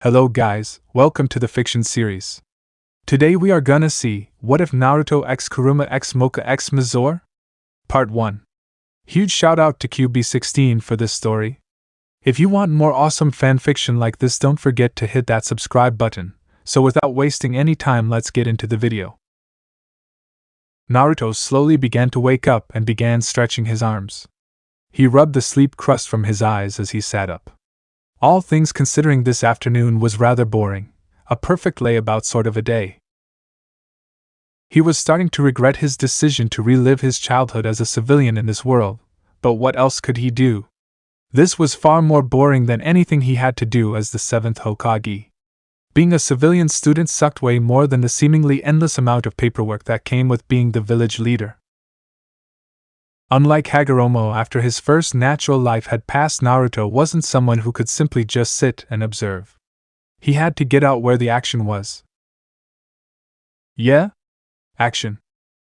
Hello guys, welcome to the fiction series. Today we are gonna see, what if Naruto x Kurumu x Moka x Mizore? Part 1. Huge shout out to QB16 for this story. If you want more awesome fanfiction like this, don't forget to hit that subscribe button. So without wasting any time, let's get into the video. Naruto slowly began to wake up and began stretching his arms. He rubbed the sleep crust from his eyes as he sat up. All things considering, this afternoon was rather boring, a perfect layabout sort of a day. He was starting to regret his decision to relive his childhood as a civilian in this world, but what else could he do? This was far more boring than anything he had to do as the 7th Hokage. Being a civilian student sucked way more than the seemingly endless amount of paperwork that came with being the village leader. Unlike Hashirama, after his first natural life had passed, Naruto wasn't someone who could simply just sit and observe. He had to get out where the action was. Yeah? Action.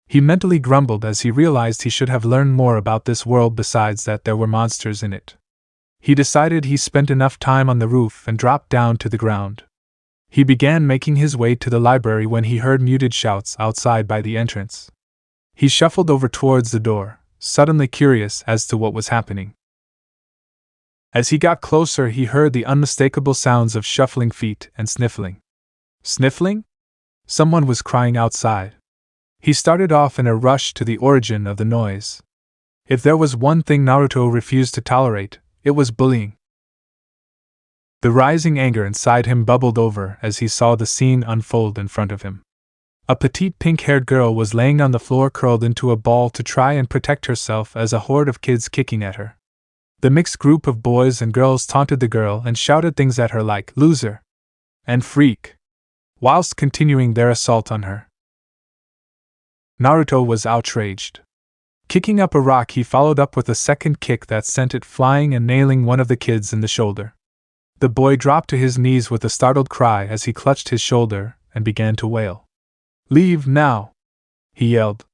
He mentally grumbled as he realized he should have learned more about this world besides that there were monsters in it. He decided he spent enough time on the roof and dropped down to the ground. He began making his way to the library when he heard muted shouts outside by the entrance. He shuffled over towards the door, suddenly curious as to what was happening. As he got closer, he heard the unmistakable sounds of shuffling feet and sniffling. Sniffling? Someone was crying outside. He started off in a rush to the origin of the noise. If there was one thing Naruto refused to tolerate, it was bullying. The rising anger inside him bubbled over as he saw the scene unfold in front of him. A petite pink-haired girl was laying on the floor, curled into a ball to try and protect herself as a horde of kids kicking at her. The mixed group of boys and girls taunted the girl and shouted things at her like "loser" and "freak," whilst continuing their assault on her. Naruto was outraged. Kicking up a rock, he followed up with a second kick that sent it flying and nailing one of the kids in the shoulder. The boy dropped to his knees with a startled cry as he clutched his shoulder and began to wail. "Leave now!" he yelled.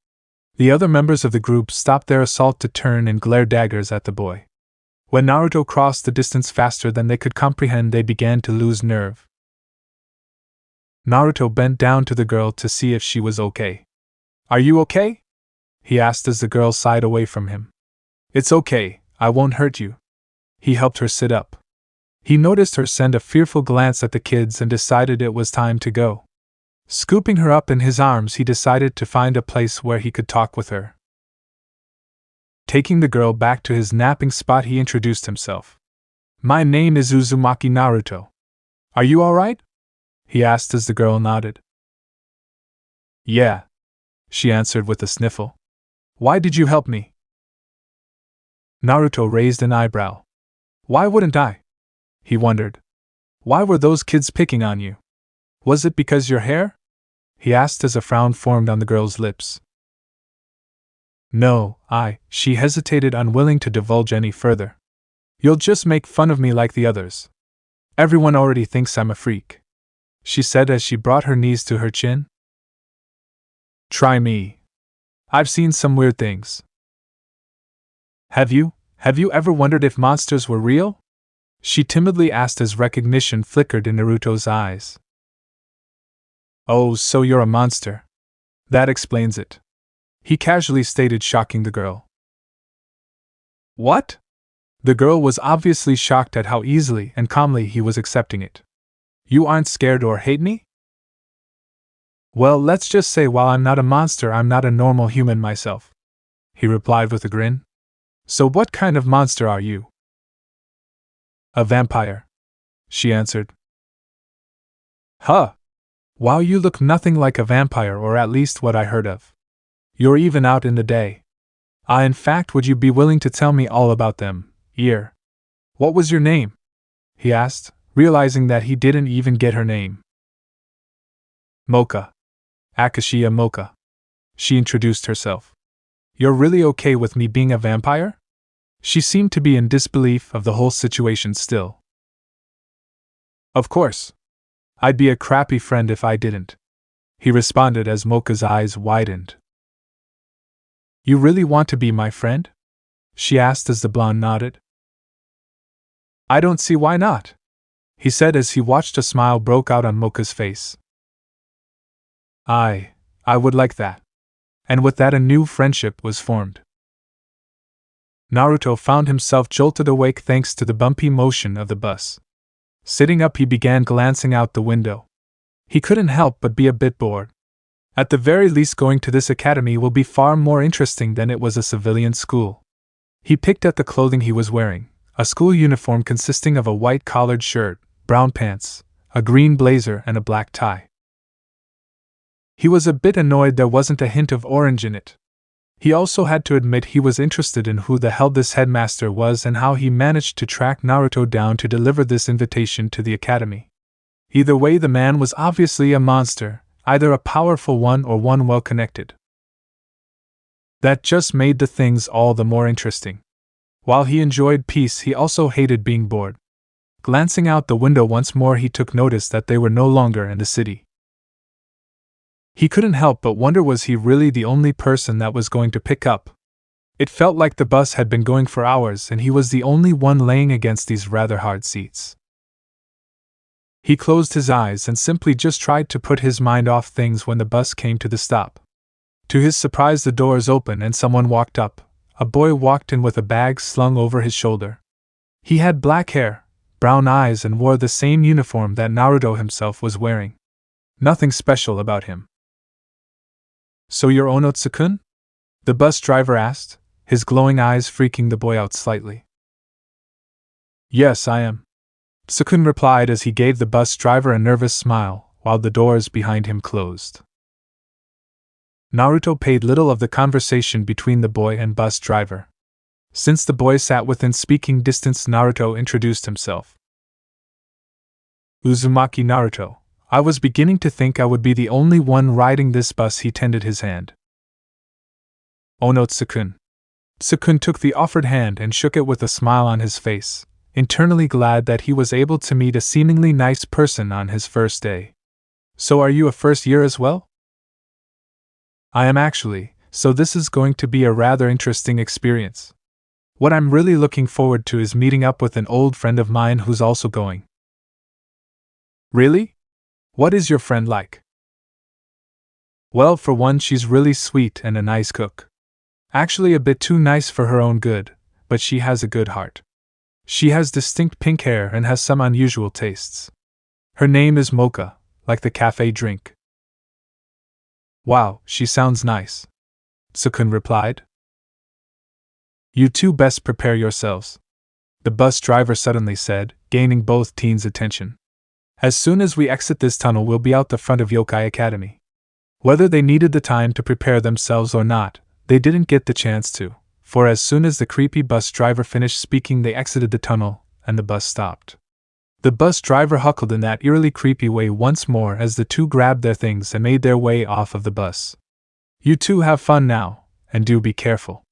The other members of the group stopped their assault to turn and glare daggers at the boy. When Naruto crossed the distance faster than they could comprehend, they began to lose nerve. Naruto bent down to the girl to see if she was okay. "Are you okay?" he asked as the girl sighed away from him. "It's okay, I won't hurt you." He helped her sit up. He noticed her send a fearful glance at the kids and decided it was time to go. Scooping her up in his arms, he decided to find a place where he could talk with her. Taking the girl back to his napping spot, he introduced himself. "My name is Uzumaki Naruto. Are you alright?" he asked as the girl nodded. "Yeah," she answered with a sniffle. "Why did you help me?" Naruto raised an eyebrow. "Why wouldn't I?" he wondered. "Why were those kids picking on you? Was it because your hair?" he asked as a frown formed on the girl's lips. "No, she hesitated, unwilling to divulge any further. "You'll just make fun of me like the others. Everyone already thinks I'm a freak," she said as she brought her knees to her chin. "Try me. I've seen some weird things." Have you ever wondered if monsters were real?" she timidly asked as recognition flickered in Naruto's eyes. "Oh, so you're a monster. That explains it," he casually stated, shocking the girl. "What?" The girl was obviously shocked at how easily and calmly he was accepting it. "You aren't scared or hate me?" "Well, let's just say while I'm not a monster, I'm not a normal human myself," he replied with a grin. "So what kind of monster are you?" "A vampire," she answered. "Huh! Wow, you look nothing like a vampire, or at least what I heard of. You're even out in the day. In fact, would you be willing to tell me all about them? What was your name?" he asked, realizing that he didn't even get her name. "Moka Akashiya Moka," she introduced herself. "You're really okay with me being a vampire?" She seemed to be in disbelief of the whole situation still. "Of course. I'd be a crappy friend if I didn't," he responded as Moka's eyes widened. "You really want to be my friend?" she asked as the blonde nodded. "I don't see why not," he said as he watched a smile broke out on Moka's face. I would like that. And with that a new friendship was formed. Naruto found himself jolted awake thanks to the bumpy motion of the bus. Sitting up, he began glancing out the window. He couldn't help but be a bit bored. At the very least, going to this academy will be far more interesting than it was a civilian school. He picked at the clothing he was wearing, a school uniform consisting of a white collared shirt, brown pants, a green blazer, and a black tie. He was a bit annoyed there wasn't a hint of orange in it. He also had to admit he was interested in who the hell this headmaster was and how he managed to track Naruto down to deliver this invitation to the academy. Either way, the man was obviously a monster, either a powerful one or one well connected. That just made the things all the more interesting. While he enjoyed peace, he also hated being bored. Glancing out the window once more, he took notice that they were no longer in the city. He couldn't help but wonder, was he really the only person that was going to pick up? It felt like the bus had been going for hours and he was the only one laying against these rather hard seats. He closed his eyes and simply just tried to put his mind off things when the bus came to the stop. To his surprise, the doors opened and someone walked up. A boy walked in with a bag slung over his shoulder. He had black hair, brown eyes, and wore the same uniform that Naruto himself was wearing. Nothing special about him. "So you're Onotsu-kun?" the bus driver asked, his glowing eyes freaking the boy out slightly. "Yes, I am," Sukun replied as he gave the bus driver a nervous smile, while the doors behind him closed. Naruto paid little of the conversation between the boy and bus driver. Since the boy sat within speaking distance, Naruto introduced himself. "Uzumaki Naruto. I was beginning to think I would be the only one riding this bus." He tended his hand. "Onotsu-kun." Sukun took the offered hand and shook it with a smile on his face, internally glad that he was able to meet a seemingly nice person on his first day. "So are you a first year as well?" "I am actually, so this is going to be a rather interesting experience. What I'm really looking forward to is meeting up with an old friend of mine who's also going." "Really? What is your friend like?" "Well, for one, she's really sweet and a nice cook. Actually a bit too nice for her own good, but she has a good heart. She has distinct pink hair and has some unusual tastes. Her name is Moka, like the cafe drink." "Wow, she sounds nice," Sukun replied. "You two best prepare yourselves," the bus driver suddenly said, gaining both teens' attention. "As soon as we exit this tunnel, we'll be out the front of Yokai Academy." Whether they needed the time to prepare themselves or not, they didn't get the chance to, for as soon as the creepy bus driver finished speaking, they exited the tunnel, and the bus stopped. The bus driver huckled in that eerily creepy way once more as the two grabbed their things and made their way off of the bus. "You two have fun now, and do be careful."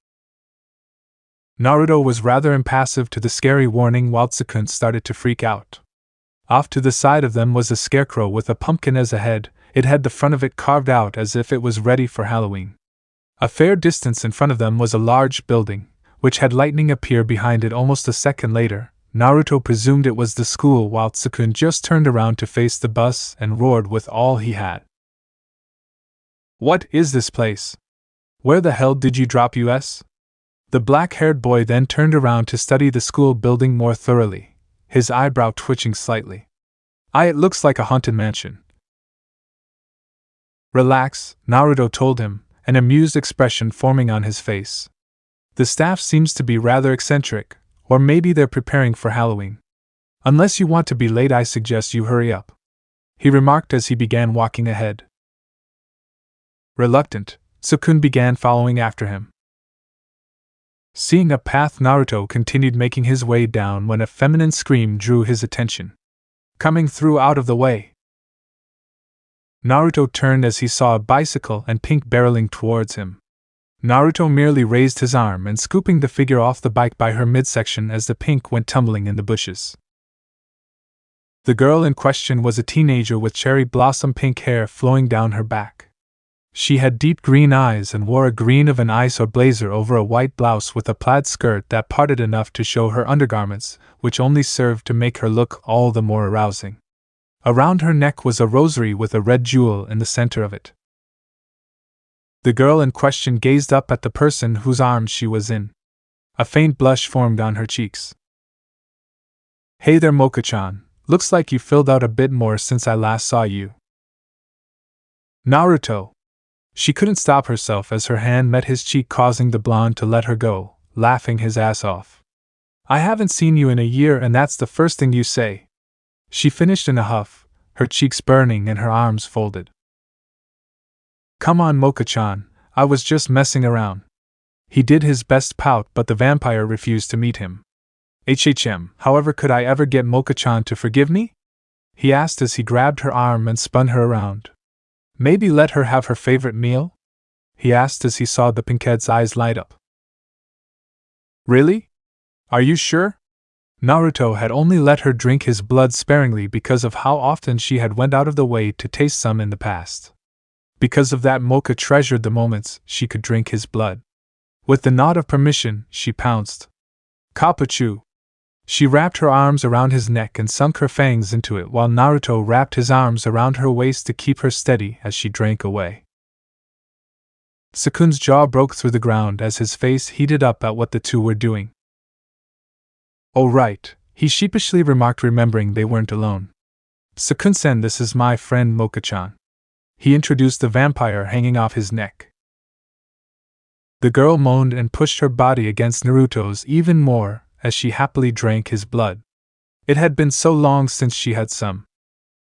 Naruto was rather impassive to the scary warning while Sukun started to freak out. Off to the side of them was a scarecrow with a pumpkin as a head. It had the front of it carved out as if it was ready for Halloween. A fair distance in front of them was a large building, which had lightning appear behind it almost a second later. Naruto presumed it was the school, while Sukun just turned around to face the bus and roared with all he had. "What is this place? Where the hell did you drop us?" The black-haired boy then turned around to study the school building more thoroughly, his eyebrow twitching slightly. It looks like a haunted mansion." "Relax," Naruto told him, an amused expression forming on his face. "The staff seems to be rather eccentric, or maybe they're preparing for Halloween. Unless you want to be late, I suggest you hurry up," he remarked as he began walking ahead. Reluctant, Sukun began following after him. Seeing a path, Naruto continued making his way down when a feminine scream drew his attention. "Coming through, out of the way!" Naruto turned as he saw a bicycle and pink barreling towards him. Naruto merely raised his arm and scooping the figure off the bike by her midsection as the pink went tumbling in the bushes. The girl in question was a teenager with cherry blossom pink hair flowing down her back. She had deep green eyes and wore a green of an ice or blazer over a white blouse with a plaid skirt that parted enough to show her undergarments, which only served to make her look all the more arousing. Around her neck was a rosary with a red jewel in the center of it. The girl in question gazed up at the person whose arms she was in. A faint blush formed on her cheeks. "Hey there, Moka-chan. Looks like you filled out a bit more since I last saw you." "Naruto!" She couldn't stop herself as her hand met his cheek, causing the blonde to let her go, laughing his ass off. "I haven't seen you in a year and that's the first thing you say." She finished in a huff, her cheeks burning and her arms folded. "Come on, Moka-chan, I was just messing around." He did his best pout, but the vampire refused to meet him. However, could I ever get Moka-chan to forgive me?" he asked as he grabbed her arm and spun her around. "Maybe let her have her favorite meal?" he asked as he saw the pinkhead's eyes light up. "Really? Are you sure?" Naruto had only let her drink his blood sparingly because of how often she had went out of the way to taste some in the past. Because of that, Moka treasured the moments she could drink his blood. With the nod of permission, she pounced. "Kapachu!" She wrapped her arms around his neck and sunk her fangs into it while Naruto wrapped his arms around her waist to keep her steady as she drank away. Sukun's jaw broke through the ground as his face heated up at what the two were doing. "Oh right," he sheepishly remarked, remembering they weren't alone. "Sukun-sen, this is my friend Moka-chan." He introduced the vampire hanging off his neck. The girl moaned and pushed her body against Naruto's even more as she happily drank his blood. It had been so long since she had some.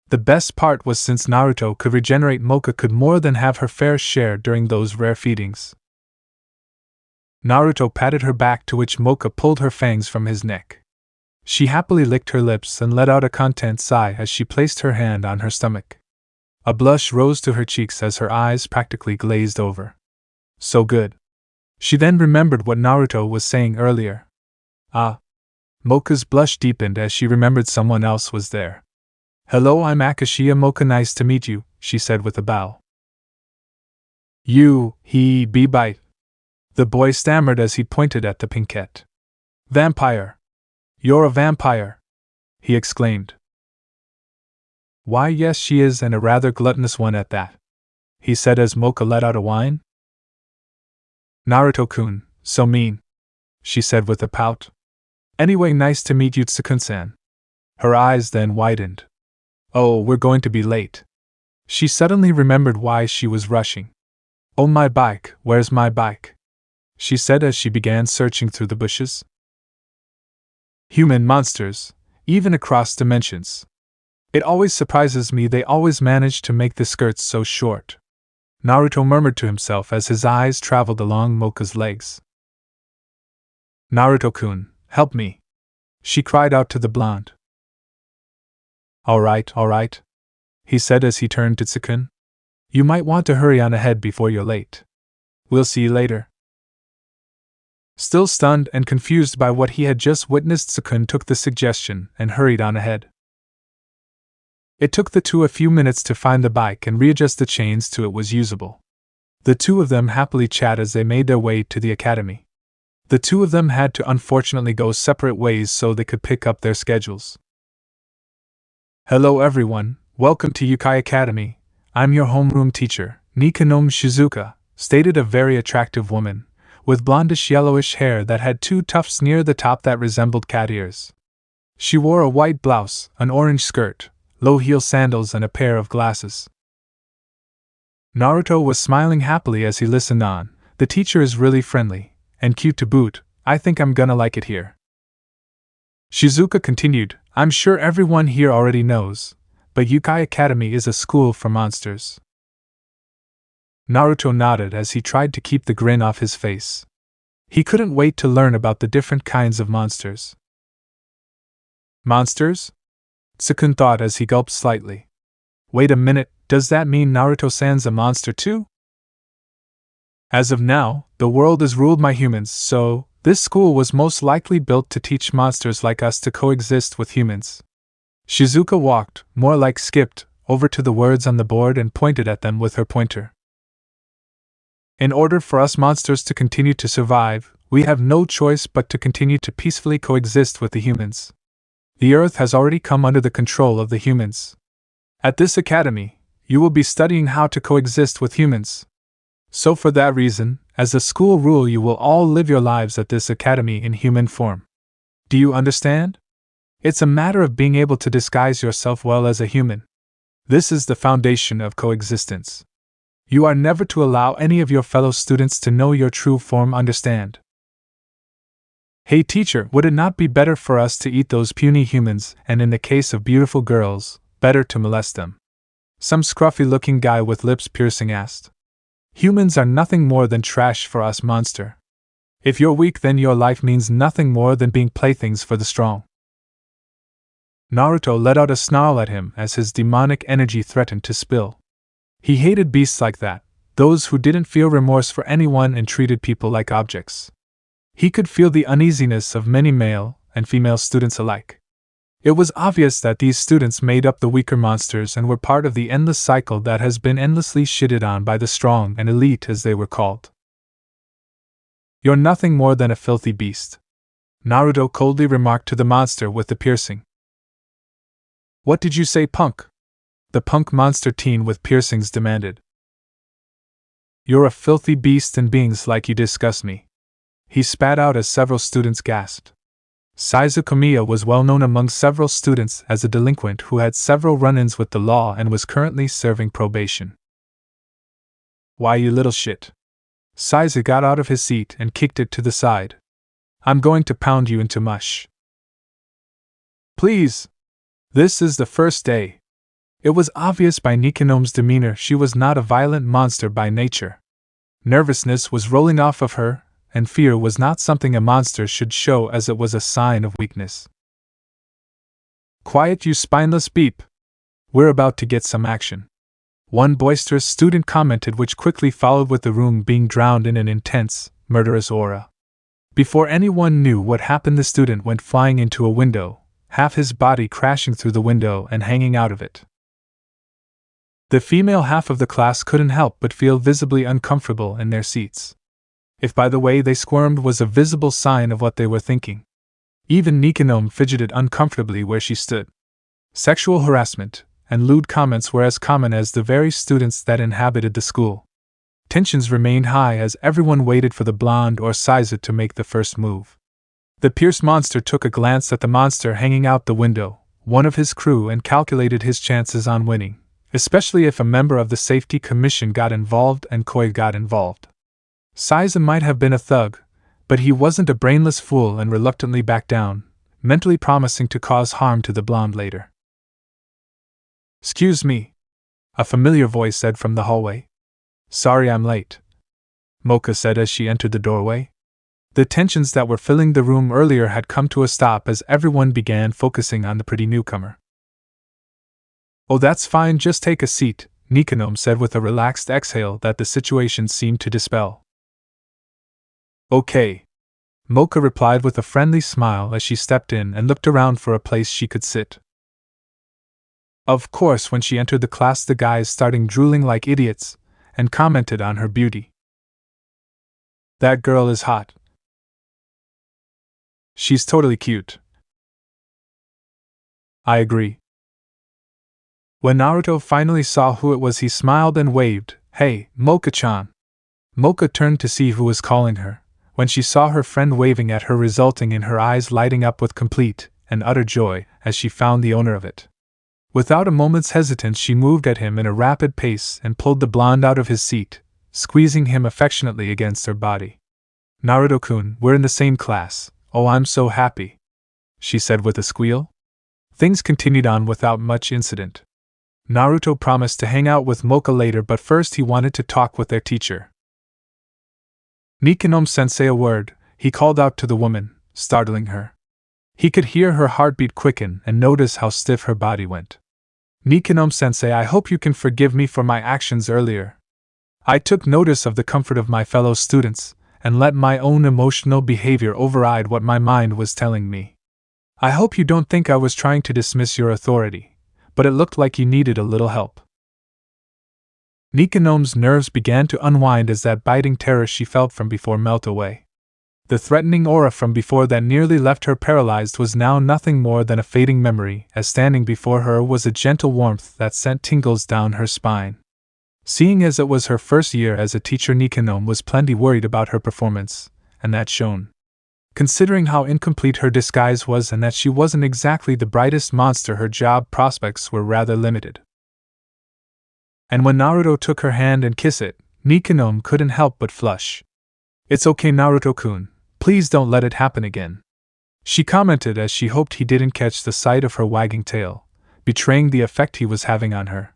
The best part was, since Naruto could regenerate, Moka could more than have her fair share during those rare feedings. Naruto patted her back, to which Moka pulled her fangs from his neck. She happily licked her lips and let out a content sigh as she placed her hand on her stomach. A blush rose to her cheeks as her eyes practically glazed over. So good. She then remembered what Naruto was saying earlier. Ah. Moka's blush deepened as she remembered someone else was there. "Hello, I'm Akashiya Moka, nice to meet you," she said with a bow. Be bite. The boy stammered as he pointed at the pinkette. "Vampire! You're a vampire!" he exclaimed. "Why, yes, she is, and a rather gluttonous one at that," he said as Moka let out a whine. "Naruto-kun, so mean," she said with a pout. "Anyway, nice to meet you, Tsukun-san." Her eyes then widened. "Oh, we're going to be late." She suddenly remembered why she was rushing. "Oh, my bike, where's my bike?" she said as she began searching through the bushes. Human monsters, even across dimensions. It always surprises me they always manage to make the skirts so short. Naruto murmured to himself as his eyes traveled along Moka's legs. "Naruto-kun, help me," she cried out to the blonde. All right, he said as he turned to Tsukun. "You might want to hurry on ahead before you're late. We'll see you later." Still stunned and confused by what he had just witnessed, Tsukun took the suggestion and hurried on ahead. It took the two a few minutes to find the bike and readjust the chains till it was usable. The two of them happily chat as they made their way to the academy. The two of them had to unfortunately go separate ways so they could pick up their schedules. "Hello everyone, welcome to Yokai Academy. I'm your homeroom teacher, Nikanome Shizuka," stated a very attractive woman, with blondish-yellowish hair that had two tufts near the top that resembled cat ears. She wore a white blouse, an orange skirt, low-heel sandals and a pair of glasses. Naruto was smiling happily as he listened on. "The teacher is really friendly, and cute to boot. I think I'm gonna like it here." Shizuka continued, "I'm sure everyone here already knows, but Yokai Academy is a school for monsters." Naruto nodded as he tried to keep the grin off his face. He couldn't wait to learn about the different kinds of monsters. "Monsters?" Tsukun thought as he gulped slightly. "Wait a minute, does that mean Naruto-san's a monster too?" As of now, the world is ruled by humans, so this school was most likely built to teach monsters like us to coexist with humans. Shizuka walked, more like skipped, over to the words on the board and pointed at them with her pointer. In order for us monsters to continue to survive, we have no choice but to continue to peacefully coexist with the humans. The Earth has already come under the control of the humans. At this academy, you will be studying how to coexist with humans. So for that reason, as a school rule, you will all live your lives at this academy in human form. Do you understand? It's a matter of being able to disguise yourself well as a human. This is the foundation of coexistence. You are never to allow any of your fellow students to know your true form, understand? Hey teacher, would it not be better for us to eat those puny humans, and in the case of beautiful girls, better to molest them? Some scruffy-looking guy with lips piercing asked. Humans are nothing more than trash for us, monster. If you're weak, then your life means nothing more than being playthings for the strong. Naruto let out a snarl at him as his demonic energy threatened to spill. He hated beasts like that, those who didn't feel remorse for anyone and treated people like objects. He could feel the uneasiness of many male and female students alike. It was obvious that these students made up the weaker monsters and were part of the endless cycle that has been endlessly shitted on by the strong and elite, as they were called. You're nothing more than a filthy beast, Naruto coldly remarked to the monster with the piercing. What did you say, punk? The punk monster teen with piercings demanded. You're a filthy beast, and beings like you disgust me, he spat out as several students gasped. Sasuke was well known among several students as a delinquent who had several run-ins with the law and was currently serving probation. Why, you little shit. Sasuke got out of his seat and kicked it to the side. I'm going to pound you into mush. Please! This is the first day. It was obvious by Nikinome's demeanor she was not a violent monster by nature. Nervousness was rolling off of her, and fear was not something a monster should show, as it was a sign of weakness. Quiet, you spineless beep! We're about to get some action, one boisterous student commented, which quickly followed with the room being drowned in an intense, murderous aura. Before anyone knew what happened, the student went flying into a window, half his body crashing through the window and hanging out of it. The female half of the class couldn't help but feel visibly uncomfortable in their seats. If by the way they squirmed was a visible sign of what they were thinking. Even Nikonome fidgeted uncomfortably where she stood. Sexual harassment and lewd comments were as common as the very students that inhabited the school. Tensions remained high as everyone waited for the blonde or Saiza to make the first move. The pierced monster took a glance at the monster hanging out the window, one of his crew, and calculated his chances on winning, especially if a member of the safety commission got involved and Koi got involved. Saiza might have been a thug, but he wasn't a brainless fool and reluctantly backed down, mentally promising to cause harm to the blonde later. "Excuse me," a familiar voice said from the hallway. "Sorry I'm late," Moka said as she entered the doorway. The tensions that were filling the room earlier had come to a stop as everyone began focusing on the pretty newcomer. "Oh, that's fine, just take a seat," Nikonome said with a relaxed exhale that the situation seemed to dispel. "Okay," Moka replied with a friendly smile as she stepped in and looked around for a place she could sit. Of course, when she entered the class, the guys started drooling like idiots and commented on her beauty. "That girl is hot. She's totally cute." "I agree." When Naruto finally saw who it was, he smiled and waved, "Hey, Moka-chan." Moka turned to see who was calling her, when she saw her friend waving at her, resulting in her eyes lighting up with complete and utter joy as she found the owner of it. Without a moment's hesitance, she moved at him in a rapid pace and pulled the blonde out of his seat, squeezing him affectionately against her body. "Naruto-kun, we're in the same class. Oh, I'm so happy," she said with a squeal. Things continued on without much incident. Naruto promised to hang out with Moka later, but first he wanted to talk with their teacher. "Nikonome-sensei, a word," he called out to the woman, startling her. He could hear her heartbeat quicken and notice how stiff her body went. "Nikonome-sensei, I hope you can forgive me for my actions earlier. I took notice of the comfort of my fellow students and let my own emotional behavior override what my mind was telling me. I hope you don't think I was trying to dismiss your authority, but it looked like you needed a little help." Nikonome's nerves began to unwind as that biting terror she felt from before melted away. The threatening aura from before that nearly left her paralyzed was now nothing more than a fading memory, as standing before her was a gentle warmth that sent tingles down her spine. Seeing as it was her first year as a teacher, Nikonome was plenty worried about her performance, and that shone. Considering how incomplete her disguise was and that she wasn't exactly the brightest monster, her job prospects were rather limited. And when Naruto took her hand and kissed it, Nikonome couldn't help but flush. "It's okay, Naruto-kun. Please don't let it happen again," she commented as she hoped he didn't catch the sight of her wagging tail, betraying the effect he was having on her.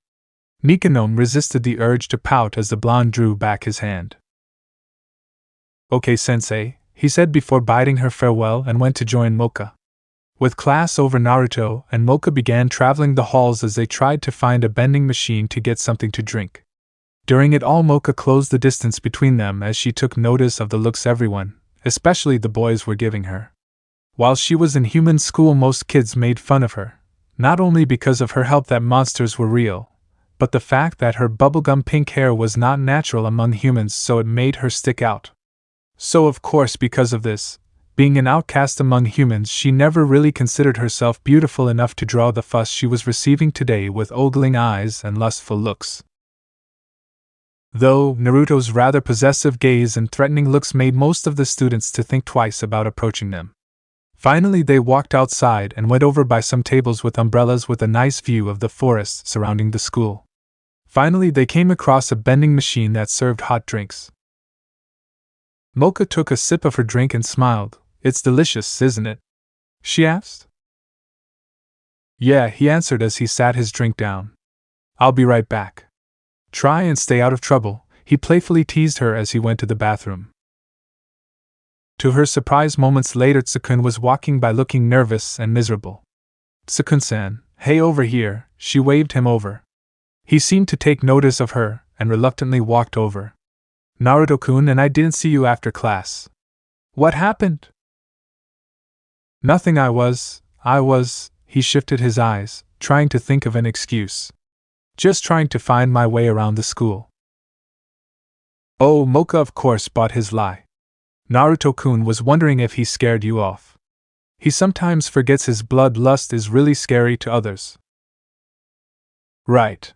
Nikonome resisted the urge to pout as the blonde drew back his hand. "Okay, sensei," he said before bidding her farewell and went to join Moka. With class over, Naruto and Moka began traveling the halls as they tried to find a vending machine to get something to drink. During it all, Moka closed the distance between them as she took notice of the looks everyone, especially the boys, were giving her. While she was in human school, most kids made fun of her, not only because of her help that monsters were real, but the fact that her bubblegum pink hair was not natural among humans, so it made her stick out. So of course, because of this, being an outcast among humans, she never really considered herself beautiful enough to draw the fuss she was receiving today with ogling eyes and lustful looks. Though Naruto's rather possessive gaze and threatening looks made most of the students to think twice about approaching them. Finally, they walked outside and went over by some tables with umbrellas with a nice view of the forest surrounding the school. Finally, they came across a vending machine that served hot drinks. Moka took a sip of her drink and smiled. "It's delicious, isn't it?" she asked. "Yeah," he answered as he sat his drink down. "I'll be right back. Try and stay out of trouble," he playfully teased her as he went to the bathroom. To her surprise, moments later, Tsukun was walking by looking nervous and miserable. "Tsukun-san, hey, over here," she waved him over. He seemed to take notice of her and reluctantly walked over. "Naruto-kun, and I didn't see you after class. What happened?" "Nothing, I was, he shifted his eyes, trying to think of an excuse. "Just trying to find my way around the school." "Oh," Moka of course bought his lie. "Naruto-kun was wondering if he scared you off. He sometimes forgets his bloodlust is really scary to others." "Right,"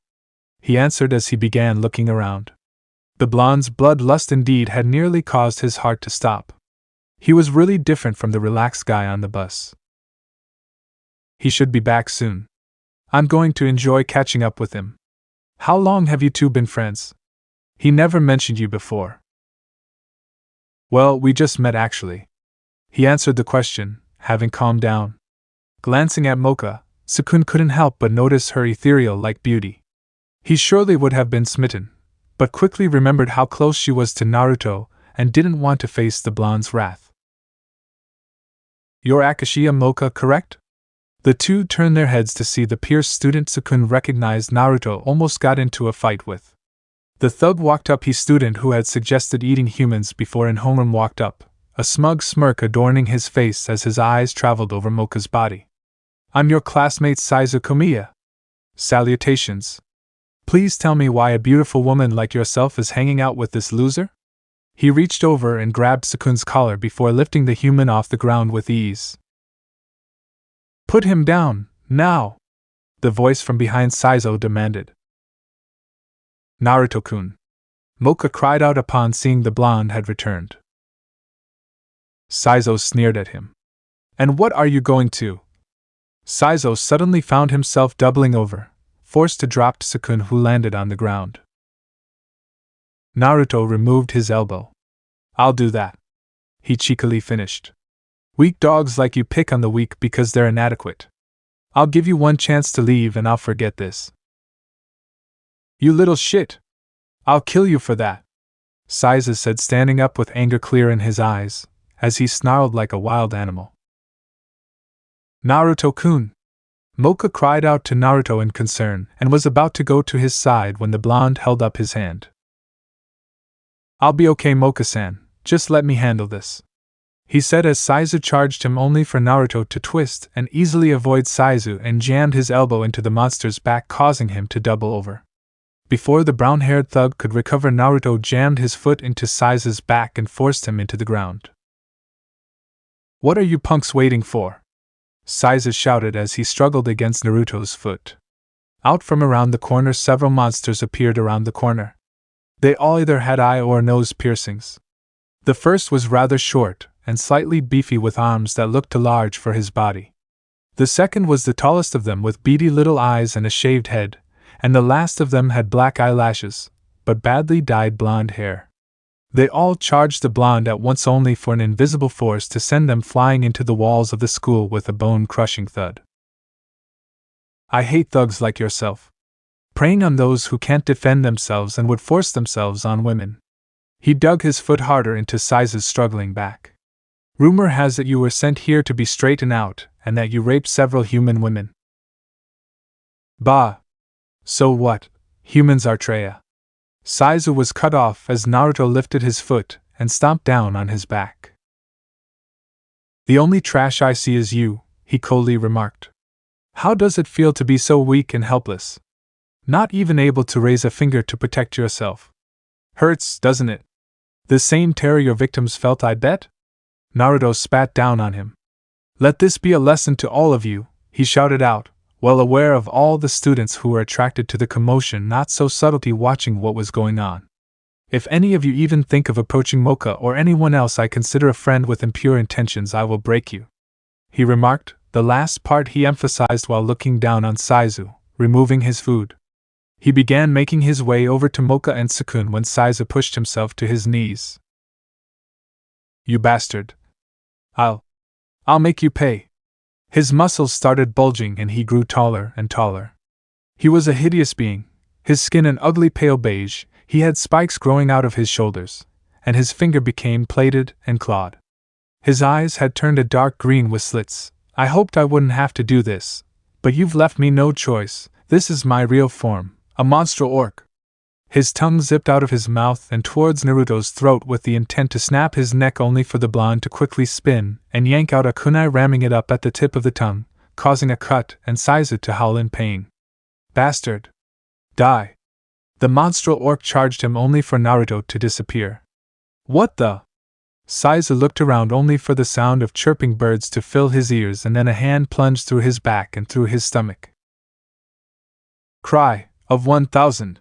he answered as he began looking around. The blonde's bloodlust indeed had nearly caused his heart to stop. He was really different from the relaxed guy on the bus. He should be back soon. I'm going to enjoy catching up with him. How long have you two been friends? He never mentioned you before." "Well, we just met actually," he answered the question, having calmed down. Glancing at Moka, Tsukun couldn't help but notice her ethereal-like beauty. He surely would have been smitten, but quickly remembered how close she was to Naruto and didn't want to face the blonde's wrath. "You're Akashiya, Moka, correct?" The two turned their heads to see the Pierce student Tsukun recognized Naruto almost got into a fight with. The thug walked up, he student who had suggested eating humans before, and homeroom walked up, a smug smirk adorning his face as his eyes traveled over Moka's body. "I'm your classmate Saizu Komiya. Salutations. Please tell me why a beautiful woman like yourself is hanging out with this loser?" He reached over and grabbed Tsukun's collar before lifting the human off the ground with ease. "Put him down, now!" the voice from behind Saizo demanded. "Naruto-kun," Moka cried out upon seeing the blonde had returned. Saizo sneered at him. "And what are you going to?" Saizo suddenly found himself doubling over, forced to drop Tsukun, who landed on the ground. Naruto removed his elbow. "I'll do that," he cheekily finished. "Weak dogs like you pick on the weak because they're inadequate. I'll give you one chance to leave and I'll forget this." "You little shit! I'll kill you for that," Saizo said, standing up with anger clear in his eyes, as he snarled like a wild animal. "Naruto-kun!" Moka cried out to Naruto in concern and was about to go to his side when the blonde held up his hand. "I'll be okay, Moka-san, just let me handle this," he said as Saizo charged him, only for Naruto to twist and easily avoid Saizo and jammed his elbow into the monster's back, causing him to double over. Before the brown-haired thug could recover, Naruto jammed his foot into Saizu's back and forced him into the ground. "What are you punks waiting for?" Saizu shouted as he struggled against Naruto's foot. Out from around the corner, several monsters appeared around the corner. They all either had eye or nose piercings. The first was rather short and slightly beefy with arms that looked too large for his body. The second was the tallest of them with beady little eyes and a shaved head, and the last of them had black eyelashes, but badly dyed blonde hair. They all charged the blonde at once, only for an invisible force to send them flying into the walls of the school with a bone-crushing thud. "I hate thugs like yourself. Preying on those who can't defend themselves and would force themselves on women." He dug his foot harder into Saizu's struggling back. "Rumor has that you were sent here to be straightened out, and that you raped several human women." "Bah! So what? Humans are Treya." Saizu was cut off as Naruto lifted his foot and stomped down on his back. "The only trash I see is you," he coldly remarked. "How does it feel to be so weak and helpless? Not even able to raise a finger to protect yourself. Hurts, doesn't it? The same terror your victims felt, I bet?" Naruto spat down on him. "Let this be a lesson to all of you," he shouted out, well aware of all the students who were attracted to the commotion, not so subtly watching what was going on. "If any of you even think of approaching Moka or anyone else I consider a friend with impure intentions, I will break you," he remarked, the last part he emphasized while looking down on Saizu, removing his food. He began making his way over to Moka and Sukun when Saizu pushed himself to his knees. "You bastard. I'll make you pay." His muscles started bulging and he grew taller and taller. He was a hideous being, his skin an ugly pale beige, he had spikes growing out of his shoulders, and his finger became plated and clawed. His eyes had turned a dark green with slits. "I hoped I wouldn't have to do this, but you've left me no choice. This is my real form, a monstral orc." His tongue zipped out of his mouth and towards Naruto's throat with the intent to snap his neck, only for the blonde to quickly spin and yank out a kunai, ramming it up at the tip of the tongue, causing a cut and Saizu to howl in pain. "Bastard! Die!" The monstral orc charged him, only for Naruto to disappear. "What the?" Saizu looked around, only for the sound of chirping birds to fill his ears, and then a hand plunged through his back and through his stomach. Cry of 1,000!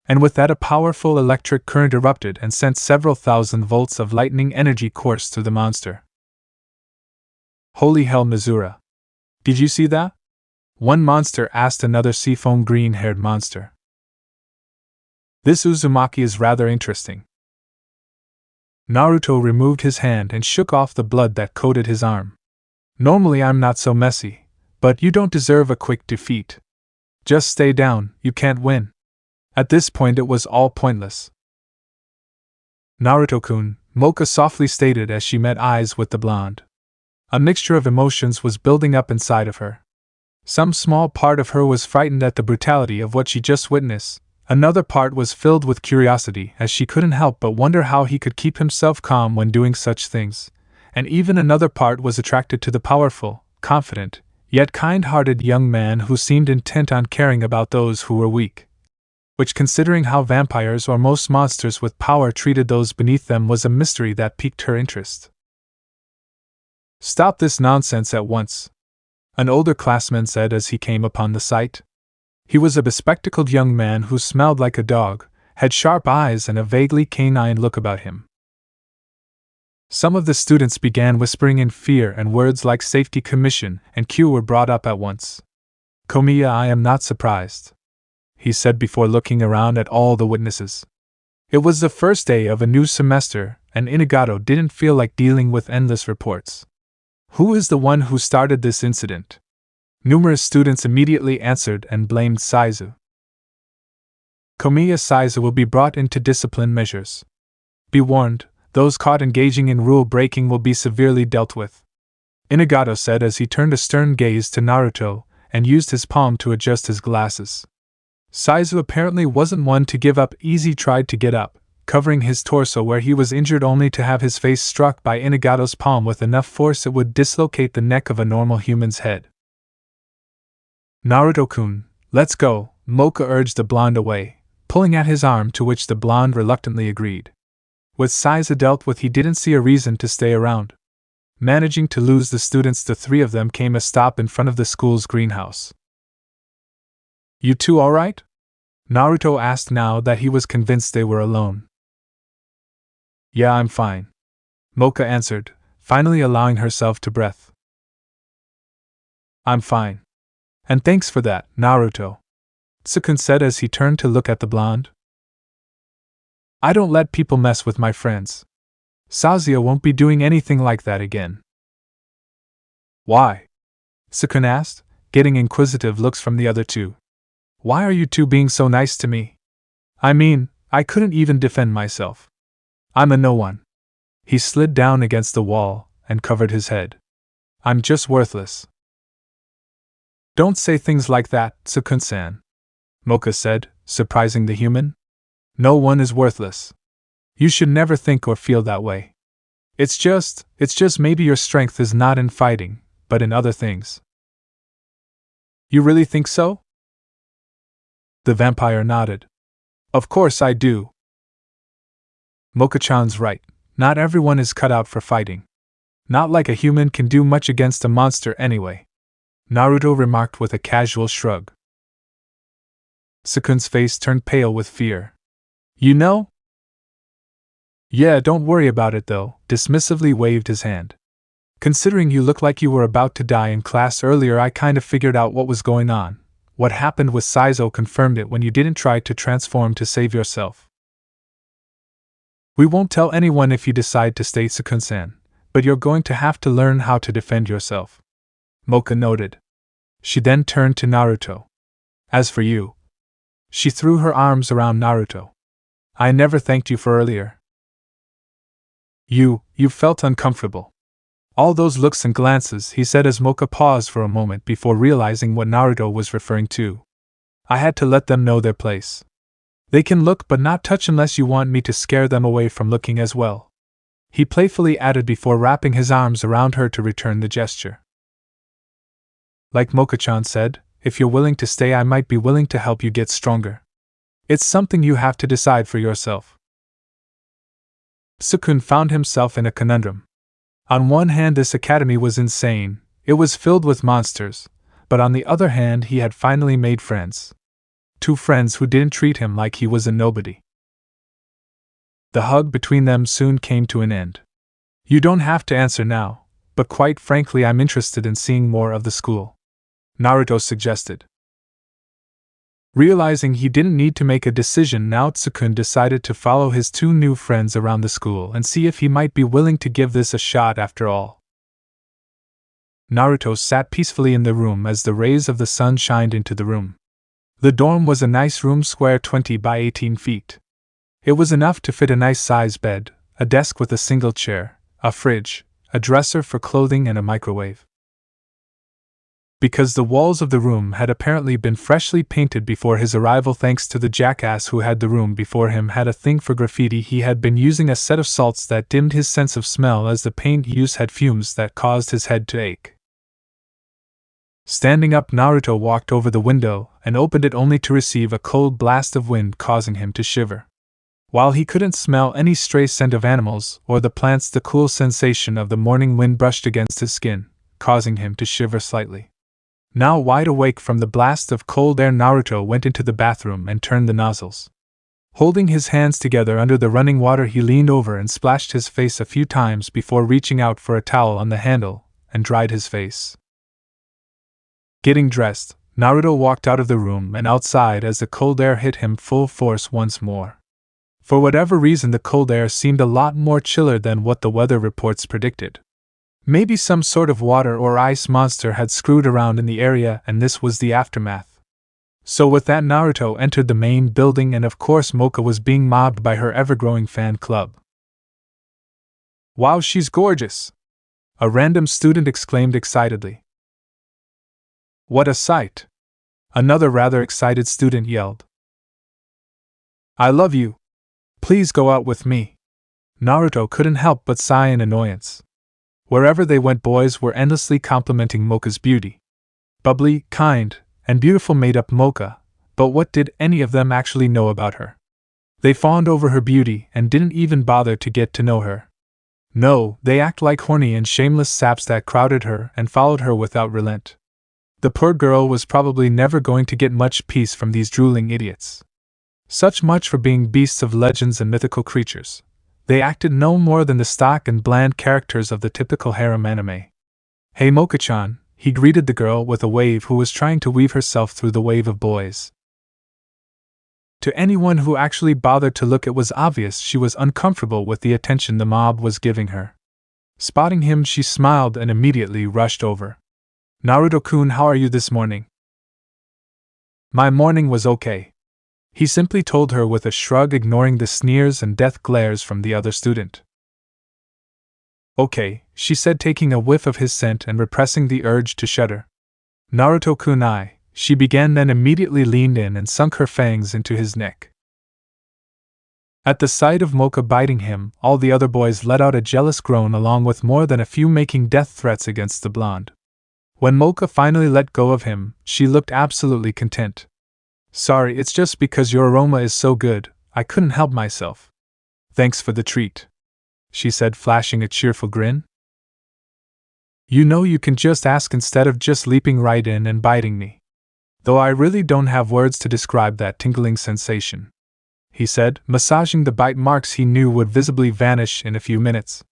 And with that a powerful electric current erupted and sent several thousand volts of lightning energy course through the monster. "Holy hell, Mizore! Did you see that?" one monster asked another seafoam green-haired monster. "This Uzumaki is rather interesting." Naruto removed his hand and shook off the blood that coated his arm. "Normally I'm not so messy, but you don't deserve a quick defeat. Just stay down, you can't win." At this point it was all pointless. "Naruto-kun," Moka softly stated as she met eyes with the blonde. A mixture of emotions was building up inside of her. Some small part of her was frightened at the brutality of what she just witnessed, another part was filled with curiosity as she couldn't help but wonder how he could keep himself calm when doing such things, and even another part was attracted to the powerful, confident, yet kind-hearted young man who seemed intent on caring about those who were weak. Which, considering how vampires or most monsters with power treated those beneath them, was a mystery that piqued her interest. "Stop this nonsense at once," an older classman said as he came upon the sight. He was a bespectacled young man who smelled like a dog, had sharp eyes and a vaguely canine look about him. Some of the students began whispering in fear, and words like safety commission and Q were brought up at once. "Komiya, I am not surprised," he said before looking around at all the witnesses. It was the first day of a new semester, and Inagato didn't feel like dealing with endless reports. "Who is the one who started this incident?" Numerous students immediately answered and blamed Saizu. "Komiya Saizu will be brought into discipline measures. Be warned, those caught engaging in rule breaking will be severely dealt with," Inagato said as he turned a stern gaze to Naruto and used his palm to adjust his glasses. Saizu apparently wasn't one to give up easy, tried to get up, covering his torso where he was injured, only to have his face struck by Inagato's palm with enough force it would dislocate the neck of a normal human's head. "Naruto-kun, let's go," Moka urged the blonde away, pulling at his arm, to which the blonde reluctantly agreed. With Saiza dealt with, he didn't see a reason to stay around. Managing to lose the students, the three of them came a stop in front of the school's greenhouse. You two alright? Naruto asked now that he was convinced they were alone. Yeah, I'm fine, Moka answered, finally allowing herself to breath. I'm fine. And thanks for that, Naruto, Sukun said as he turned to look at the blonde. I don't let people mess with my friends. Sasuke won't be doing anything like that again. Why? Sukun asked, getting inquisitive looks from the other two. Why are you two being so nice to me? I mean, I couldn't even defend myself. I'm a no one. He slid down against the wall and covered his head. I'm just worthless. Don't say things like that, Sukun-san, Moka said, surprising the human. No one is worthless. You should never think or feel that way. It's just maybe your strength is not in fighting, but in other things. You really think so? The vampire nodded. Of course I do. Moka-chan's right. Not everyone is cut out for fighting. Not like a human can do much against a monster anyway, Naruto remarked with a casual shrug. Sukun's face turned pale with fear. You know? Yeah, don't worry about it though, dismissively waved his hand. Considering you look like you were about to die in class earlier, I kind of figured out what was going on. What happened with Saizo confirmed it when you didn't try to transform to save yourself. We won't tell anyone if you decide to stay, Sukun-san, but you're going to have to learn how to defend yourself, Moka noted. She then turned to Naruto. As for you. She threw her arms around Naruto. I never thanked you for earlier. You felt uncomfortable. All those looks and glances, he said as Moka paused for a moment before realizing what Naruto was referring to. I had to let them know their place. They can look but not touch unless you want me to scare them away from looking as well, he playfully added before wrapping his arms around her to return the gesture. Like Moka-chan said, if you're willing to stay, I might be willing to help you get stronger. It's something you have to decide for yourself. Sukun found himself in a conundrum. On one hand, this academy was insane, it was filled with monsters, but on the other hand, he had finally made friends. 2 friends who didn't treat him like he was a nobody. The hug between them soon came to an end. You don't have to answer now, but quite frankly, I'm interested in seeing more of the school, Naruto suggested. Realizing he didn't need to make a decision now, Tsukun decided to follow his 2 new friends around the school and see if he might be willing to give this a shot after all. Naruto sat peacefully in the room as the rays of the sun shined into the room. The dorm was a nice room, square 20 by 18 feet. It was enough to fit a nice size bed, a desk with a single chair, a fridge, a dresser for clothing, and a microwave. Because the walls of the room had apparently been freshly painted before his arrival, thanks to the jackass who had the room before him had a thing for graffiti, he had been using a set of salts that dimmed his sense of smell, as the paint used had fumes that caused his head to ache. Standing up, Naruto walked over the window and opened it only to receive a cold blast of wind, causing him to shiver. While he couldn't smell any stray scent of animals or the plants, the cool sensation of the morning wind brushed against his skin, causing him to shiver slightly. Now wide awake from the blast of cold air, Naruto went into the bathroom and turned the nozzles. Holding his hands together under the running water, he leaned over and splashed his face a few times before reaching out for a towel on the handle and dried his face. Getting dressed, Naruto walked out of the room and outside as the cold air hit him full force once more. For whatever reason, the cold air seemed a lot more chiller than what the weather reports predicted. Maybe some sort of water or ice monster had screwed around in the area, and this was the aftermath. So with that, Naruto entered the main building, and of course Moka was being mobbed by her ever-growing fan club. Wow, she's gorgeous! A random student exclaimed excitedly. What a sight! Another rather excited student yelled. I love you! Please go out with me! Naruto couldn't help but sigh in annoyance. Wherever they went, boys were endlessly complimenting Moka's beauty. Bubbly, kind, and beautiful made up Moka, But what did any of them actually know about her? They fawned over her beauty and didn't even bother to get to know her. No, they act like horny and shameless saps that crowded her and followed her without relent. The poor girl was probably never going to get much peace from these drooling idiots. Such much for being beasts of legends and mythical creatures. They acted no more than the stock and bland characters of the typical harem anime. "Hey Moka-chan," he greeted the girl with a wave who was trying to weave herself through the wave of boys. To anyone who actually bothered to look, it was obvious she was uncomfortable with the attention the mob was giving her. Spotting him, she smiled and immediately rushed over. "Naruto-kun, how are you this morning?" "My morning was okay," he simply told her with a shrug, ignoring the sneers and death glares from the other student. "Okay," she said, taking a whiff of his scent and repressing the urge to shudder. "Naruto-kun, she began, then immediately leaned in and sunk her fangs into his neck. At the sight of Moka biting him, all the other boys let out a jealous groan, along with more than a few making death threats against the blonde. When Moka finally let go of him, she looked absolutely content. "Sorry, it's just because your aroma is so good, I couldn't help myself. Thanks for the treat," she said, flashing a cheerful grin. "You know you can just ask instead of just leaping right in and biting me. Though I really don't have words to describe that tingling sensation," he said, massaging the bite marks he knew would visibly vanish in a few minutes.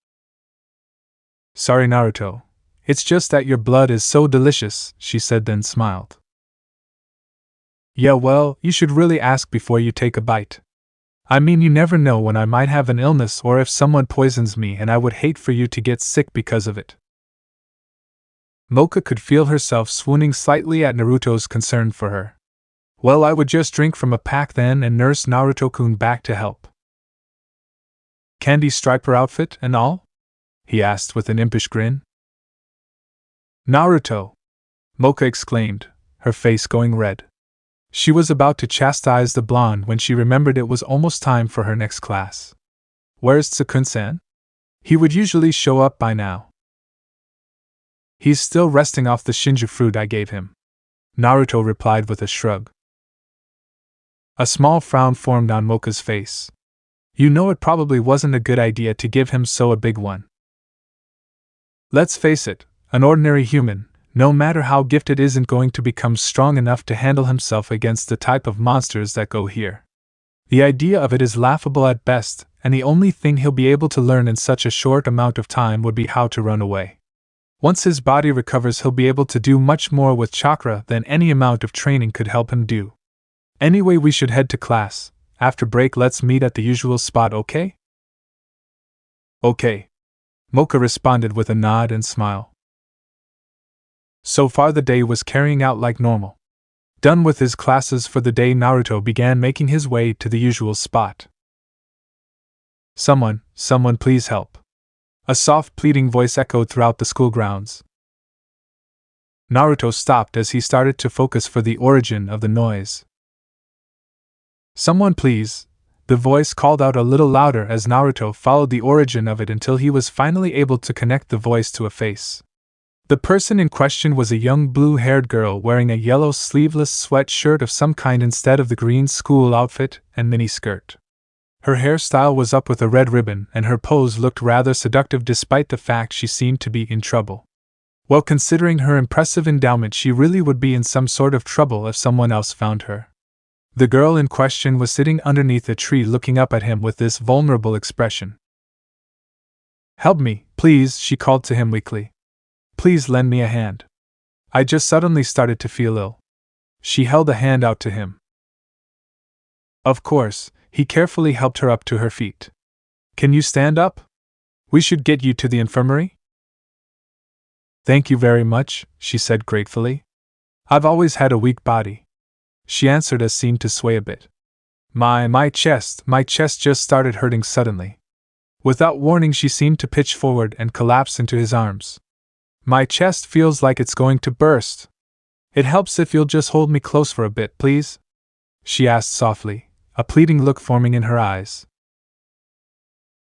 "Sorry, Naruto. It's just that your blood is so delicious," she said, then smiled. "Yeah, well, you should really ask before you take a bite. I mean, you never know when I might have an illness or if someone poisons me, and I would hate for you to get sick because of it." Moka could feel herself swooning slightly at Naruto's concern for her. "Well, I would just drink from a pack then and nurse Naruto-kun back to help." "Candy striper outfit and all?" he asked with an impish grin. "Naruto!" Moka exclaimed, her face going red. She was about to chastise the blonde when she remembered it was almost time for her next class. "Where's Tsukun-san? He would usually show up by now." "He's still resting off the shinju fruit I gave him," Naruto replied with a shrug. A small frown formed on Moka's face. "You know it probably wasn't a good idea to give him so a big one. Let's face it, an ordinary human, no matter how gifted, isn't going to become strong enough to handle himself against the type of monsters that go here. The idea of it is laughable at best, and the only thing he'll be able to learn in such a short amount of time would be how to run away. Once his body recovers, he'll be able to do much more with chakra than any amount of training could help him do. Anyway, we should head to class. After break, let's meet at the usual spot, okay?" "Okay," Moka responded with a nod and smile. So far the day was carrying out like normal. Done with his classes for the day, Naruto began making his way to the usual spot. Someone please help." A soft, pleading voice echoed throughout the school grounds. Naruto stopped as he started to focus for the origin of the noise. "Someone please," the voice called out a little louder as Naruto followed the origin of it until he was finally able to connect the voice to a face. The person in question was a young blue-haired girl wearing a yellow sleeveless sweatshirt of some kind instead of the green school outfit and miniskirt. Her hairstyle was up with a red ribbon, and her pose looked rather seductive despite the fact she seemed to be in trouble. Well, considering her impressive endowment, she really would be in some sort of trouble if someone else found her. The girl in question was sitting underneath a tree looking up at him with this vulnerable expression. "Help me, please," she called to him weakly. "Please lend me a hand. I just suddenly started to feel ill." She held a hand out to him. Of course, he carefully helped her up to her feet. "Can you stand up? We should get you to the infirmary." "Thank you very much," she said gratefully. "I've always had a weak body," she answered as seemed to sway a bit. My chest just started hurting suddenly." Without warning, she seemed to pitch forward and collapse into his arms. "My chest feels like it's going to burst. It helps if you'll just hold me close for a bit, please?" she asked softly, a pleading look forming in her eyes.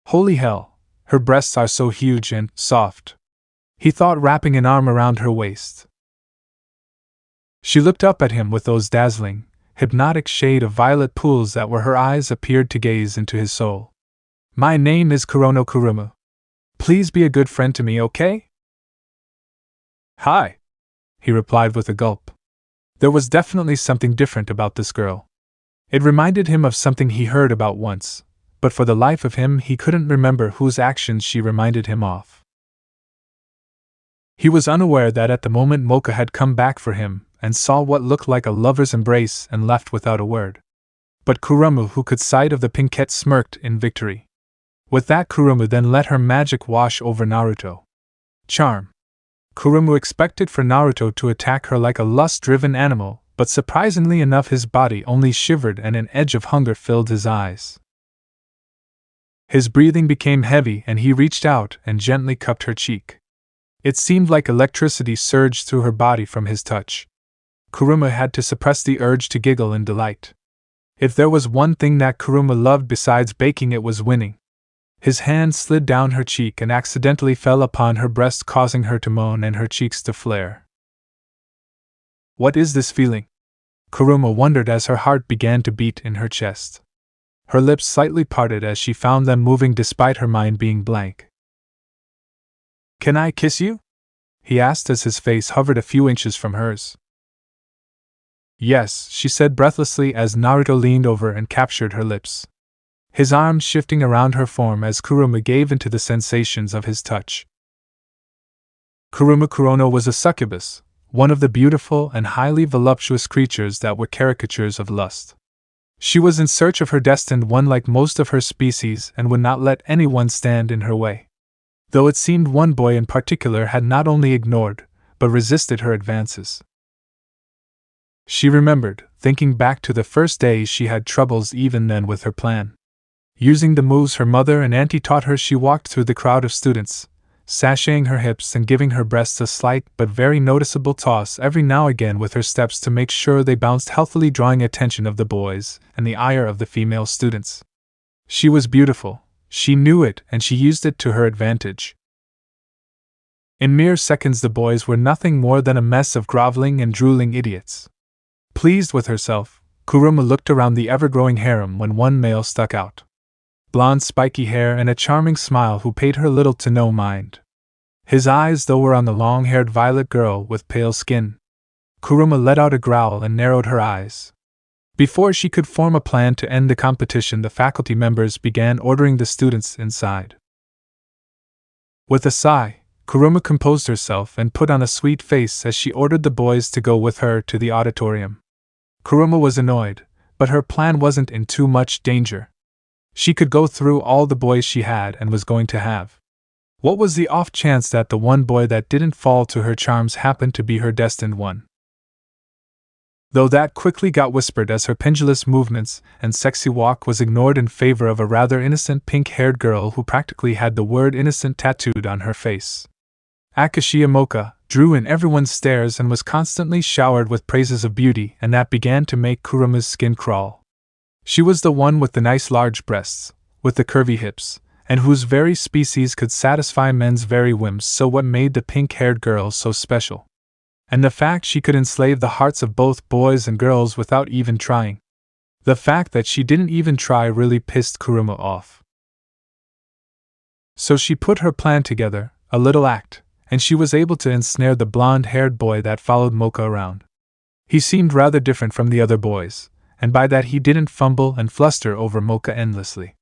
Holy hell, her breasts are so huge and soft, he thought, wrapping an arm around her waist. She looked up at him with those dazzling, hypnotic shade of violet pools that where her eyes appeared to gaze into his soul. My name is Kurumu. Please be a good friend to me, okay? Hi, he replied with a gulp. There was definitely something different about this girl. It reminded him of something he heard about once, but for the life of him he couldn't remember whose actions she reminded him of. He was unaware that at the moment Moka had come back for him and saw what looked like a lover's embrace and left without a word. But Kurumu, who could sight of the pinkette, smirked in victory. With that, Kurumu then let her magic wash over Naruto. Charm. Kurumu expected for Naruto to attack her like a lust-driven animal, but surprisingly enough his body only shivered and an edge of hunger filled his eyes. His breathing became heavy and he reached out and gently cupped her cheek. It seemed like electricity surged through her body from his touch. Kurumu had to suppress the urge to giggle in delight. If there was one thing that Kurumu loved besides baking, it was winning. His hand slid down her cheek and accidentally fell upon her breast, causing her to moan and her cheeks to flare. What is this feeling? Kurumu wondered as her heart began to beat in her chest. Her lips slightly parted as she found them moving despite her mind being blank. Can I kiss you? He asked as his face hovered a few inches from hers. Yes, she said breathlessly as Naruto leaned over and captured her lips. His arms shifting around her form as Kurumu gave into the sensations of his touch. Kurumu was a succubus, one of the beautiful and highly voluptuous creatures that were caricatures of lust. She was in search of her destined one like most of her species and would not let anyone stand in her way. Though it seemed one boy in particular had not only ignored, but resisted her advances. She remembered, thinking back to the first days she had troubles even then with her plan. Using the moves her mother and auntie taught her, she walked through the crowd of students, sashaying her hips and giving her breasts a slight but very noticeable toss every now and again with her steps to make sure they bounced healthily, drawing attention of the boys and the ire of the female students. She was beautiful. She knew it, and she used it to her advantage. In mere seconds the boys were nothing more than a mess of groveling and drooling idiots. Pleased with herself, Kurumu looked around the ever-growing harem when one male stuck out. Blonde spiky hair and a charming smile who paid her little to no mind. His eyes though were on the long-haired violet girl with pale skin. Kurumu let out a growl and narrowed her eyes. Before she could form a plan to end the competition, the faculty members began ordering the students inside. With a sigh, Kurumu composed herself and put on a sweet face as she ordered the boys to go with her to the auditorium. Kurumu was annoyed, but her plan wasn't in too much danger. She could go through all the boys she had and was going to have. What was the off chance that the one boy that didn't fall to her charms happened to be her destined one? Though that quickly got whispered as her pendulous movements and sexy walk was ignored in favor of a rather innocent pink-haired girl who practically had the word innocent tattooed on her face. Akashiya Moka drew in everyone's stares and was constantly showered with praises of beauty, and that began to make Kurumu's skin crawl. She was the one with the nice large breasts, with the curvy hips, and whose very species could satisfy men's very whims. So what made the pink-haired girl so special? And the fact she could enslave the hearts of both boys and girls without even trying. The fact that she didn't even try really pissed Kurumu off. So she put her plan together, a little act, and she was able to ensnare the blonde-haired boy that followed Moka around. He seemed rather different from the other boys, and by that he didn't fumble and fluster over Moka endlessly.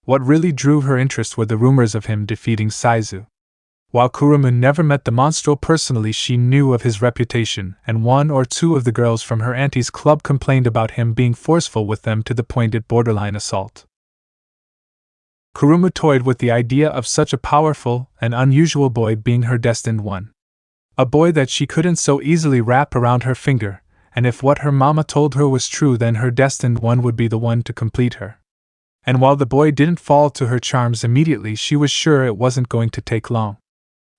What really drew her interest were the rumors of him defeating Saizu. While Kurumu never met the monstro personally, she knew of his reputation, and one or two of the girls from her auntie's club complained about him being forceful with them to the point it borderline assault. Kurumu toyed with the idea of such a powerful and unusual boy being her destined one. A boy that she couldn't so easily wrap around her finger, and if what her mama told her was true, then her destined one would be the one to complete her. And while the boy didn't fall to her charms immediately, she was sure it wasn't going to take long.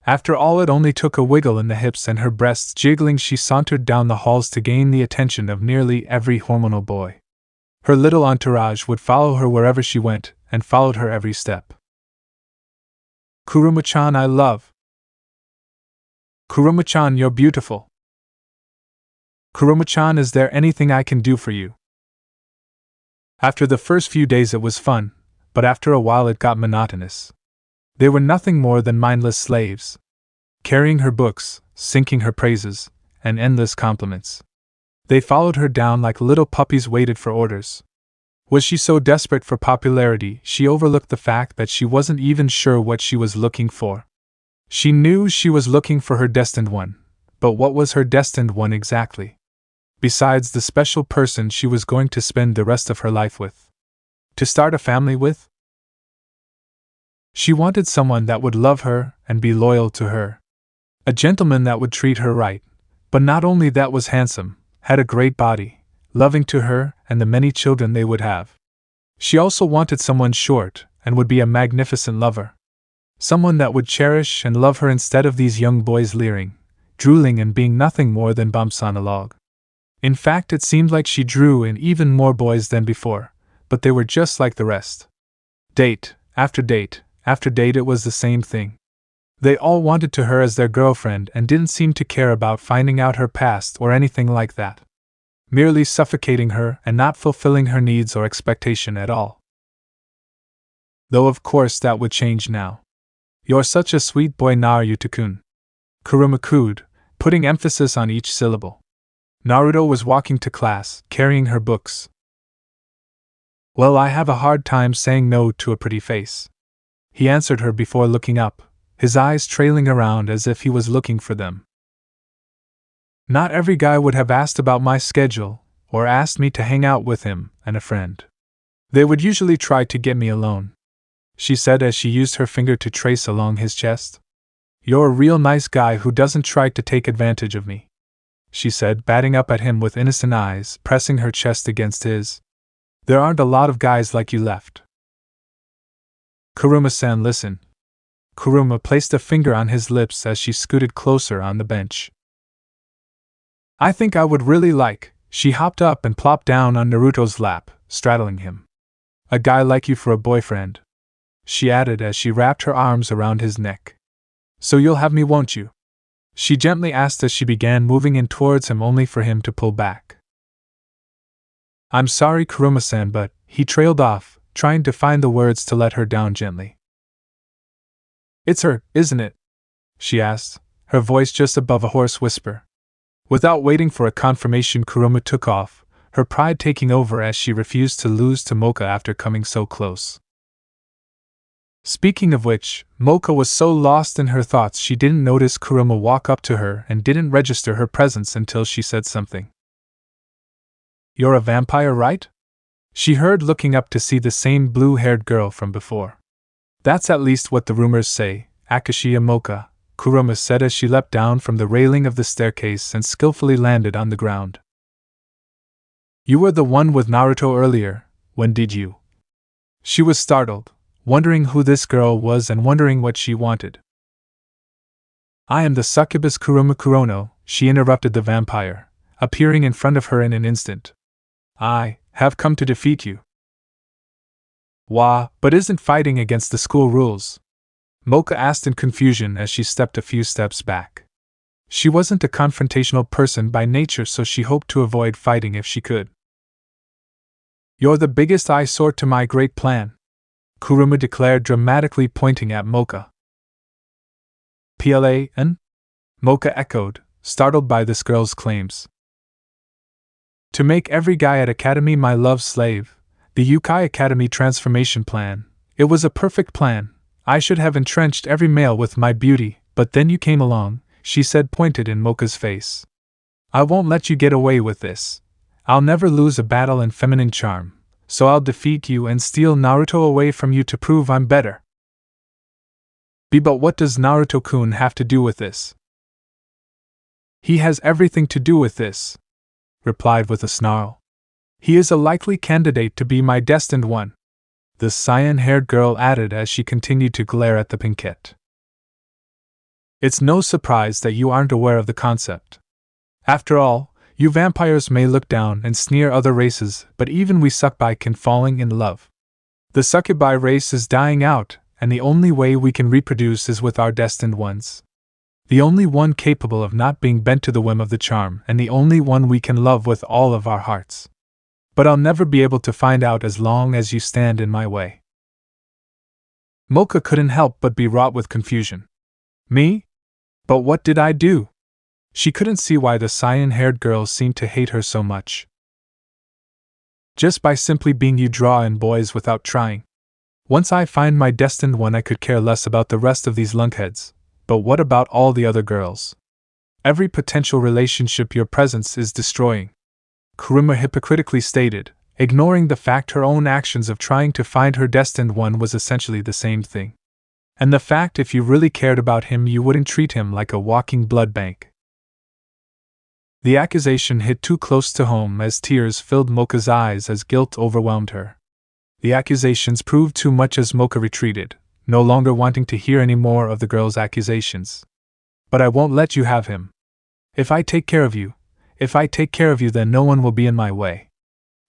After all, it only took a wiggle in the hips and her breasts jiggling, she sauntered down the halls to gain the attention of nearly every hormonal boy. Her little entourage would follow her wherever she went, and followed her every step. Kurumu-chan, I love. Kurumu-chan, you're beautiful. Kurumu-chan, is there anything I can do for you? After the first few days it was fun, but after a while it got monotonous. They were nothing more than mindless slaves, carrying her books, sinking her praises, and endless compliments. They followed her down like little puppies waited for orders. Was she so desperate for popularity she overlooked the fact that she wasn't even sure what she was looking for? She knew she was looking for her destined one, but what was her destined one exactly? Besides the special person she was going to spend the rest of her life with. To start a family with? She wanted someone that would love her and be loyal to her. A gentleman that would treat her right, but not only that was handsome, had a great body, loving to her and the many children they would have. She also wanted someone short and would be a magnificent lover. Someone that would cherish and love her instead of these young boys leering, drooling and being nothing more than bumps on a log. In fact, it seemed like she drew in even more boys than before, but they were just like the rest. Date after date after date, it was the same thing. They all wanted to her as their girlfriend and didn't seem to care about finding out her past or anything like that. Merely suffocating her and not fulfilling her needs or expectation at all. Though of course that would change now. "You're such a sweet boy, Naruto-kun," Kurumu cooed, putting emphasis on each syllable. Naruto was walking to class, carrying her books. "Well, I have a hard time saying no to a pretty face," he answered her before looking up, his eyes trailing around as if he was looking for them. "Not every guy would have asked about my schedule, or asked me to hang out with him and a friend. They would usually try to get me alone," she said as she used her finger to trace along his chest. "You're a real nice guy who doesn't try to take advantage of me," she said, batting up at him with innocent eyes, pressing her chest against his. "There aren't a lot of guys like you left." "Kuruma-san, listen." Kuruma placed a finger on his lips as she scooted closer on the bench. "I think I would really like," she hopped up and plopped down on Naruto's lap, straddling him. "A guy like you for a boyfriend," she added as she wrapped her arms around his neck. "So you'll have me, won't you?" she gently asked as she began moving in towards him only for him to pull back. "I'm sorry, Kuruma-san, but," he trailed off, trying to find the words to let her down gently. "It's her, isn't it?" she asked, her voice just above a hoarse whisper. Without waiting for a confirmation, Kurumu took off, her pride taking over as she refused to lose to Moka after coming so close. Speaking of which, Moka was so lost in her thoughts she didn't notice Kurumu walk up to her and didn't register her presence until she said something. "You're a vampire, right?" she heard, looking up to see the same blue-haired girl from before. "That's at least what the rumors say, Akashiya Moka," Kurumu said as she leapt down from the railing of the staircase and skillfully landed on the ground. "You were the one with Naruto earlier, when did you?" She was startled, wondering who this girl was and wondering what she wanted. "I am the succubus Kurumu Kurono," she interrupted the vampire, appearing in front of her in an instant. "I have come to defeat you." "Wah, but isn't fighting against the school rules?" Moka asked in confusion as she stepped a few steps back. She wasn't a confrontational person by nature, so she hoped to avoid fighting if she could. "You're the biggest eyesore to my great plan," Kurumu declared, dramatically pointing at Moka. "Plan?" Moka echoed, startled by this girl's claims. "To make every guy at Academy my love slave, the Yokai Academy transformation plan. It was a perfect plan. I should have entrenched every male with my beauty, but then you came along," she said, pointed in Moka's face. "I won't let you get away with this. I'll never lose a battle in feminine charm, so I'll defeat you and steal Naruto away from you to prove I'm better." But what does Naruto-kun have to do with this?" "He has everything to do with this," replied with a snarl. "He is a likely candidate to be my destined one," the cyan-haired girl added as she continued to glare at the pinkette. "It's no surprise that you aren't aware of the concept. After all, you vampires may look down and sneer other races, but even we succubi can falling in love. The succubi race is dying out, and the only way we can reproduce is with our destined ones. The only one capable of not being bent to the whim of the charm, and the only one we can love with all of our hearts. But I'll never be able to find out as long as you stand in my way. Moka couldn't help but be wrought with confusion. Me? But what did I do? She couldn't see why the cyan-haired girl seemed to hate her so much. Just by simply being you draw in boys without trying. Once I find my destined one, I could care less about the rest of these lunkheads. But what about all the other girls? Every potential relationship your presence is destroying. Kurumu hypocritically stated, ignoring the fact her own actions of trying to find her destined one was essentially the same thing. And the fact if you really cared about him you wouldn't treat him like a walking blood bank. The accusation hit too close to home as tears filled Moka's eyes as guilt overwhelmed her. The accusations proved too much as Moka retreated, no longer wanting to hear any more of the girl's accusations. But I won't let you have him. If I take care of you, then no one will be in my way.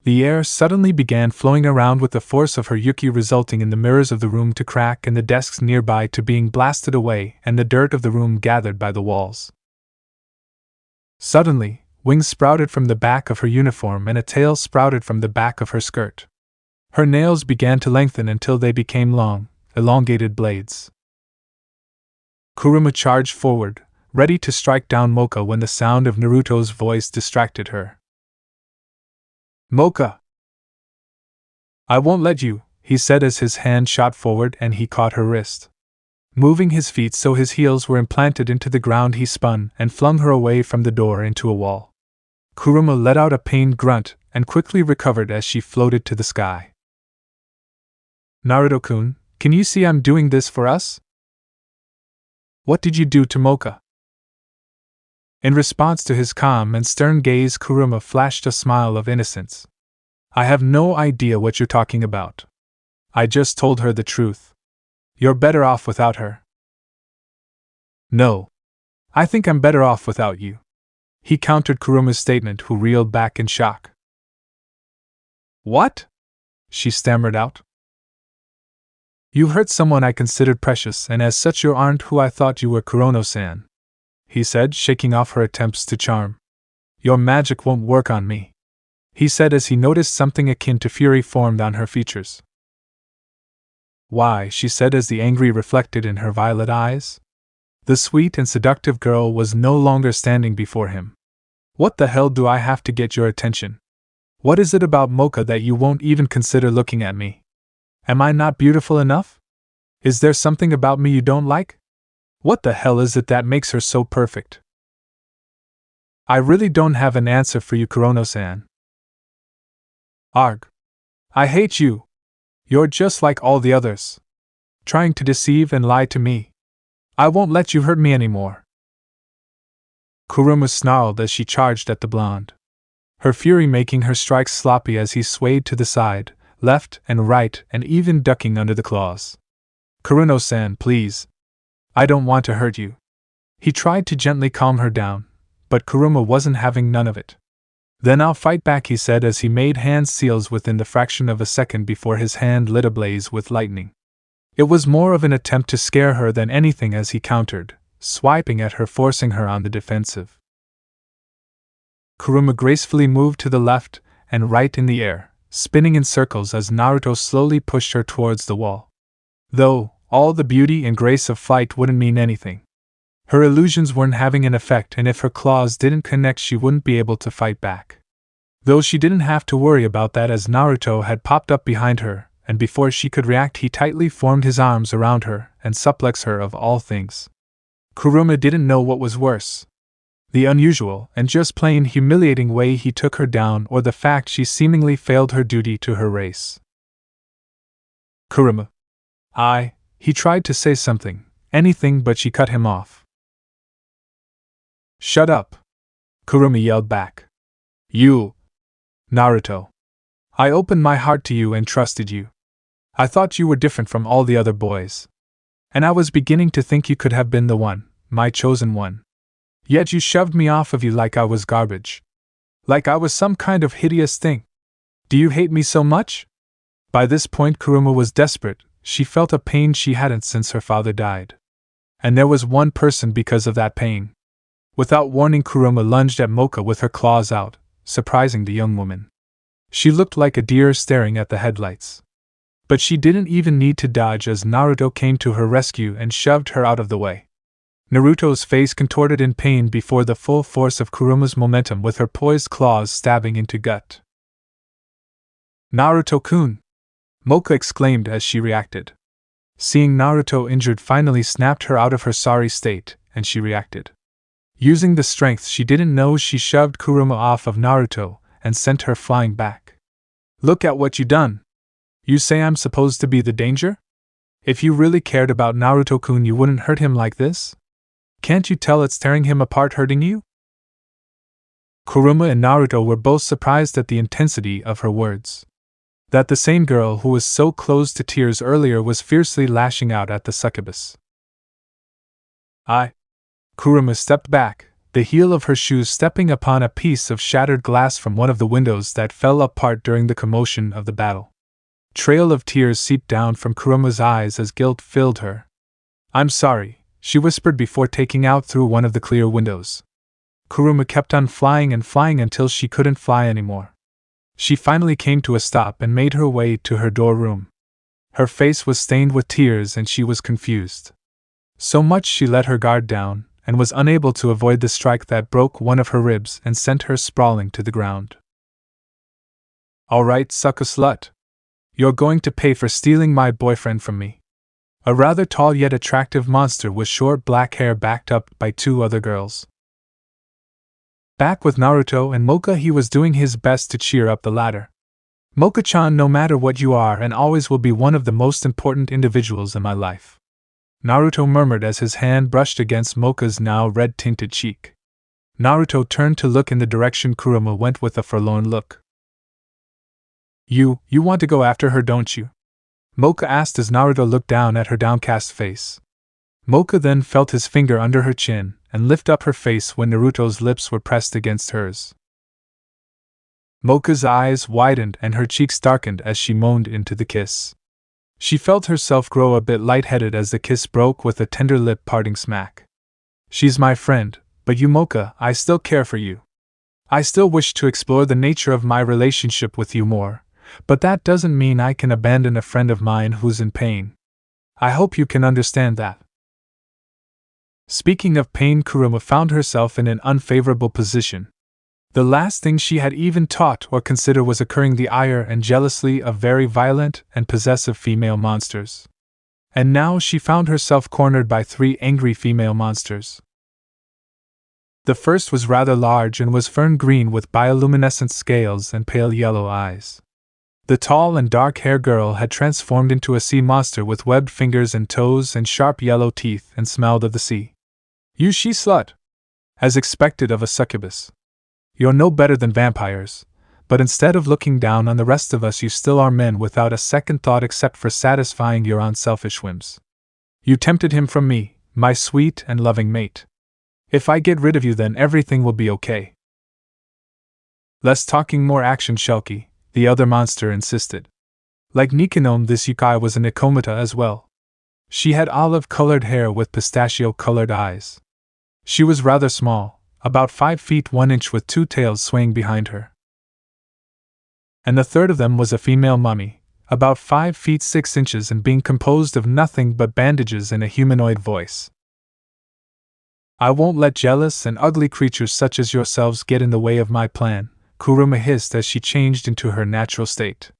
The air suddenly began flowing around with the force of her yuki, resulting in the mirrors of the room to crack and the desks nearby to being blasted away and the dirt of the room gathered by the walls. Suddenly, wings sprouted from the back of her uniform and a tail sprouted from the back of her skirt. Her nails began to lengthen until they became long, elongated blades. Kurumu charged forward, ready to strike down Moka when the sound of Naruto's voice distracted her. Moka! I won't let you, he said as his hand shot forward and he caught her wrist. Moving his feet so his heels were implanted into the ground, he spun and flung her away from the door into a wall. Kurumu let out a pained grunt and quickly recovered as she floated to the sky. Naruto-kun, can you see I'm doing this for us? What did you do to Moka? In response to his calm and stern gaze, Kurumu flashed a smile of innocence. I have no idea what you're talking about. I just told her the truth. You're better off without her. No. I think I'm better off without you. He countered Kurumu's statement, who reeled back in shock. What? She stammered out. You hurt someone I considered precious, and as such you aren't who I thought you were, Kurono-san, he said, shaking off her attempts to charm. Your magic won't work on me, he said as he noticed something akin to fury formed on her features. Why, she said as the angry reflected in her violet eyes. The sweet and seductive girl was no longer standing before him. What the hell do I have to get your attention? What is it about Moka that you won't even consider looking at me? Am I not beautiful enough? Is there something about me you don't like? What the hell is it that makes her so perfect? I really don't have an answer for you, Kurono-san. Arg. I hate you. You're just like all the others. Trying to deceive and lie to me. I won't let you hurt me anymore. Kurumu snarled as she charged at the blonde, her fury making her strikes sloppy as he swayed to the side, left and right, and even ducking under the claws. Kurono-san, please. I don't want to hurt you. He tried to gently calm her down, but Kurumu wasn't having none of it. Then I'll fight back, he said as he made hand seals within the fraction of a second before his hand lit ablaze with lightning. It was more of an attempt to scare her than anything as he countered, swiping at her, forcing her on the defensive. Kurumu gracefully moved to the left and right in the air, spinning in circles as Naruto slowly pushed her towards the wall. Though, all the beauty and grace of flight wouldn't mean anything. Her illusions weren't having an effect, and if her claws didn't connect she wouldn't be able to fight back. Though she didn't have to worry about that as Naruto had popped up behind her, and before she could react he tightly formed his arms around her and suplexed her of all things. Kurumu didn't know what was worse. The unusual and just plain humiliating way he took her down, or the fact she seemingly failed her duty to her race. Kurumu. He tried to say something, anything, but she cut him off. Shut up! Kurumu yelled back. You! Naruto. I opened my heart to you and trusted you. I thought you were different from all the other boys. And I was beginning to think you could have been the one, my chosen one. Yet you shoved me off of you like I was garbage. Like I was some kind of hideous thing. Do you hate me so much? By this point Kurumu was desperate. She felt a pain she hadn't since her father died. And there was one person because of that pain. Without warning, Kurumu lunged at Moka with her claws out, surprising the young woman. She looked like a deer staring at the headlights. But she didn't even need to dodge as Naruto came to her rescue and shoved her out of the way. Naruto's face contorted in pain before the full force of Kurumu's momentum with her poised claws stabbing into gut. "Naruto-kun!" Moka exclaimed as she reacted. Seeing Naruto injured finally snapped her out of her sorry state, and she reacted. Using the strength she didn't know, she shoved Kurumu off of Naruto and sent her flying back. "Look at what you done! You say I'm supposed to be the danger? If you really cared about Naruto-kun, you wouldn't hurt him like this? Can't you tell it's tearing him apart hurting you?" Kurumu and Naruto were both surprised at the intensity of her words. That the same girl who was so close to tears earlier was fiercely lashing out at the succubus. Kurumu stepped back, the heel of her shoes stepping upon a piece of shattered glass from one of the windows that fell apart during the commotion of the battle. Trail of tears seeped down from Kurumu's eyes as guilt filled her. "I'm sorry," she whispered before taking out through one of the clear windows. Kurumu kept on flying and flying until she couldn't fly anymore. She finally came to a stop and made her way to her dorm room. Her face was stained with tears and she was confused. So much she let her guard down, and was unable to avoid the strike that broke one of her ribs and sent her sprawling to the ground. "All right, suck a slut. You're going to pay for stealing my boyfriend from me." A rather tall yet attractive monster with short black hair backed up by two other girls. Back with Naruto and Moka, he was doing his best to cheer up the latter. "Moka-chan, no matter what you are and always will be one of the most important individuals in my life," Naruto murmured as his hand brushed against Moka's now red-tinted cheek. Naruto turned to look in the direction Kurumu went with a forlorn look. You want to go after her, don't you?" Moka asked as Naruto looked down at her downcast face. Moka then felt his finger under her chin and lift up her face when Naruto's lips were pressed against hers. Moka's eyes widened and her cheeks darkened as she moaned into the kiss. She felt herself grow a bit lightheaded as the kiss broke with a tender lip-parting smack. "She's my friend, but you, Moka, I still care for you. I still wish to explore the nature of my relationship with you more, but that doesn't mean I can abandon a friend of mine who's in pain. I hope you can understand that." Speaking of pain, Kurumu found herself in an unfavorable position. The last thing she had even thought or considered was incurring the ire and jealousy of very violent and possessive female monsters. And now she found herself cornered by three angry female monsters. The first was rather large and was fern green with bioluminescent scales and pale yellow eyes. The tall and dark-haired girl had transformed into a sea monster with webbed fingers and toes and sharp yellow teeth and smelled of the sea. "You she-slut!" As expected of a succubus. "You're no better than vampires, but instead of looking down on the rest of us, you still are men without a second thought except for satisfying your own selfish whims. You tempted him from me, my sweet and loving mate. If I get rid of you, then everything will be okay." "Less talking, more action, Shulky," the other monster insisted. Like Nikonome, this Yokai was an Nikomata as well. She had olive-colored hair with pistachio-colored eyes. She was rather small, about 5 feet 1 inch with two tails swaying behind her. And the third of them was a female mummy, about 5 feet 6 inches and being composed of nothing but bandages and a humanoid voice. "I won't let jealous and ugly creatures such as yourselves get in the way of my plan," Kurumu hissed as she changed into her natural state.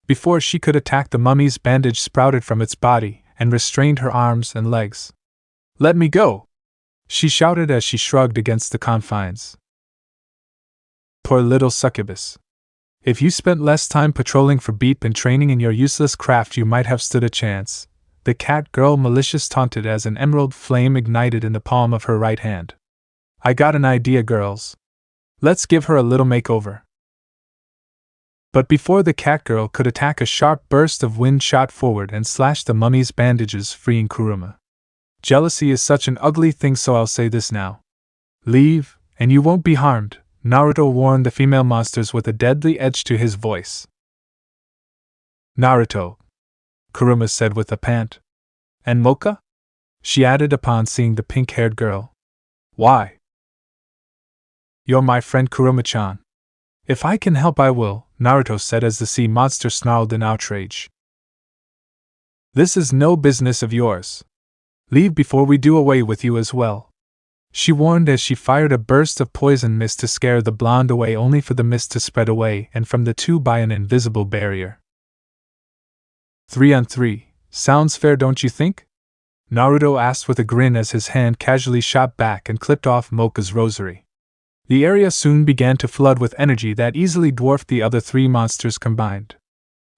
Before she could attack, the mummy's bandage sprouted from its body and restrained her arms and legs. "Let me go!" she shouted as she shrugged against the confines. Poor little succubus. If you spent less time patrolling for beep and training in your useless craft, you might have stood a chance, the cat girl malicious taunted as an emerald flame ignited in the palm of her right hand. "I got an idea, girls. Let's give her a little makeover." But before the cat girl could attack, a sharp burst of wind shot forward and slashed the mummy's bandages, freeing Kurumu. "Jealousy is such an ugly thing, so I'll say this now. Leave, and you won't be harmed," Naruto warned the female monsters with a deadly edge to his voice. "Naruto," Kurumu said with a pant. "And Moka?" she added upon seeing the pink-haired girl. "Why?" "You're my friend, Kurumu-chan. If I can help, I will," Naruto said as the sea monster snarled in outrage. This is no business of yours. Leave before we do away with you as well, she warned as she fired a burst of poison mist to scare the blonde away, only for the mist to spread away and from the two by an invisible barrier. 3-on-3, sounds fair, don't you think? Naruto asked with a grin as his hand casually shot back and clipped off Moka's rosary. The area soon began to flood with energy that easily dwarfed the other three monsters combined.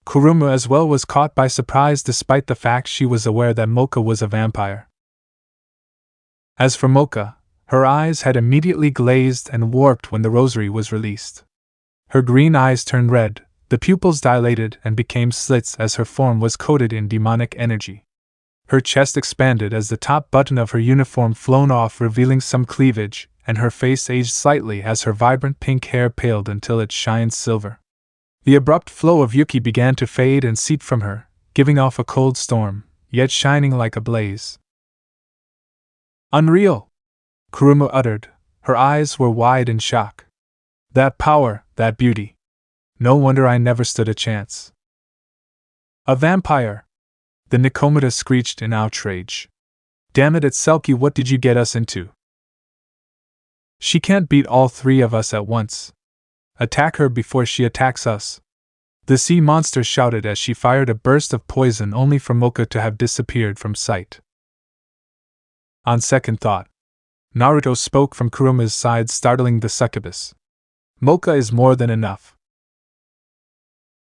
Kurumu as well was caught by surprise despite the fact she was aware that Moka was a vampire. As for Moka, her eyes had immediately glazed and warped when the rosary was released. Her green eyes turned red, the pupils dilated and became slits as her form was coated in demonic energy. Her chest expanded as the top button of her uniform flown off, revealing some cleavage, and her face aged slightly as her vibrant pink hair paled until it shined silver. The abrupt flow of Yuki began to fade and seep from her, giving off a cold storm, yet shining like a blaze. Unreal! Kurumu uttered. Her eyes were wide in shock. That power, that beauty. No wonder I never stood a chance. A vampire! The Nikomata screeched in outrage. Damn it, Selkie, what did you get us into? She can't beat all three of us at once. Attack her before she attacks us. The sea monster shouted as she fired a burst of poison only for Moka to have disappeared from sight. On second thought, Naruto spoke from Kurumu's side, startling the succubus. Moka is more than enough.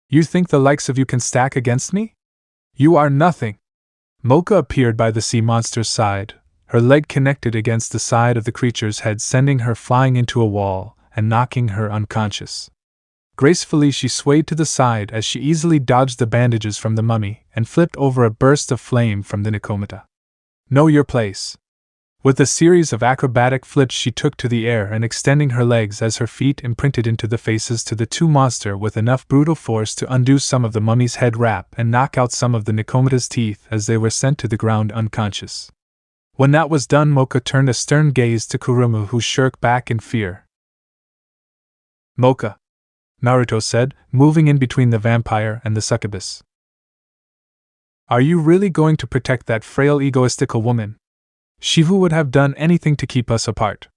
You think the likes of you can stack against me? You are nothing. Moka appeared by the sea monster's side, her leg connected against the side of the creature's head, sending her flying into a wall and knocking her unconscious. Gracefully she swayed to the side as she easily dodged the bandages from the mummy and flipped over a burst of flame from the Nikomata. Know your place. With a series of acrobatic flips she took to the air and extending her legs as her feet imprinted into the faces to the two monsters with enough brutal force to undo some of the mummy's head wrap and knock out some of the Nikomata's teeth as they were sent to the ground unconscious. When that was done, Moka turned a stern gaze to Kurumu, who shirked back in fear. Moka, Naruto said, moving in between the vampire and the succubus. Are you really going to protect that frail, egoistical woman? She who would have done anything to keep us apart?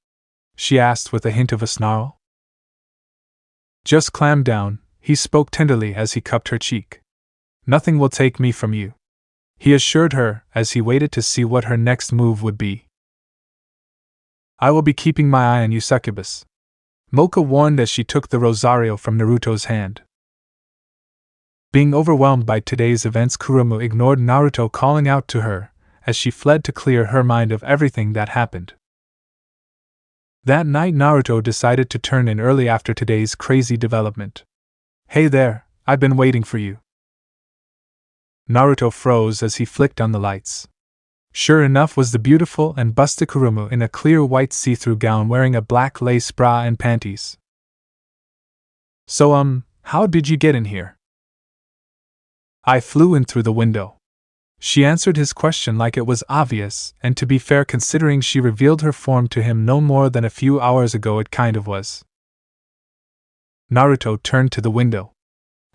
She asked with a hint of a snarl. Just clam down, he spoke tenderly as he cupped her cheek. Nothing will take me from you, he assured her as he waited to see what her next move would be. I will be keeping my eye on you, succubus, Moka warned as she took the rosario from Naruto's hand. Being overwhelmed by today's events, Kurumu ignored Naruto calling out to her as she fled to clear her mind of everything that happened. That night Naruto decided to turn in early after today's crazy development. Hey there, I've been waiting for you. Naruto froze as he flicked on the lights. Sure enough was the beautiful and busty Kurumu in a clear white see-through gown wearing a black lace bra and panties. So how did you get in here? I flew in through the window. She answered his question like it was obvious, and to be fair, considering she revealed her form to him no more than a few hours ago, it kind of was. Naruto turned to the window.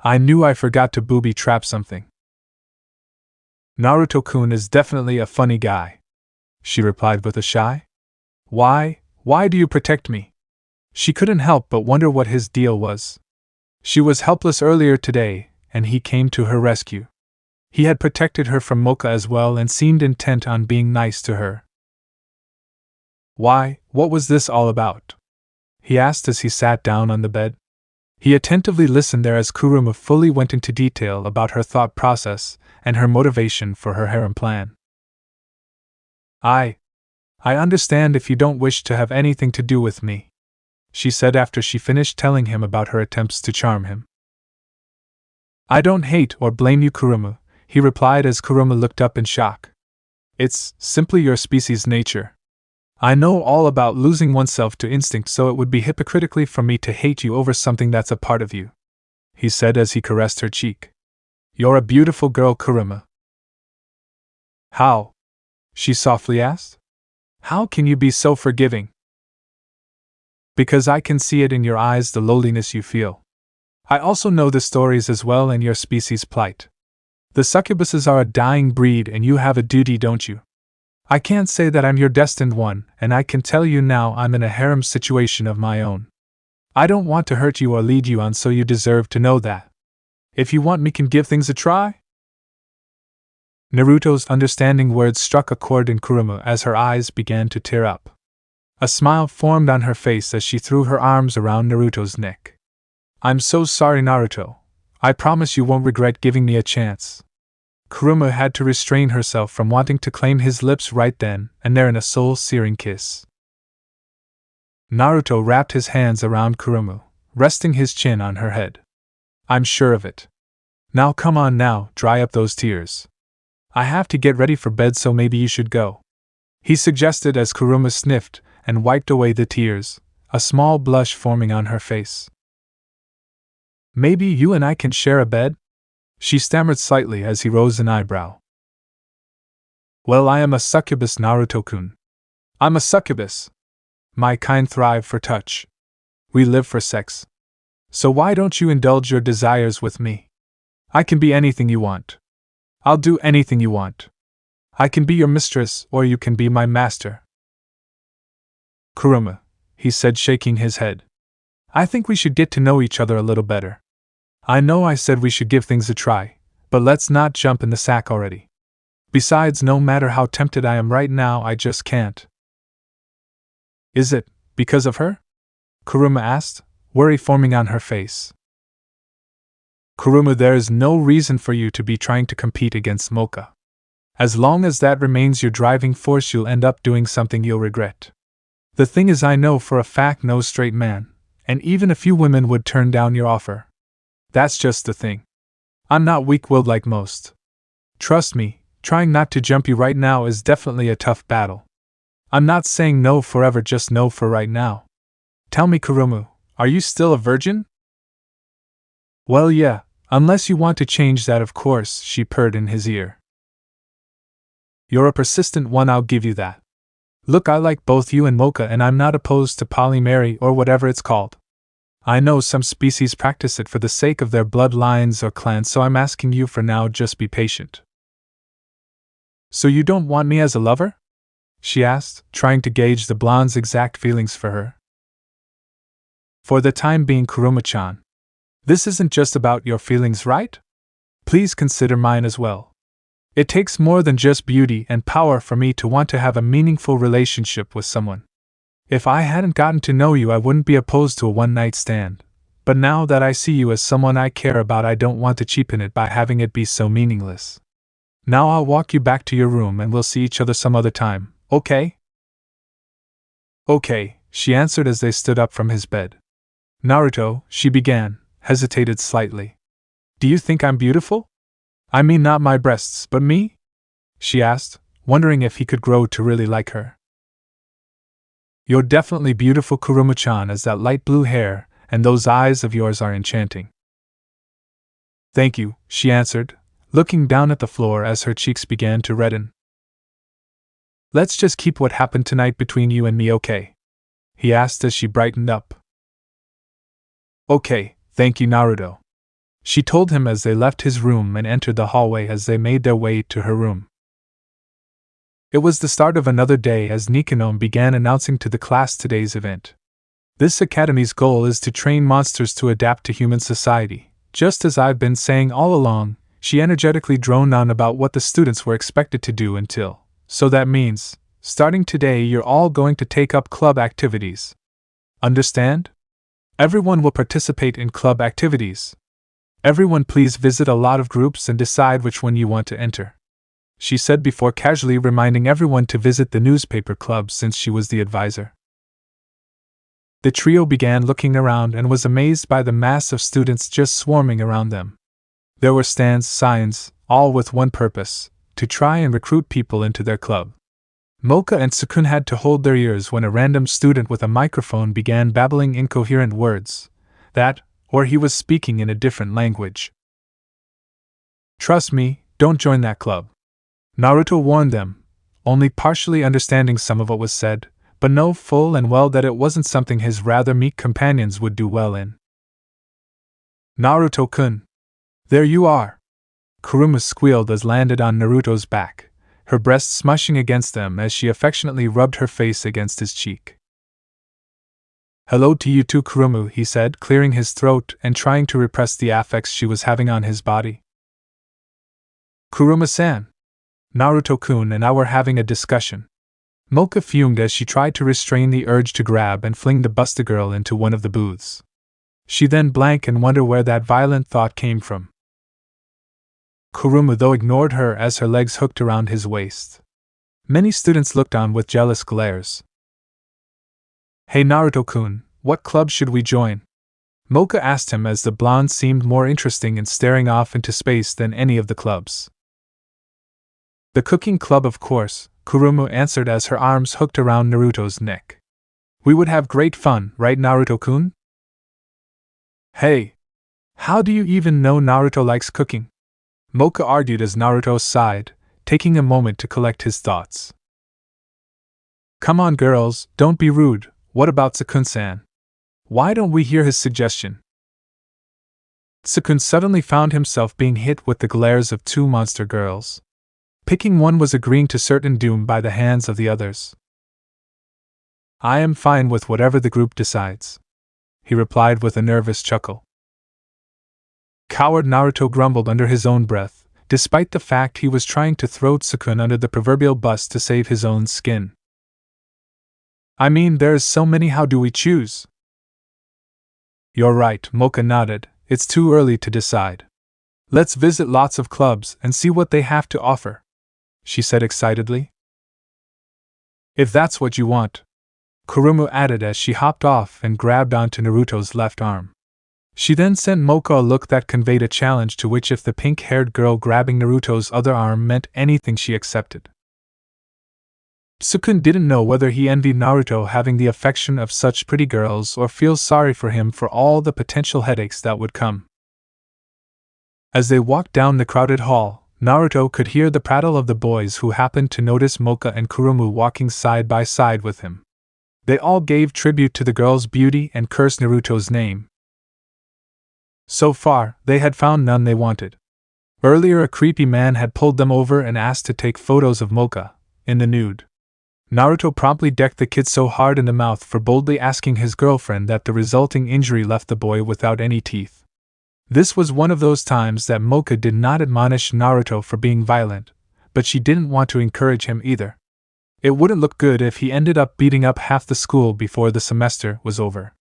I knew I forgot to booby-trap something. Naruto-kun is definitely a funny guy, she replied with a shy. Why do you protect me? She couldn't help but wonder what his deal was. She was helpless earlier today, and he came to her rescue. He had protected her from Moka as well and seemed intent on being nice to her. Why, what was this all about? He asked as he sat down on the bed. He attentively listened there as Kurumu fully went into detail about her thought process and her motivation for her harem plan. I understand if you don't wish to have anything to do with me, she said after she finished telling him about her attempts to charm him. I don't hate or blame you, Kurumu, he replied as Kurumu looked up in shock. It's simply your species' nature. I know all about losing oneself to instinct, so it would be hypocritically for me to hate you over something that's a part of you, he said as he caressed her cheek. You're a beautiful girl, Kurumu. How? She softly asked. How can you be so forgiving? Because I can see it in your eyes, the lowliness you feel. I also know the stories as well and your species' plight. The succubuses are a dying breed and you have a duty, don't you? I can't say that I'm your destined one, and I can tell you now I'm in a harem situation of my own. I don't want to hurt you or lead you on, so you deserve to know that. If you want me, can give things a try? Naruto's understanding words struck a chord in Kurumu as her eyes began to tear up. A smile formed on her face as she threw her arms around Naruto's neck. I'm so sorry, Naruto. I promise you won't regret giving me a chance. Kurumu had to restrain herself from wanting to claim his lips right then and there in a soul-searing kiss. Naruto wrapped his hands around Kurumu, resting his chin on her head. I'm sure of it. Now come on now, dry up those tears. I have to get ready for bed, so maybe you should go, he suggested as Kurumu sniffed and wiped away the tears, a small blush forming on her face. Maybe you and I can share a bed? She stammered slightly as he rose an eyebrow. Well, I am a succubus, Naruto-kun. I'm a succubus. My kind thrive for touch. We live for sex. So why don't you indulge your desires with me? I can be anything you want. I'll do anything you want. I can be your mistress, or you can be my master. Kurumu, he said, shaking his head. I think we should get to know each other a little better. I know I said we should give things a try, but let's not jump in the sack already. Besides, no matter how tempted I am right now, I just can't. Is it because of her? Kurumu asked, worry forming on her face. Kurumu, there is no reason for you to be trying to compete against Moka. As long as that remains your driving force, you'll end up doing something you'll regret. The thing is, I know for a fact no straight man, and even a few women, would turn down your offer. That's just the thing. I'm not weak-willed like most. Trust me, trying not to jump you right now is definitely a tough battle. I'm not saying no forever, just no for right now. Tell me, Kurumu, are you still a virgin? Well, yeah, unless you want to change that, of course, she purred in his ear. You're a persistent one, I'll give you that. Look, I like both you and Moka, and I'm not opposed to polyamory or whatever it's called. I know some species practice it for the sake of their bloodlines or clans, so I'm asking you for now, just be patient. So you don't want me as a lover? She asked, trying to gauge the blonde's exact feelings for her. For the time being, Kurumu-chan. This isn't just about your feelings, right? Please consider mine as well. It takes more than just beauty and power for me to want to have a meaningful relationship with someone. If I hadn't gotten to know you, I wouldn't be opposed to a one-night stand. But now that I see you as someone I care about, I don't want to cheapen it by having it be so meaningless. Now I'll walk you back to your room and we'll see each other some other time, okay? Okay, she answered as they stood up from his bed. Naruto, she began, hesitated slightly. Do you think I'm beautiful? I mean not my breasts, but me? She asked, wondering if he could grow to really like her. You're definitely beautiful, Kurumu-chan, as that light blue hair and those eyes of yours are enchanting. Thank you, she answered, looking down at the floor as her cheeks began to redden. Let's just keep what happened tonight between you and me, okay? He asked as she brightened up. Okay, thank you, Naruto. She told him as they left his room and entered the hallway as they made their way to her room. It was the start of another day as Nikanome began announcing to the class today's event. This academy's goal is to train monsters to adapt to human society. Just as I've been saying all along, she energetically droned on about what the students were expected to do until. So that means, starting today, you're all going to take up club activities. Understand? Everyone will participate in club activities. Everyone please visit a lot of groups and decide which one you want to enter, she said before casually reminding everyone to visit the newspaper club since she was the advisor. The trio began looking around and was amazed by the mass of students just swarming around them. There were stands, signs, all with one purpose, to try and recruit people into their club. Moka and Sukun had to hold their ears when a random student with a microphone began babbling incoherent words, or he was speaking in a different language. Trust me, don't join that club. Naruto warned them, only partially understanding some of what was said, but know full and well that it wasn't something his rather meek companions would do well in. Naruto-kun! There you are! Kurumu squealed as landed on Naruto's back, her breast smushing against them as she affectionately rubbed her face against his cheek. Hello to you too, Kurumu, he said, clearing his throat and trying to repress the affects she was having on his body. Kuruma-san! Naruto-kun and I were having a discussion. Moka fumed as she tried to restrain the urge to grab and fling the busted girl into one of the booths. She then blanked and wondered where that violent thought came from. Kurumu though ignored her as her legs hooked around his waist. Many students looked on with jealous glares. Hey Naruto-kun, what club should we join? Moka asked him as the blonde seemed more interesting in staring off into space than any of the clubs. The cooking club, of course, Kurumu answered as her arms hooked around Naruto's neck. We would have great fun, right Naruto-kun? Hey! How do you even know Naruto likes cooking? Moka argued as Naruto sighed, taking a moment to collect his thoughts. Come on girls, don't be rude, what about Sukun-san? Why don't we hear his suggestion? Sukun suddenly found himself being hit with the glares of two monster girls. Picking one was agreeing to certain doom by the hands of the others. I am fine with whatever the group decides, he replied with a nervous chuckle. Coward Naruto grumbled under his own breath, despite the fact he was trying to throw Sukun under the proverbial bus to save his own skin. I mean, there's so many, how do we choose? You're right, Moka nodded, it's too early to decide. Let's visit lots of clubs and see what they have to offer, she said excitedly. If that's what you want, Kurumu added as she hopped off and grabbed onto Naruto's left arm. She then sent Moka a look that conveyed a challenge to which if the pink-haired girl grabbing Naruto's other arm meant anything she accepted. Sukun didn't know whether he envied Naruto having the affection of such pretty girls or feels sorry for him for all the potential headaches that would come. As they walked down the crowded hall, Naruto could hear the prattle of the boys who happened to notice Moka and Kurumu walking side by side with him. They all gave tribute to the girl's beauty and cursed Naruto's name. So far, they had found none they wanted. Earlier, a creepy man had pulled them over and asked to take photos of Moka, in the nude. Naruto promptly decked the kid so hard in the mouth for boldly asking his girlfriend that the resulting injury left the boy without any teeth. This was one of those times that Moka did not admonish Naruto for being violent, but she didn't want to encourage him either. It wouldn't look good if he ended up beating up half the school before the semester was over.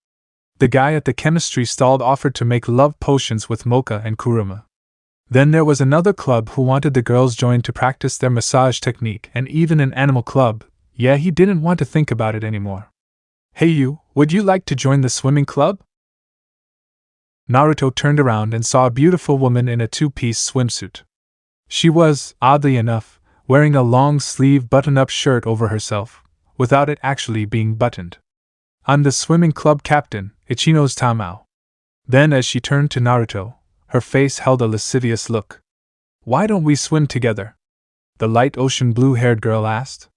The guy at the chemistry stall offered to make love potions with Moka and Kurumu. Then there was another club who wanted the girls joined to practice their massage technique, and even an animal club. Yeah, he didn't want to think about it anymore. Hey you, would you like to join the swimming club? Naruto turned around and saw a beautiful woman in a two-piece swimsuit. She was, oddly enough, wearing a long-sleeve button-up shirt over herself, without it actually being buttoned. I'm the swimming club captain, Ichino's Tamao. Then as she turned to Naruto, her face held a lascivious look. Why don't we swim together? The light ocean blue-haired girl asked.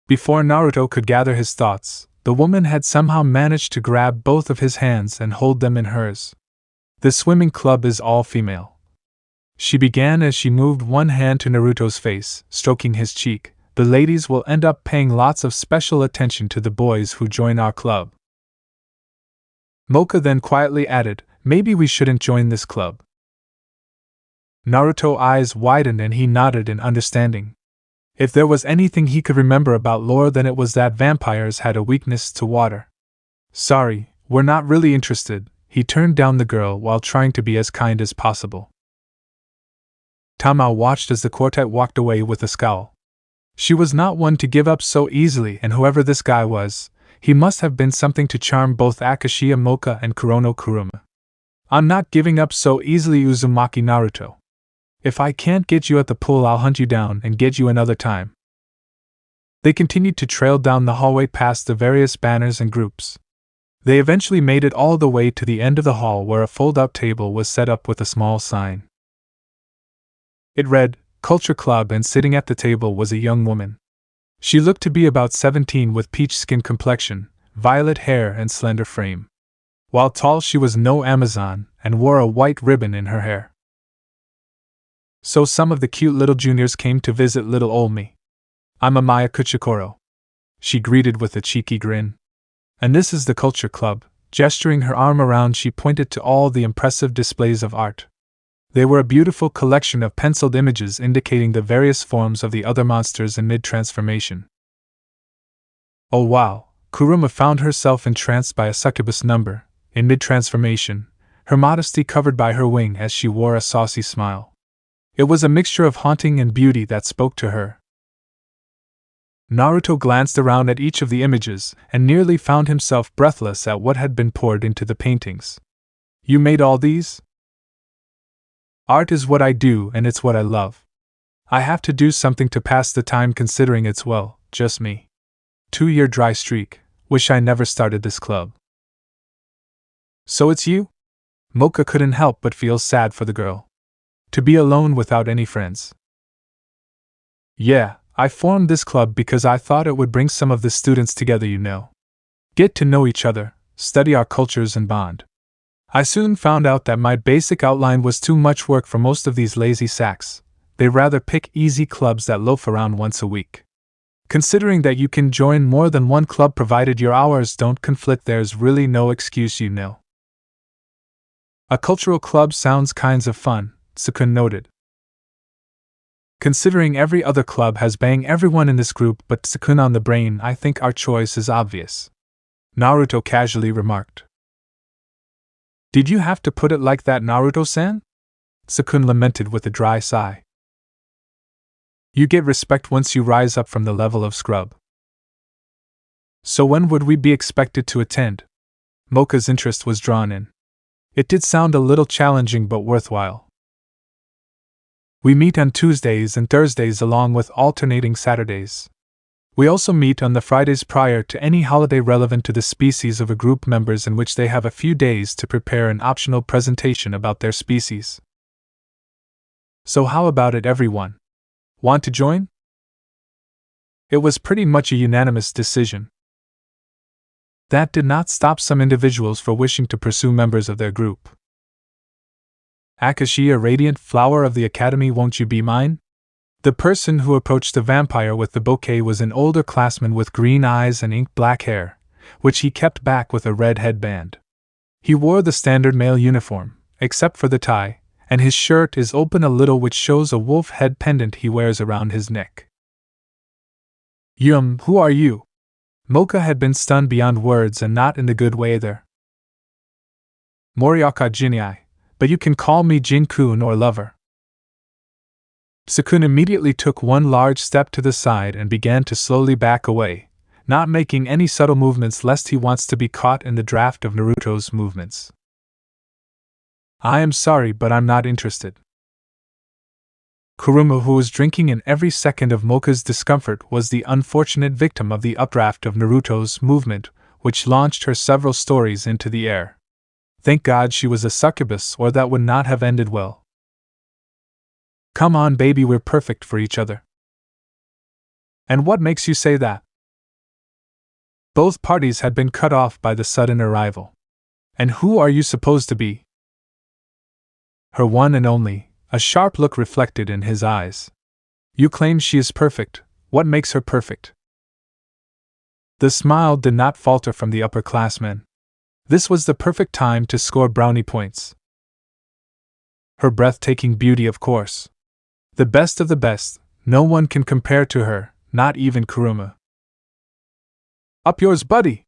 Before Naruto could gather his thoughts, the woman had somehow managed to grab both of his hands and hold them in hers. The swimming club is all female, she began as she moved one hand to Naruto's face, stroking his cheek. The ladies will end up paying lots of special attention to the boys who join our club. Moka then quietly added, maybe we shouldn't join this club. Naruto's eyes widened and he nodded in understanding. If there was anything he could remember about lore, then it was that vampires had a weakness to water. Sorry, we're not really interested, he turned down the girl while trying to be as kind as possible. Tamao watched as the quartet walked away with a scowl. She was not one to give up so easily, and whoever this guy was, he must have been something to charm both Akashiya Moka and Kurumu. I'm not giving up so easily, Uzumaki Naruto. If I can't get you at the pool, I'll hunt you down and get you another time. They continued to trail down the hallway past the various banners and groups. They eventually made it all the way to the end of the hall where a fold-up table was set up with a small sign. It read, Culture Club, and sitting at the table was a young woman. She looked to be about 17 with peach skin complexion, violet hair and slender frame. While tall, she was no Amazon and wore a white ribbon in her hair. So some of the cute little juniors came to visit little old me. I'm Amaya Kuchikoro, she greeted with a cheeky grin. And this is the Culture Club. Gesturing her arm around, she pointed to all the impressive displays of art. They were a beautiful collection of penciled images indicating the various forms of the other monsters in mid-transformation. Oh wow, Kurumu found herself entranced by a succubus number, in mid-transformation, her modesty covered by her wing as she wore a saucy smile. It was a mixture of haunting and beauty that spoke to her. Naruto glanced around at each of the images and nearly found himself breathless at what had been poured into the paintings. You made all these? Art is what I do and it's what I love. I have to do something to pass the time considering it's, well, just me. 2-year dry streak, wish I never started this club. So it's you? Moka couldn't help but feel sad for the girl. To be alone without any friends. Yeah, I formed this club because I thought it would bring some of the students together, you know. Get to know each other, study our cultures and bond. I soon found out that my basic outline was too much work for most of these lazy sacks. They rather pick easy clubs that loaf around once a week. Considering that you can join more than one club provided your hours don't conflict, there's really no excuse, you know. A cultural club sounds kinds of fun, Sukun noted. Considering every other club has bang everyone in this group but Sukun on the brain, I think our choice is obvious. Naruto casually remarked. Did you have to put it like that, Naruto-san? Sukun lamented with a dry sigh. You get respect once you rise up from the level of scrub. So when would we be expected to attend? Moka's interest was drawn in. It did sound a little challenging but worthwhile. We meet on Tuesdays and Thursdays along with alternating Saturdays. We also meet on the Fridays prior to any holiday relevant to the species of a group members, in which they have a few days to prepare an optional presentation about their species. So how about it, everyone? Want to join? It was pretty much a unanimous decision. That did not stop some individuals from wishing to pursue members of their group. Akashiya, radiant flower of the academy, won't you be mine? The person who approached the vampire with the bouquet was an older classman with green eyes and ink-black hair, which he kept back with a red headband. He wore the standard male uniform, except for the tie, and his shirt is open a little, which shows a wolf head pendant he wears around his neck. Who are you? Moka had been stunned beyond words, and not in the good way either. Morioka Jinai, but you can call me Jin-kun or lover. Sukun immediately took one large step to the side and began to slowly back away, not making any subtle movements lest he wants to be caught in the draft of Naruto's movements. I am sorry, but I'm not interested. Kurumu, who was drinking in every second of Moka's discomfort, was the unfortunate victim of the updraft of Naruto's movement, which launched her several stories into the air. Thank God she was a succubus, or that would not have ended well. Come on, baby, we're perfect for each other. And what makes you say that? Both parties had been cut off by the sudden arrival. And who are you supposed to be? Her one and only, a sharp look reflected in his eyes. You claim she is perfect. What makes her perfect? The smile did not falter from the upperclassmen. This was the perfect time to score brownie points. Her breathtaking beauty, of course. The best of the best, no one can compare to her, not even Kurumu. Up yours, buddy,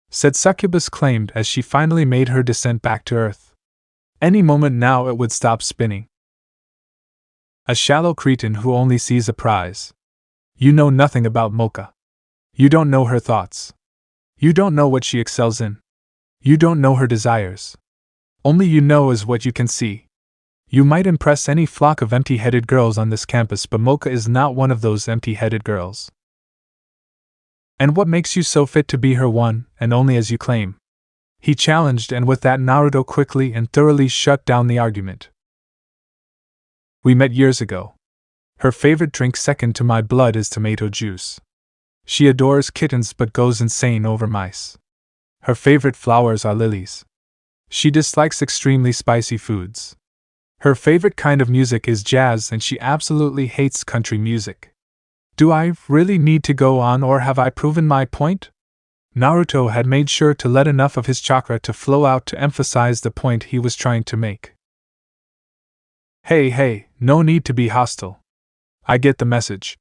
said Succubus claimed as she finally made her descent back to earth. Any moment now it would stop spinning. A shallow cretin who only sees a prize. You know nothing about Moka. You don't know her thoughts. You don't know what she excels in. You don't know her desires. Only you know is what you can see. You might impress any flock of empty-headed girls on this campus, but Moka is not one of those empty-headed girls. And what makes you so fit to be her one and only as you claim? He challenged, and with that Naruto quickly and thoroughly shut down the argument. We met years ago. Her favorite drink second to my blood is tomato juice. She adores kittens but goes insane over mice. Her favorite flowers are lilies. She dislikes extremely spicy foods. Her favorite kind of music is jazz and she absolutely hates country music. Do I really need to go on or have I proven my point? Naruto had made sure to let enough of his chakra to flow out to emphasize the point he was trying to make. Hey, no need to be hostile. I get the message.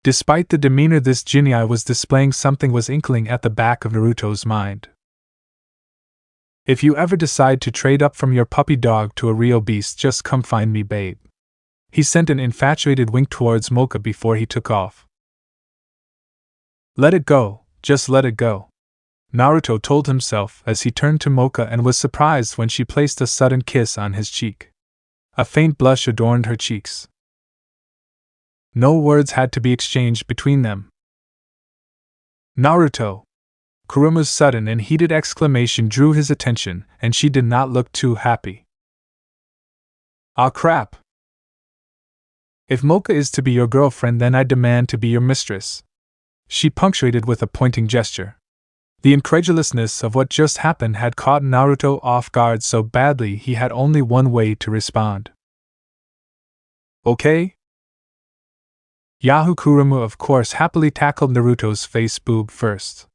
Despite the demeanor this genii was displaying, something was inkling at the back of Naruto's mind. If you ever decide to trade up from your puppy dog to a real beast, just come find me, babe. He sent an infatuated wink towards Moka before he took off. Let it go, just let it go, Naruto told himself as he turned to Moka and was surprised when she placed a sudden kiss on his cheek. A faint blush adorned her cheeks. No words had to be exchanged between them. Naruto! Kurumu's sudden and heated exclamation drew his attention, and she did not look too happy. Ah, crap! If Moka is to be your girlfriend, then I demand to be your mistress, she punctuated with a pointing gesture. The incredulousness of what just happened had caught Naruto off guard so badly he had only one way to respond. Okay? Yahoo! Kurumu of course happily tackled Naruto's face boob first.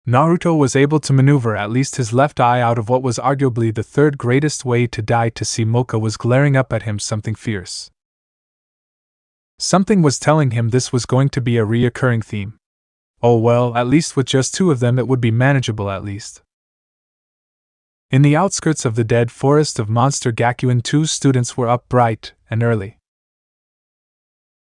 Naruto was able to maneuver at least his left eye out of what was arguably the third greatest way to die to see Moka was glaring up at him something fierce. Something was telling him this was going to be a reoccurring theme. Oh well, at least with just two of them it would be manageable at least. In the outskirts of the dead forest of Monster Gakuen, 2 students were up bright and early.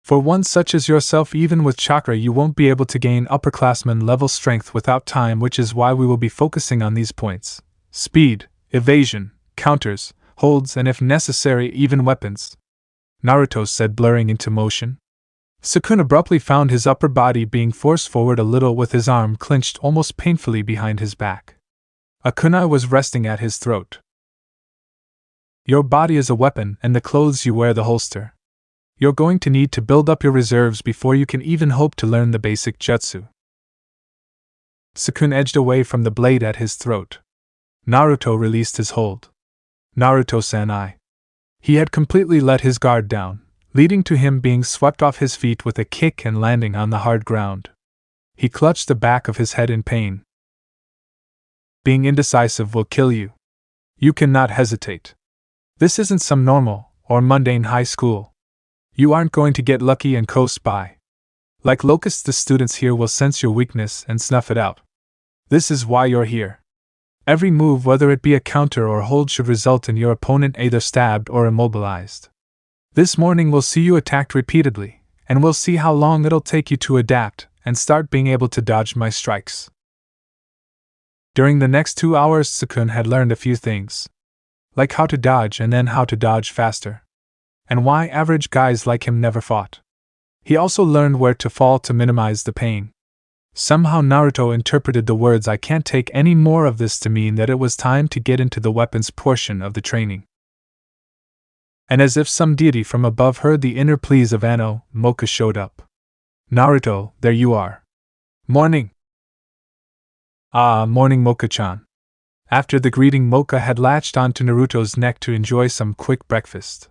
For one such as yourself, even with chakra you won't be able to gain upperclassman level strength without time, which is why we will be focusing on these points: speed, evasion, counters, holds, and if necessary even weapons, Naruto said, blurring into motion. Sukun abruptly found his upper body being forced forward a little with his arm clenched almost painfully behind his back. A kunai was resting at his throat. Your body is a weapon and the clothes you wear the holster. You're going to need to build up your reserves before you can even hope to learn the basic jutsu. Sukun edged away from the blade at his throat. Naruto released his hold. Naruto-san. He had completely let his guard down, leading to him being swept off his feet with a kick and landing on the hard ground. He clutched the back of his head in pain. Being indecisive will kill you. You cannot hesitate. This isn't some normal or mundane high school. You aren't going to get lucky and coast by. Like locusts, the students here will sense your weakness and snuff it out. This is why you're here. Every move, whether it be a counter or hold, should result in your opponent either stabbed or immobilized. This morning we'll see you attacked repeatedly, and we'll see how long it'll take you to adapt and start being able to dodge my strikes. During the next 2 hours, Sukun had learned a few things. Like how to dodge and then how to dodge faster. And why average guys like him never fought. He also learned where to fall to minimize the pain. Somehow Naruto interpreted the words "I can't take any more of this" to mean that it was time to get into the weapons portion of the training. And as if some deity from above heard the inner pleas of Anno, Moka showed up. Naruto, there you are. Morning. Ah, morning, Moka-chan. After the greeting, Moka had latched onto Naruto's neck to enjoy some quick breakfast.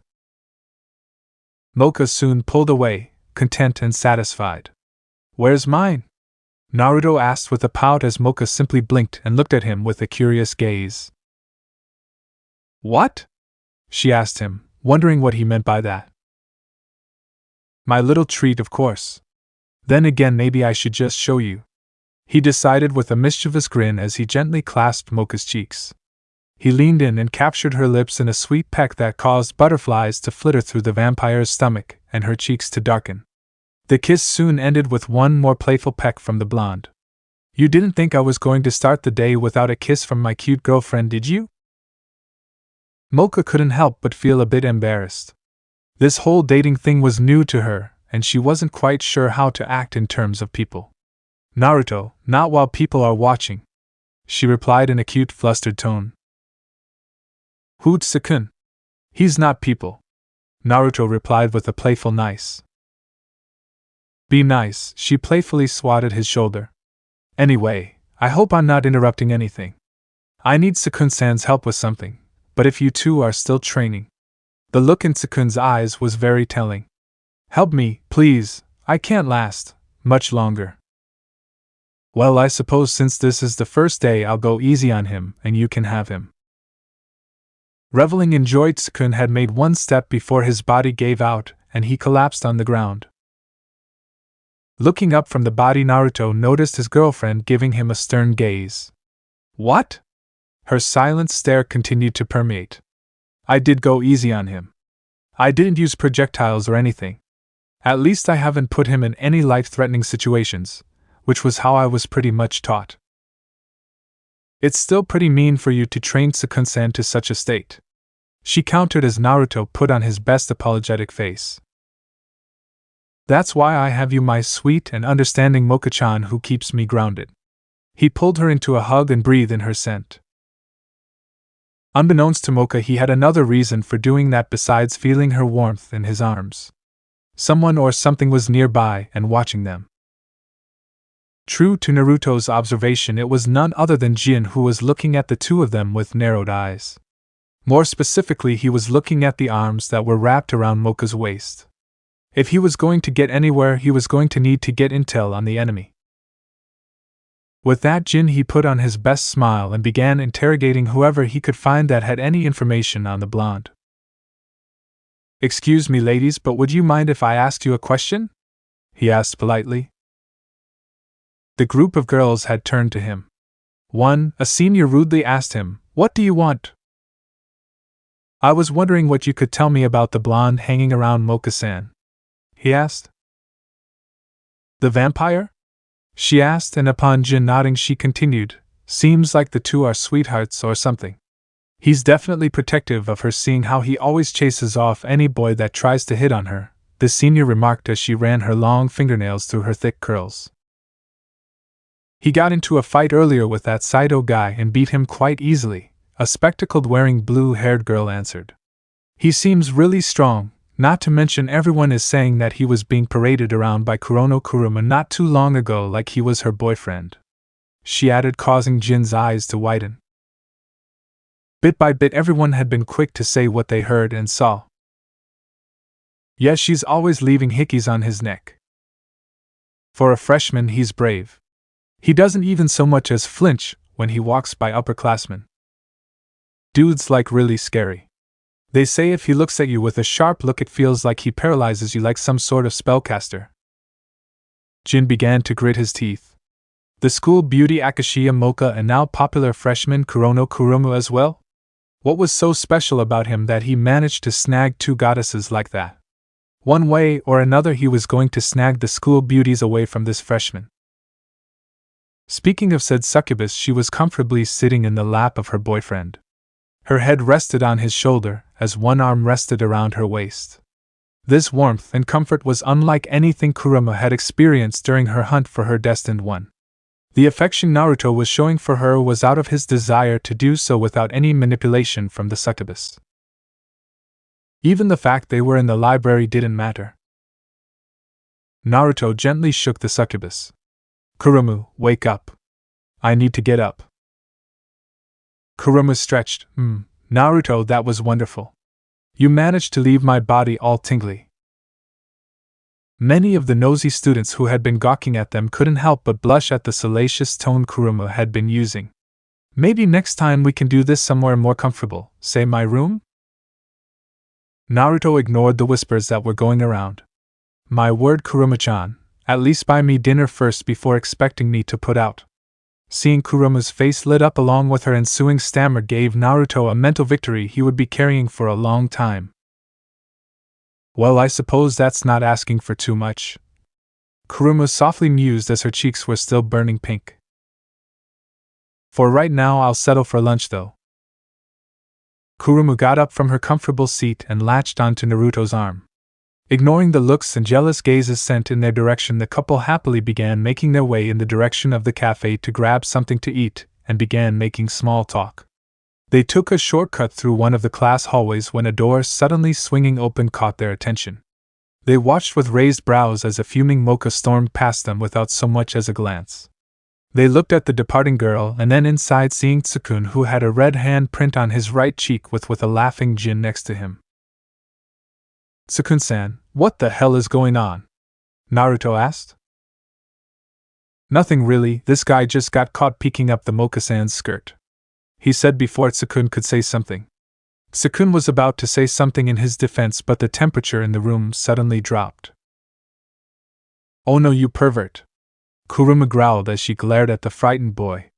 Moka soon pulled away, content and satisfied. Where's mine? Naruto asked with a pout as Moka simply blinked and looked at him with a curious gaze. What? She asked him, wondering what he meant by that. My little treat, of course. Then again, maybe I should just show you, he decided with a mischievous grin as he gently clasped Moka's cheeks. He leaned in and captured her lips in a sweet peck that caused butterflies to flitter through the vampire's stomach and her cheeks to darken. The kiss soon ended with one more playful peck from the blonde. You didn't think I was going to start the day without a kiss from my cute girlfriend, did you? Moka couldn't help but feel a bit embarrassed. This whole dating thing was new to her, and she wasn't quite sure how to act in terms of people. Naruto, not while people are watching, she replied in a cute, flustered tone. Hoot Sukun. He's not people, Naruto replied with a playful nice. Be nice, she playfully swatted his shoulder. Anyway, I hope I'm not interrupting anything. I need Sukun-san's help with something, but if you two are still training. The look in Sukun's eyes was very telling. Help me, please, I can't last much longer. Well, I suppose since this is the first day I'll go easy on him and you can have him. Reveling in joy, Sukun had made one step before his body gave out and he collapsed on the ground. Looking up from the body, Naruto noticed his girlfriend giving him a stern gaze. What? Her silent stare continued to permeate. I did go easy on him. I didn't use projectiles or anything. At least I haven't put him in any life-threatening situations, which was how I was pretty much taught. It's still pretty mean for you to train Sukun-san to such a state, she countered as Naruto put on his best apologetic face. That's why I have you, my sweet and understanding Moka-chan, who keeps me grounded. He pulled her into a hug and breathed in her scent. Unbeknownst to Moka, he had another reason for doing that besides feeling her warmth in his arms. Someone or something was nearby and watching them. True to Naruto's observation, it was none other than Jin who was looking at the two of them with narrowed eyes. More specifically, he was looking at the arms that were wrapped around Moka's waist. If he was going to get anywhere, he was going to need to get intel on the enemy. With that, he put on his best smile and began interrogating whoever he could find that had any information on the blonde. Excuse me, ladies, but would you mind if I asked you a question? He asked politely. The group of girls had turned to him. One, a senior, rudely asked him, "What do you want?" I was wondering what you could tell me about the blonde hanging around Moka-san, he asked. The vampire? She asked, and upon Jin nodding, she continued, "Seems like the two are sweethearts or something. He's definitely protective of her, seeing how he always chases off any boy that tries to hit on her," the senior remarked as she ran her long fingernails through her thick curls. He got into a fight earlier with that Saito guy and beat him quite easily, a spectacled wearing blue-haired girl answered. He seems really strong. Not to mention everyone is saying that he was being paraded around by Kurumu not too long ago like he was her boyfriend, she added, causing Jin's eyes to widen. Bit by bit, everyone had been quick to say what they heard and saw. Yes, she's always leaving hickeys on his neck. For a freshman, he's brave. He doesn't even so much as flinch when he walks by upperclassmen. Dude's like really scary. They say if he looks at you with a sharp look, it feels like he paralyzes you like some sort of spellcaster. Jin began to grit his teeth. The school beauty Akashiya, Moka, and now popular freshman Kurumu as well? What was so special about him that he managed to snag two goddesses like that? One way or another, he was going to snag the school beauties away from this freshman. Speaking of said succubus, she was comfortably sitting in the lap of her boyfriend. Her head rested on his shoulder, as one arm rested around her waist. This warmth and comfort was unlike anything Kurumu had experienced during her hunt for her destined one. The affection Naruto was showing for her was out of his desire to do so without any manipulation from the succubus. Even the fact they were in the library didn't matter. Naruto gently shook the succubus. "Kurumu, wake up. I need to get up." Kurumu stretched. Naruto, that was wonderful. You managed to leave my body all tingly." Many of the nosy students who had been gawking at them couldn't help but blush at the salacious tone Kurumu had been using. "Maybe next time we can do this somewhere more comfortable, say my room?" Naruto ignored the whispers that were going around. "My word, Kurumu-chan, at least buy me dinner first before expecting me to put out." Seeing Kurumu's face lit up along with her ensuing stammer gave Naruto a mental victory he would be carrying for a long time. "Well, I suppose that's not asking for too much," Kurumu softly mused as her cheeks were still burning pink. "For right now, I'll settle for lunch though." Kurumu got up from her comfortable seat and latched onto Naruto's arm. Ignoring the looks and jealous gazes sent in their direction, the couple happily began making their way in the direction of the cafe to grab something to eat, and began making small talk. They took a shortcut through one of the class hallways when a door suddenly swinging open caught their attention. They watched with raised brows as a fuming Moka stormed past them without so much as a glance. They looked at the departing girl and then inside seeing Tsukun, who had a red hand print on his right cheek with a laughing Jin next to him. "Tsukun-san, what the hell is going on?" Naruto asked. "Nothing really, this guy just got caught peeking up the Moka-san's skirt," he said before Tsukun could say something. Tsukun was about to say something in his defense, but the temperature in the room suddenly dropped. "Oh no, you pervert!" Kurumu growled as she glared at the frightened boy.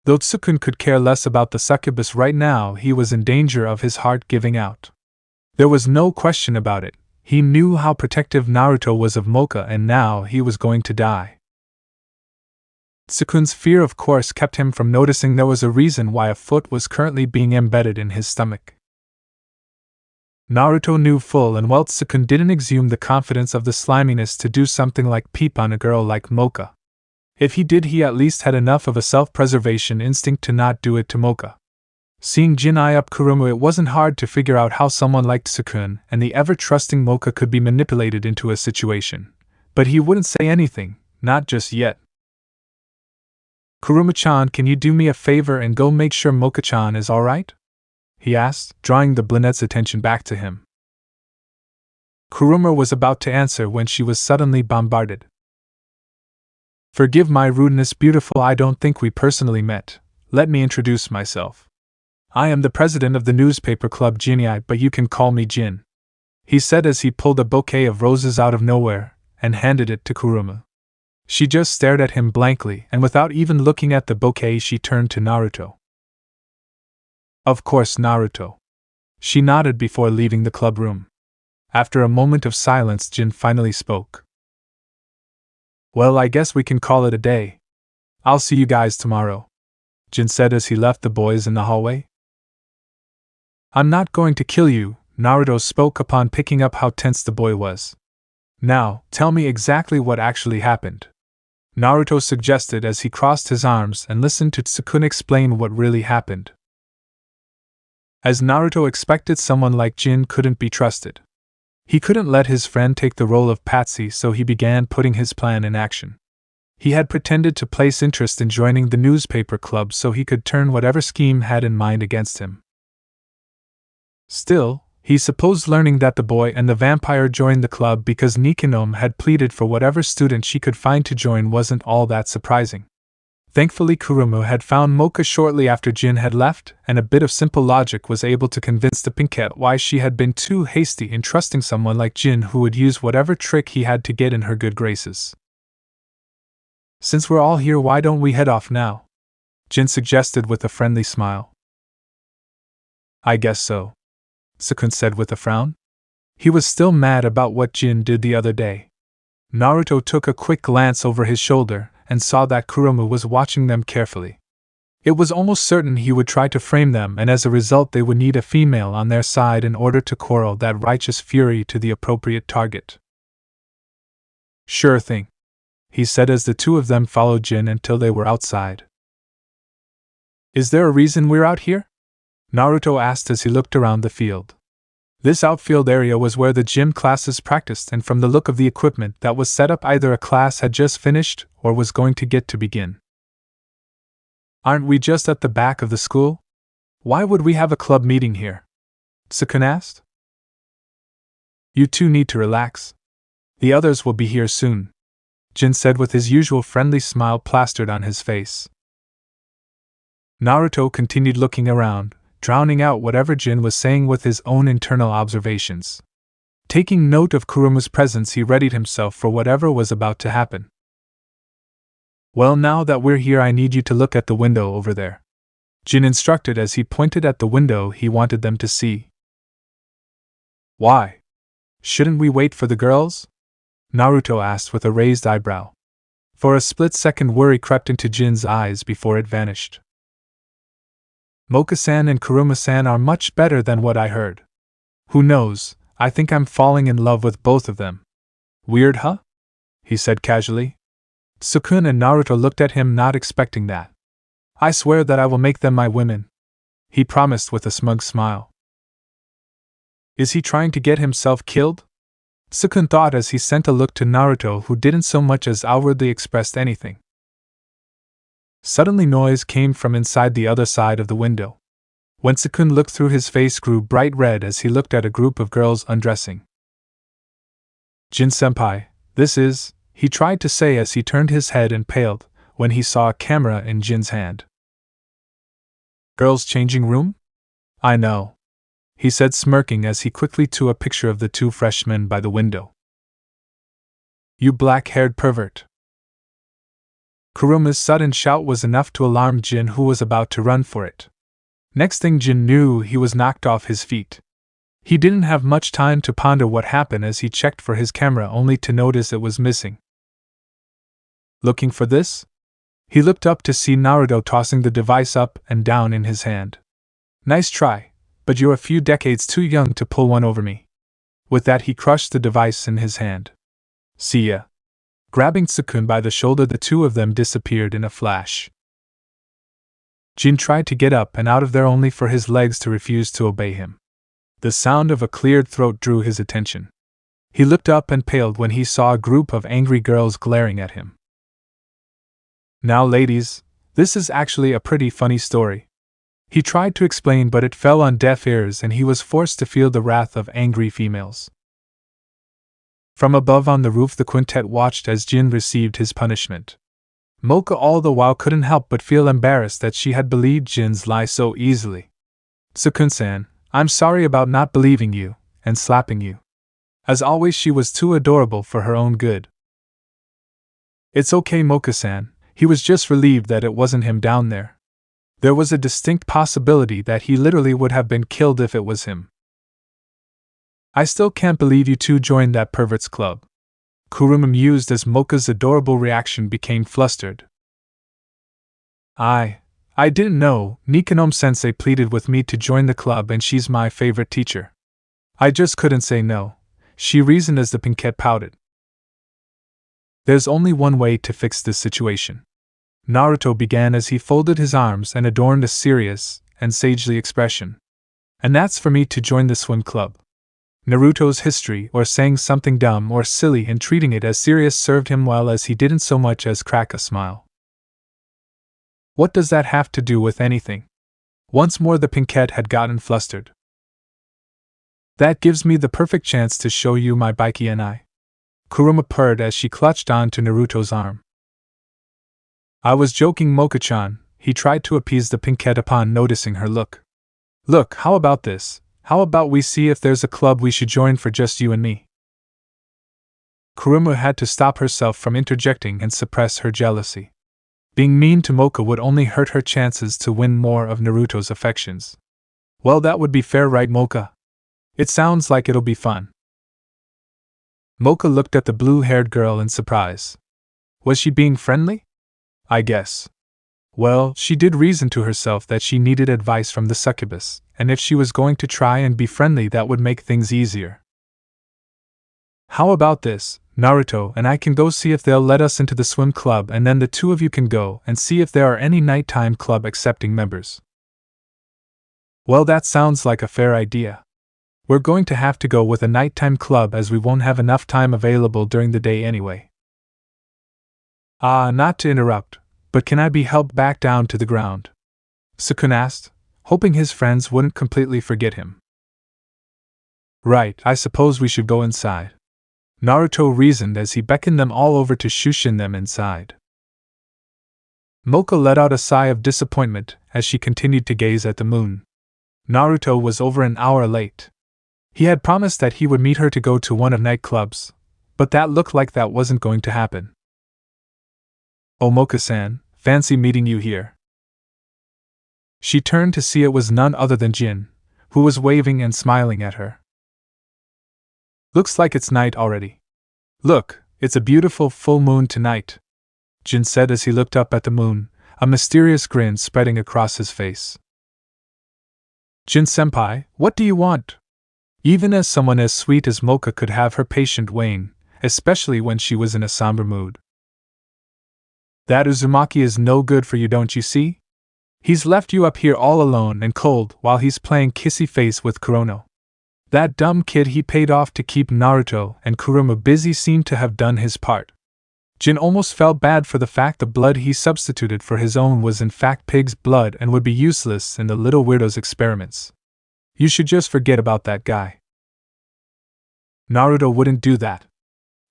Though Tsukun could care less about the succubus right now, he was in danger of his heart giving out. There was no question about it. He knew how protective Naruto was of Moka, and now he was going to die. Tsukun's fear, of course, kept him from noticing there was a reason why a foot was currently being embedded in his stomach. Naruto knew full and well Tsukun didn't exhume the confidence of the sliminess to do something like peep on a girl like Moka. If he did, he at least had enough of a self-preservation instinct to not do it to Moka. Seeing Jin eye up Kurumu, it wasn't hard to figure out how someone like Tsukun and the ever-trusting Moka could be manipulated into a situation. But he wouldn't say anything, not just yet. "Kurumu-chan, can you do me a favor and go make sure Moka-chan is alright?" he asked, drawing the brunette's attention back to him. Kurumu was about to answer when she was suddenly bombarded. "Forgive my rudeness, beautiful, I don't think we personally met. Let me introduce myself. I am the president of the newspaper club Jinai, but you can call me Jin," he said as he pulled a bouquet of roses out of nowhere and handed it to Kurumu. She just stared at him blankly, and without even looking at the bouquet she turned to Naruto. "Of course, Naruto." She nodded before leaving the club room. After a moment of silence, Jin finally spoke. "Well, I guess we can call it a day. I'll see you guys tomorrow," Jin said as he left the boys in the hallway. "I'm not going to kill you," Naruto spoke upon picking up how tense the boy was. "Now, tell me exactly what actually happened," Naruto suggested as he crossed his arms and listened to Tsukun explain what really happened. As Naruto expected, someone like Jin couldn't be trusted. He couldn't let his friend take the role of patsy, so he began putting his plan in action. He had pretended to place interest in joining the newspaper club so he could turn whatever scheme had in mind against him. Still, he supposed learning that the boy and the vampire joined the club because Nikonome had pleaded for whatever student she could find to join wasn't all that surprising. Thankfully, Kurumu had found Moka shortly after Jin had left, and a bit of simple logic was able to convince the Pinkette why she had been too hasty in trusting someone like Jin who would use whatever trick he had to get in her good graces. "Since we're all here, why don't we head off now?" Jin suggested with a friendly smile. "I guess so," Tsukun said with a frown. He was still mad about what Jin did the other day. Naruto took a quick glance over his shoulder and saw that Kurumu was watching them carefully. It was almost certain he would try to frame them, and as a result they would need a female on their side in order to quarrel that righteous fury to the appropriate target. "Sure thing," he said as the two of them followed Jin until they were outside. "Is there a reason we're out here?" Naruto asked as he looked around the field. This outfield area was where the gym classes practiced, and from the look of the equipment that was set up, either a class had just finished or was going to get to begin. "Aren't we just at the back of the school? Why would we have a club meeting here?" Tsukun asked. "You two need to relax. The others will be here soon," Jin said with his usual friendly smile plastered on his face. Naruto continued looking around, drowning out whatever Jin was saying with his own internal observations. Taking note of Kurumu's presence, he readied himself for whatever was about to happen. "Well, now that we're here, I need you to look at the window over there," Jin instructed as he pointed at the window he wanted them to see. "Why? Shouldn't we wait for the girls?" Naruto asked with a raised eyebrow. For a split second, worry crept into Jin's eyes before it vanished. "Moka-san and Kurumu-san are much better than what I heard. Who knows, I think I'm falling in love with both of them." "Weird, huh?" he said casually. Tsukun and Naruto looked at him, not expecting that. "I swear that I will make them my women," he promised with a smug smile. "Is he trying to get himself killed?" Tsukun thought as he sent a look to Naruto, who didn't so much as outwardly expressed anything. Suddenly noise came from inside the other side of the window. When Sukun looked through, his face grew bright red as he looked at a group of girls undressing. Jin-senpai, this is, he tried to say as he turned his head and paled when he saw a camera in Jin's hand. Girls' changing room? I know, he said, smirking as he quickly took a picture of the two freshmen by the window. You black-haired pervert. Kurumu's sudden shout was enough to alarm Jin, who was about to run for it. Next thing Jin knew, he was knocked off his feet. He didn't have much time to ponder what happened as he checked for his camera only to notice it was missing. Looking for this? He looked up to see Naruto tossing the device up and down in his hand. Nice try, but you're a few decades too young to pull one over me. With that, he crushed the device in his hand. See ya. Grabbing Sukun by the shoulder, the two of them disappeared in a flash. Jin tried to get up and out of there only for his legs to refuse to obey him. The sound of a cleared throat drew his attention. He looked up and paled when he saw a group of angry girls glaring at him. Now ladies, this is actually a pretty funny story. He tried to explain, but it fell on deaf ears and he was forced to feel the wrath of angry females. From above on the roof, the quintet watched as Jin received his punishment. Moka all the while couldn't help but feel embarrassed that she had believed Jin's lie so easily. Sukun-san, I'm sorry about not believing you, and slapping you. As always, she was too adorable for her own good. It's okay, Moka-san, he was just relieved that it wasn't him down there. There was a distinct possibility that he literally would have been killed if it was him. I still can't believe you two joined that pervert's club. Kurumu mused as Moka's adorable reaction became flustered. I didn't know. Nikanome-sensei pleaded with me to join the club and she's my favorite teacher. I just couldn't say no, she reasoned as the pinkette pouted. There's only one way to fix this situation. Naruto began as he folded his arms and adorned a serious and sagely expression. And that's for me to join the swim club. Naruto's history, or saying something dumb or silly and treating it as serious, served him well, as he didn't so much as crack a smile. What does that have to do with anything? Once more the pinkette had gotten flustered. That gives me the perfect chance to show you my Baiki and I. Kurumu purred as she clutched on to Naruto's arm. I was joking, Moka-chan, he tried to appease the pinkette upon noticing her look. Look, how about this? How about we see if there's a club we should join for just you and me? Kurumu had to stop herself from interjecting and suppress her jealousy. Being mean to Moka would only hurt her chances to win more of Naruto's affections. Well, that would be fair, right, Moka? It sounds like it'll be fun. Moka looked at the blue-haired girl in surprise. Was she being friendly? I guess. Well, she did reason to herself that she needed advice from the succubus, and if she was going to try and be friendly, that would make things easier. How about this? Naruto and I can go see if they'll let us into the swim club, and then the two of you can go and see if there are any nighttime club accepting members. Well, that sounds like a fair idea. We're going to have to go with a nighttime club as we won't have enough time available during the day anyway. Not to interrupt, but can I be helped back down to the ground? Sukun asked, hoping his friends wouldn't completely forget him. Right, I suppose we should go inside. Naruto reasoned as he beckoned them all over to shushin them inside. Moka let out a sigh of disappointment as she continued to gaze at the moon. Naruto was over an hour late. He had promised that he would meet her to go to one of nightclubs, but that looked like that wasn't going to happen. Oh, Moka-san, fancy meeting you here. She turned to see it was none other than Jin, who was waving and smiling at her. Looks like it's night already. Look, it's a beautiful full moon tonight, Jin said as he looked up at the moon, a mysterious grin spreading across his face. Jin-senpai, what do you want? Even as someone as sweet as Moka could have her patient wane, especially when she was in a somber mood. That Uzumaki is no good for you, don't you see? He's left you up here all alone and cold while he's playing kissy face with Kurono. That dumb kid he paid off to keep Naruto and Kurumu busy seemed to have done his part. Jin almost felt bad for the fact the blood he substituted for his own was in fact pig's blood and would be useless in the little weirdo's experiments. You should just forget about that guy. Naruto wouldn't do that.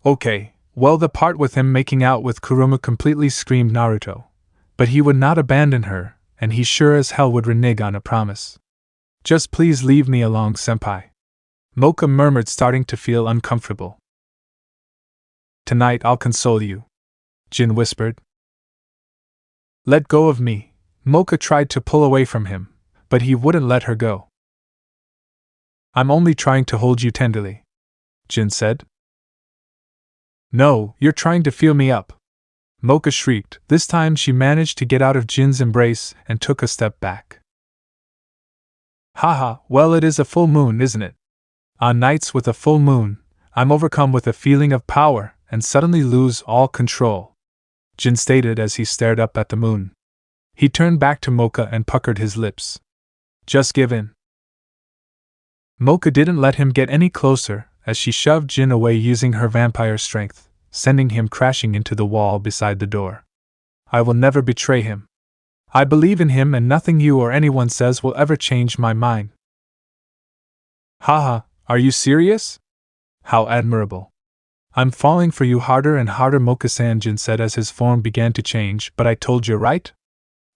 Okay, well, the part with him making out with Kurumu completely screamed Naruto. But he would not abandon her, and he sure as hell would renege on a promise. Just please leave me alone, senpai. Moka murmured, starting to feel uncomfortable. Tonight I'll console you, Jin whispered. Let go of me. Moka tried to pull away from him, but he wouldn't let her go. I'm only trying to hold you tenderly, Jin said. No, you're trying to feel me up. Moka shrieked. This time she managed to get out of Jin's embrace and took a step back. Haha, well, it is a full moon, isn't it? On nights with a full moon, I'm overcome with a feeling of power and suddenly lose all control, Jin stated as he stared up at the moon. He turned back to Moka and puckered his lips. Just give in. Moka didn't let him get any closer as she shoved Jin away using her vampire strength, sending him crashing into the wall beside the door. I will never betray him. I believe in him and nothing you or anyone says will ever change my mind. Haha, are you serious? How admirable. I'm falling for you harder and harder, Moka-san, Jin said as his form began to change, but I told you right?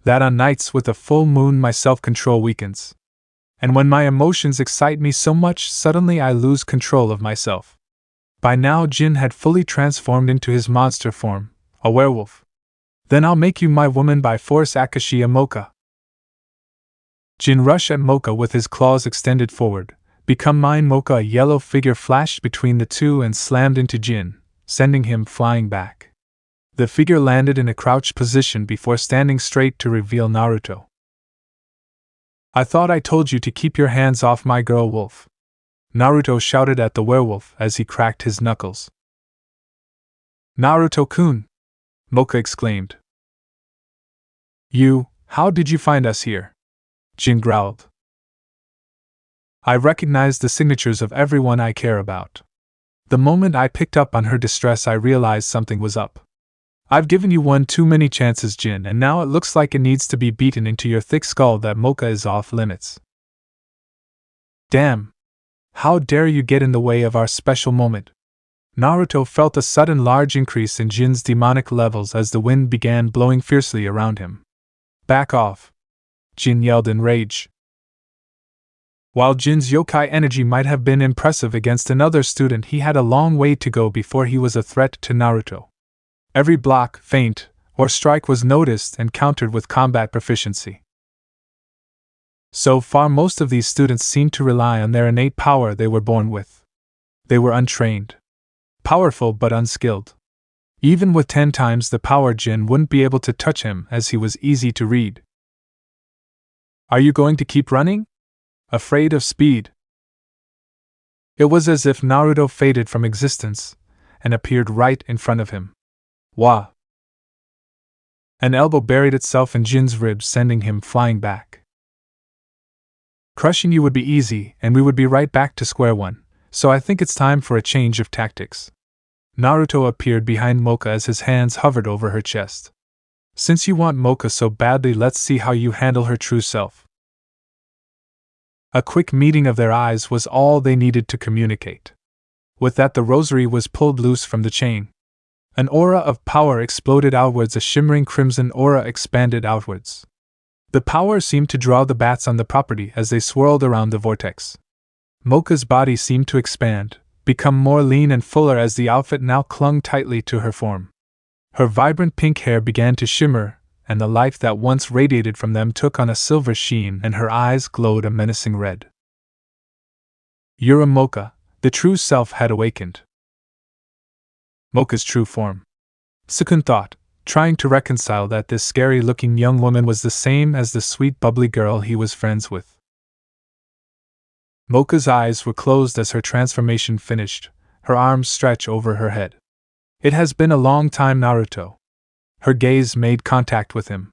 That on nights with a full moon my self-control weakens. And when my emotions excite me so much, suddenly I lose control of myself. By now Jin had fully transformed into his monster form, a werewolf. Then I'll make you my woman by force, Akashiya Moka. Jin rushed at Moka with his claws extended forward. Become mine, Moka. A yellow figure flashed between the two and slammed into Jin, sending him flying back. The figure landed in a crouched position before standing straight to reveal Naruto. I thought I told you to keep your hands off my girl, wolf. Naruto shouted at the werewolf as he cracked his knuckles. Naruto-kun! Moka exclaimed. How did you find us here? Jin growled. I recognized the signatures of everyone I care about. The moment I picked up on her distress, I realized something was up. I've given you one too many chances, Jin, and now it looks like it needs to be beaten into your thick skull that Moka is off limits. Damn! How dare you get in the way of our special moment? Naruto felt a sudden large increase in Jin's demonic levels as the wind began blowing fiercely around him. Back off! Jin yelled in rage. While Jin's yokai energy might have been impressive against another student, he had a long way to go before he was a threat to Naruto. Every block, feint, or strike was noticed and countered with combat proficiency. So far, most of these students seemed to rely on their innate power they were born with. They were untrained. Powerful but unskilled. Even with 10 times the power, Jin wouldn't be able to touch him as he was easy to read. Are you going to keep running? Afraid of speed? It was as if Naruto faded from existence and appeared right in front of him. Wah! An elbow buried itself in Jin's ribs, sending him flying back. Crushing you would be easy, and we would be right back to square one, so I think it's time for a change of tactics. Naruto appeared behind Moka as his hands hovered over her chest. Since you want Moka so badly, let's see how you handle her true self. A quick meeting of their eyes was all they needed to communicate. With that, the rosary was pulled loose from the chain. An aura of power exploded outwards, a shimmering crimson aura expanded outwards. The power seemed to draw the bats on the property as they swirled around the vortex. Moka's body seemed to expand, become more lean and fuller as the outfit now clung tightly to her form. Her vibrant pink hair began to shimmer, and the life that once radiated from them took on a silver sheen, and her eyes glowed a menacing red. Yura Moka, the true self, had awakened. Moka's true form. Sukun thought, trying to reconcile that this scary-looking young woman was the same as the sweet, bubbly girl he was friends with. Moka's eyes were closed as her transformation finished, her arms stretched over her head. It has been a long time, Naruto. Her gaze made contact with him.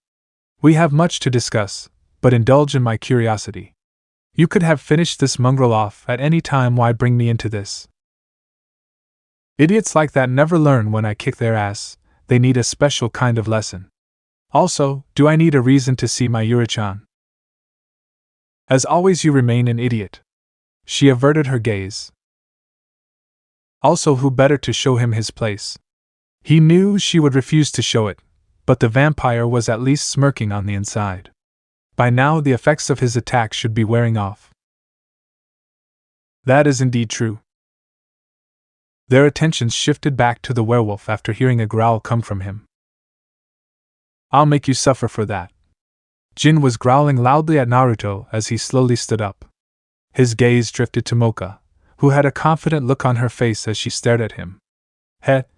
We have much to discuss, but indulge in my curiosity. You could have finished this mongrel off at any time. Why bring me into this? Idiots like that never learn when I kick their ass, they need a special kind of lesson. Also, do I need a reason to see my Yuri-chan? As always, you remain an idiot. She averted her gaze. Also, who better to show him his place? He knew she would refuse to show it, but the vampire was at least smirking on the inside. By now, the effects of his attack should be wearing off. That is indeed true. Their attentions shifted back to the werewolf after hearing a growl come from him. I'll make you suffer for that. Jin was growling loudly at Naruto as he slowly stood up. His gaze drifted to Moka, who had a confident look on her face as she stared at him.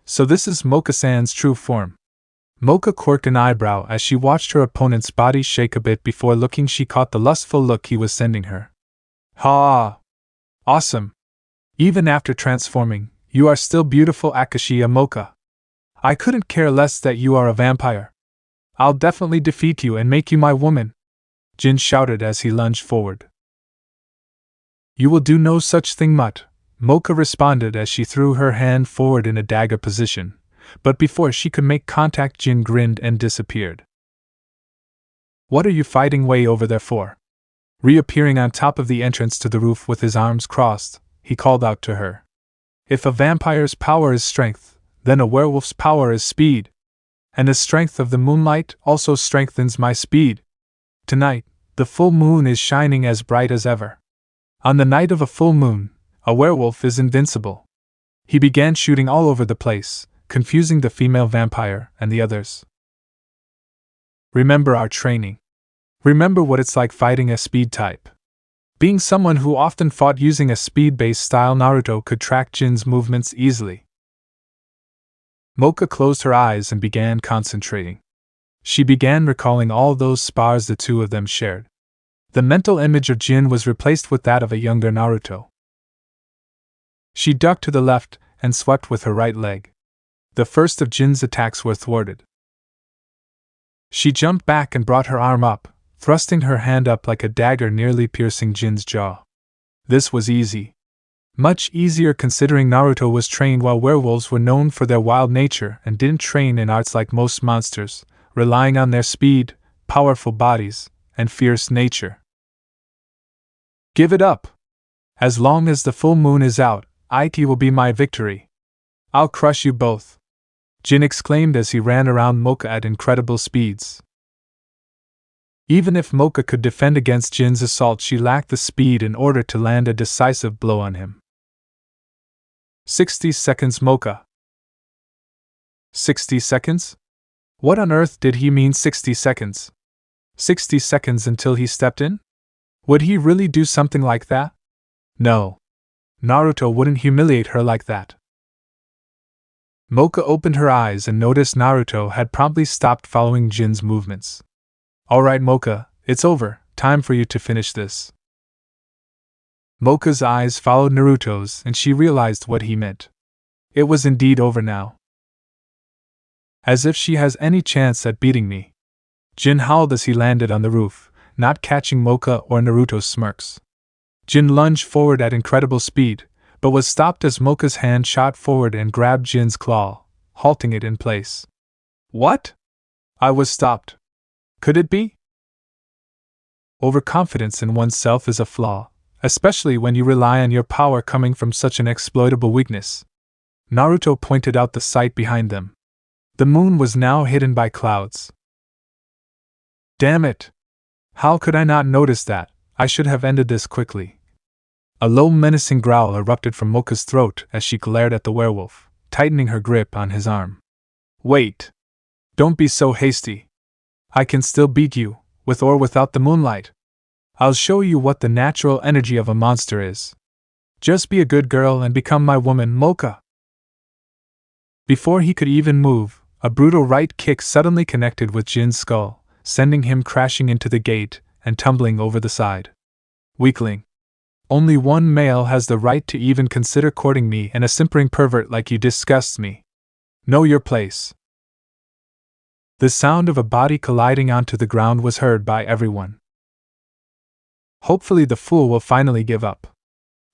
So this is Moka-san's true form. Moka quirked an eyebrow as she watched her opponent's body shake a bit before looking. She caught the lustful look he was sending her. Ha! Awesome! Even after transforming, you are still beautiful, Akashiya Moka. I couldn't care less that you are a vampire. I'll definitely defeat you and make you my woman, Jin shouted as he lunged forward. You will do no such thing, Mutt, Moka responded as she threw her hand forward in a dagger position, but before she could make contact, Jin grinned and disappeared. What are you fighting way over there for? Reappearing on top of the entrance to the roof with his arms crossed, he called out to her. If a vampire's power is strength, then a werewolf's power is speed. And the strength of the moonlight also strengthens my speed. Tonight, the full moon is shining as bright as ever. On the night of a full moon, a werewolf is invincible. He began shooting all over the place, confusing the female vampire and the others. Remember our training. Remember what it's like fighting a speed type. Being someone who often fought using a speed-based style, Naruto could track Jin's movements easily. Moka closed her eyes and began concentrating. She began recalling all those spars the two of them shared. The mental image of Jin was replaced with that of a younger Naruto. She ducked to the left and swept with her right leg. The first of Jin's attacks were thwarted. She jumped back and brought her arm up, thrusting her hand up like a dagger, nearly piercing Jin's jaw. This was easy. Much easier considering Naruto was trained while werewolves were known for their wild nature and didn't train in arts like most monsters, relying on their speed, powerful bodies, and fierce nature. Give it up! As long as the full moon is out, it will be my victory. I'll crush you both! Jin exclaimed as he ran around Moka at incredible speeds. Even if Moka could defend against Jin's assault, she lacked the speed in order to land a decisive blow on him. 60 seconds, Moka. 60 seconds? What on earth did he mean 60 seconds? 60 seconds until he stepped in? Would he really do something like that? No. Naruto wouldn't humiliate her like that. Moka opened her eyes and noticed Naruto had promptly stopped following Jin's movements. Alright, Moka, it's over, time for you to finish this. Moka's eyes followed Naruto's and she realized what he meant. It was indeed over now. As if she has any chance at beating me. Jin howled as he landed on the roof, not catching Moka or Naruto's smirks. Jin lunged forward at incredible speed, but was stopped as Moka's hand shot forward and grabbed Jin's claw, halting it in place. What? I was stopped. Could it be? Overconfidence in oneself is a flaw, especially when you rely on your power coming from such an exploitable weakness. Naruto pointed out the sight behind them. The moon was now hidden by clouds. Damn it! How could I not notice that? I should have ended this quickly. A low menacing growl erupted from Moka's throat as she glared at the werewolf, tightening her grip on his arm. Wait! Don't be so hasty. I can still beat you, with or without the moonlight. I'll show you what the natural energy of a monster is. Just be a good girl and become my woman, Moka. Before he could even move, a brutal right kick suddenly connected with Jin's skull, sending him crashing into the gate and tumbling over the side. Weakling. Only one male has the right to even consider courting me, and a simpering pervert like you disgusts me. Know your place. The sound of a body colliding onto the ground was heard by everyone. Hopefully the fool will finally give up,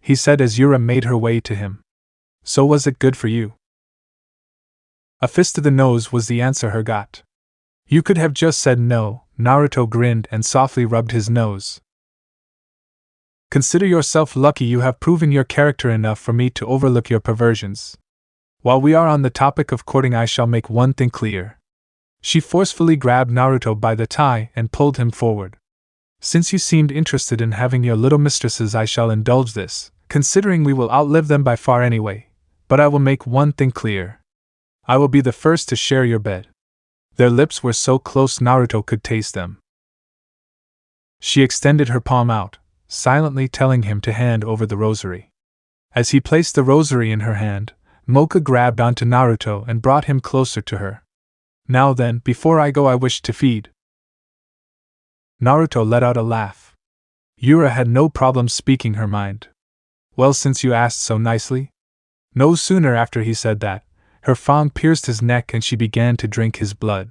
he said as Yura made her way to him. So was it good for you? A fist to the nose was the answer her got. You could have just said no. Naruto grinned and softly rubbed his nose. Consider yourself lucky you have proven your character enough for me to overlook your perversions. While we are on the topic of courting, I shall make one thing clear. She forcefully grabbed Naruto by the tie and pulled him forward. Since you seemed interested in having your little mistresses, I shall indulge this, considering we will outlive them by far anyway. But I will make one thing clear. I will be the first to share your bed. Their lips were so close Naruto could taste them. She extended her palm out, silently telling him to hand over the rosary. As he placed the rosary in her hand, Moka grabbed onto Naruto and brought him closer to her. Now then, before I go, I wish to feed. Naruto let out a laugh. Yura had no problem speaking her mind. Well, since you asked so nicely. No sooner after he said that, her fang pierced his neck and she began to drink his blood.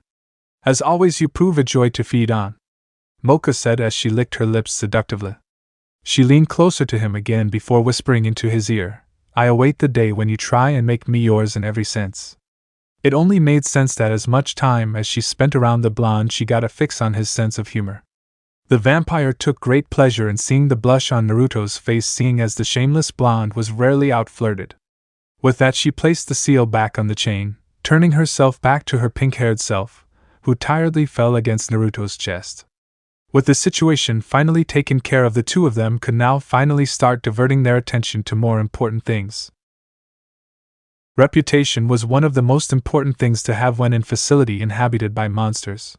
As always, you prove a joy to feed on, Moka said as she licked her lips seductively. She leaned closer to him again before whispering into his ear, I await the day when you try and make me yours in every sense. It only made sense that as much time as she spent around the blonde, she got a fix on his sense of humor. The vampire took great pleasure in seeing the blush on Naruto's face, seeing as the shameless blonde was rarely outflirted. With that, she placed the seal back on the chain, turning herself back to her pink-haired self, who tiredly fell against Naruto's chest. With the situation finally taken care of, the two of them could now finally start diverting their attention to more important things. Reputation was one of the most important things to have when in facility inhabited by monsters.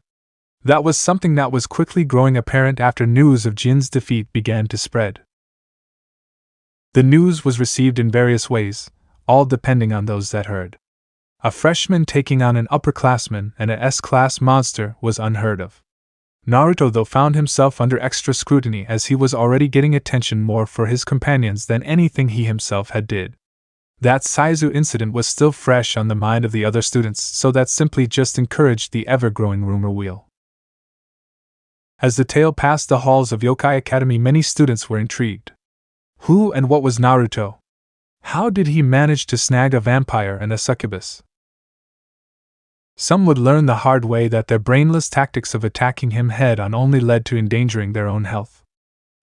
That was something that was quickly growing apparent after news of Jin's defeat began to spread. The news was received in various ways, all depending on those that heard. A freshman taking on an upperclassman and a S-class monster was unheard of. Naruto, though, found himself under extra scrutiny as he was already getting attention more for his companions than anything he himself had did. That Saizu incident was still fresh on the mind of the other students, so that simply just encouraged the ever-growing rumor wheel. As the tale passed the halls of Yokai Academy, many students were intrigued. Who and what was Naruto? How did he manage to snag a vampire and a succubus? Some would learn the hard way that their brainless tactics of attacking him head-on only led to endangering their own health.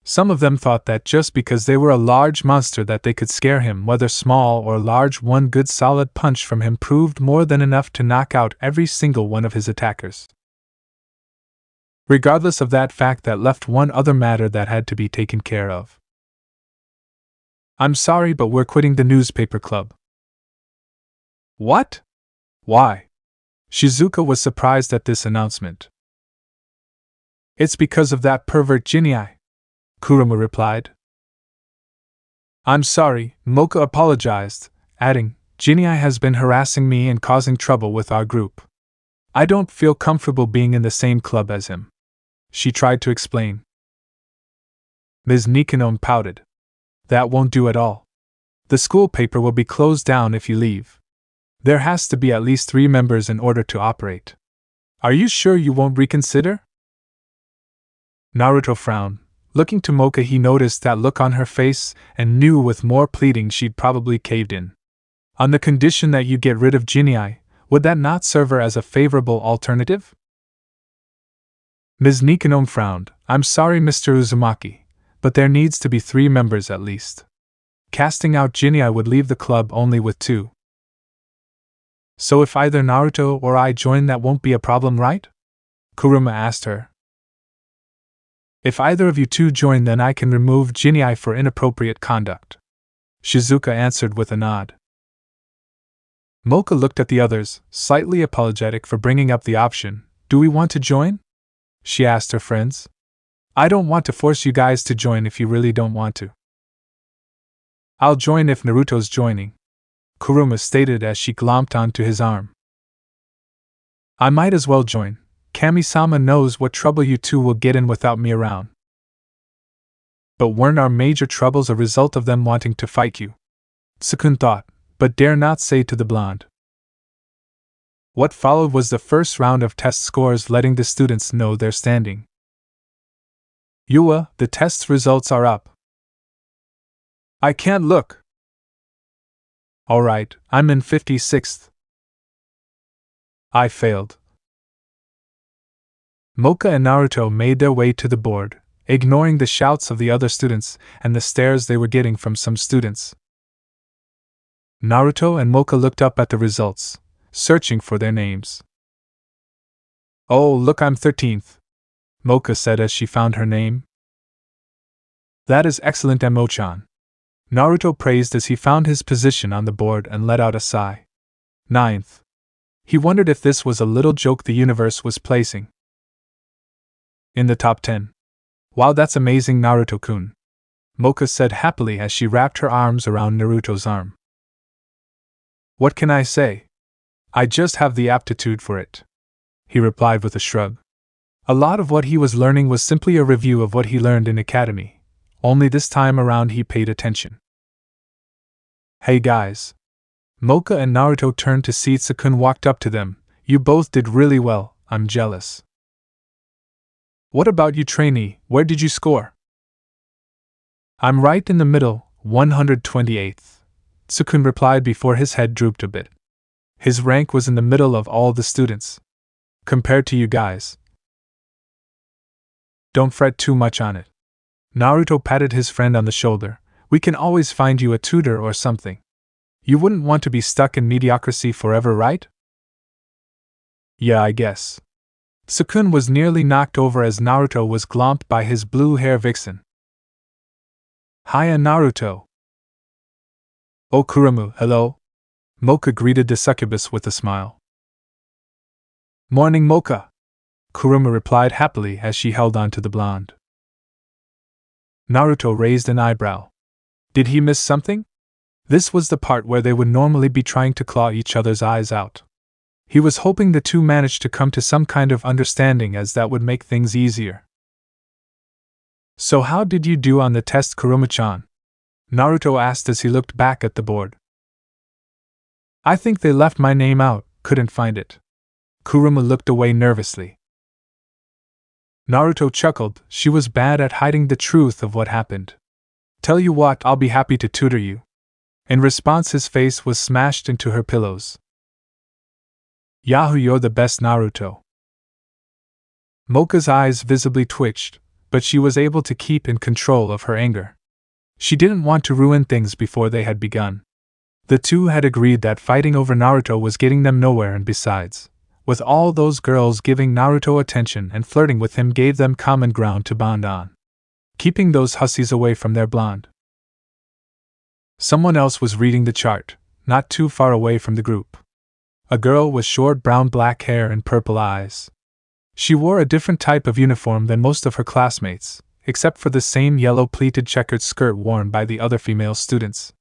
Some of them thought that just because they were a large monster that they could scare him, whether small or large, one good solid punch from him proved more than enough to knock out every single one of his attackers. Regardless of that fact, that left one other matter that had to be taken care of. I'm sorry, but we're quitting the newspaper club. What? Why? Shizuka was surprised at this announcement. It's because of that pervert Jinai, Kurumu replied. I'm sorry, Moka apologized, adding, Jinai has been harassing me and causing trouble with our group. I don't feel comfortable being in the same club as him. She tried to explain. Ms. Nikanome pouted. That won't do at all. The school paper will be closed down if you leave. There has to be at least 3 members in order to operate. Are you sure you won't reconsider? Naruto frowned. Looking to Moka, he noticed that look on her face and knew with more pleading she'd probably caved in. On the condition that you get rid of Jinai, would that not serve her as a favorable alternative? Ms. Nikanome frowned. I'm sorry, Mr. Uzumaki, but there needs to be 3 members at least. Casting out Jinai would leave the club only with 2. So if either Naruto or I join, that won't be a problem, right? Kurumu asked her. If either of you 2 join, then I can remove Jinai for inappropriate conduct. Shizuka answered with a nod. Moka looked at the others, slightly apologetic for bringing up the option. Do we want to join? She asked her friends. I don't want to force you guys to join if you really don't want to. I'll join if Naruto's joining, Kurumu stated as she glomped onto his arm. I might as well join. Kami-sama knows what trouble you 2 will get in without me around. But weren't our major troubles a result of them wanting to fight you? Tsukun thought, but dare not say to the blonde. What followed was the first round of test scores, letting the students know their standing. Yua, the test results are up. I can't look. Alright, I'm in 56th. I failed. Moka and Naruto made their way to the board, ignoring the shouts of the other students and the stares they were getting from some students. Naruto and Moka looked up at the results, searching for their names. Oh, look, I'm 13th, Moka said as she found her name. That is excellent, Emo-chan, Naruto praised as he found his position on the board and let out a sigh. 9th. He wondered if this was a little joke the universe was placing. In the top 10. Wow, that's amazing, Naruto-kun, Moka said happily as she wrapped her arms around Naruto's arm. What can I say? I just have the aptitude for it, he replied with a shrug. A lot of what he was learning was simply a review of what he learned in academy, only this time around he paid attention. Hey guys. Moka and Naruto turned to see Sasuke walked up to them. You both did really well, I'm jealous. What about you, trainee, where did you score? I'm right in the middle, 128th, Sasuke replied before his head drooped a bit. His rank was in the middle of all the students. Compared to you guys. Don't fret too much on it. Naruto patted his friend on the shoulder. We can always find you a tutor or something. You wouldn't want to be stuck in mediocrity forever, right? Yeah, I guess. Sasuke was nearly knocked over as Naruto was glomped by his blue hair vixen. Hiya, Naruto. Oh, Kurumu, hello. Moka greeted the succubus with a smile. Morning, Moka, Kurumu replied happily as she held on to the blonde. Naruto raised an eyebrow. Did he miss something? This was the part where they would normally be trying to claw each other's eyes out. He was hoping the two managed to come to some kind of understanding, as that would make things easier. So how did you do on the test, Kurumu-chan? Naruto asked as he looked back at the board. I think they left my name out, couldn't find it. Kurumu looked away nervously. Naruto chuckled. She was bad at hiding the truth of what happened. Tell you what, I'll be happy to tutor you. In response, his face was smashed into her pillows. Yahoo, you're the best, Naruto. Moka's eyes visibly twitched, but she was able to keep in control of her anger. She didn't want to ruin things before they had begun. The two had agreed that fighting over Naruto was getting them nowhere, and besides, with all those girls giving Naruto attention and flirting with him gave them common ground to bond on, keeping those hussies away from their blonde. Someone else was reading the chart, not too far away from the group. A girl with short brown-black hair and purple eyes. She wore a different type of uniform than most of her classmates, except for the same yellow pleated checkered skirt worn by the other female students.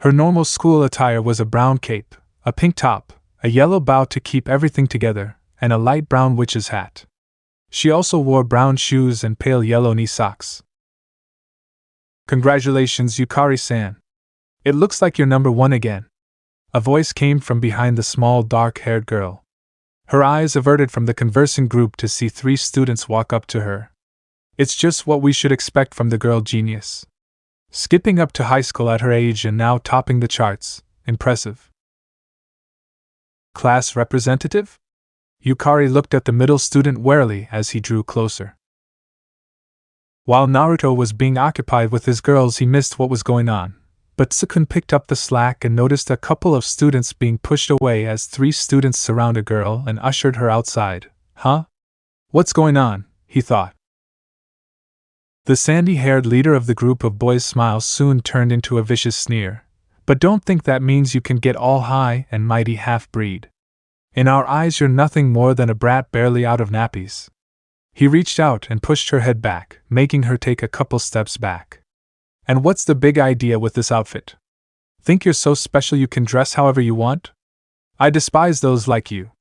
Her normal school attire was a brown cape, a pink top, a yellow bow to keep everything together, and a light brown witch's hat. She also wore brown shoes and pale yellow knee socks. Congratulations, Yukari-san. It looks like you're number 1 again. A voice came from behind the small dark-haired girl. Her eyes averted from the conversing group to see 3 students walk up to her. It's just what we should expect from the girl genius. Skipping up to high school at her age and now topping the charts. Impressive. Class representative? Yukari looked at the middle student warily as he drew closer. While Naruto was being occupied with his girls, he missed what was going on, but Sasuke picked up the slack and noticed a couple of students being pushed away as 3 students surrounded a girl and ushered her outside. Huh? What's going on? He thought. The sandy-haired leader of the group of boys' smile soon turned into a vicious sneer. But don't think that means you can get all high and mighty half-breed. In our eyes you're nothing more than a brat barely out of nappies. He reached out and pushed her head back, making her take a couple steps back. And what's the big idea with this outfit? Think you're so special you can dress however you want? I despise those like you.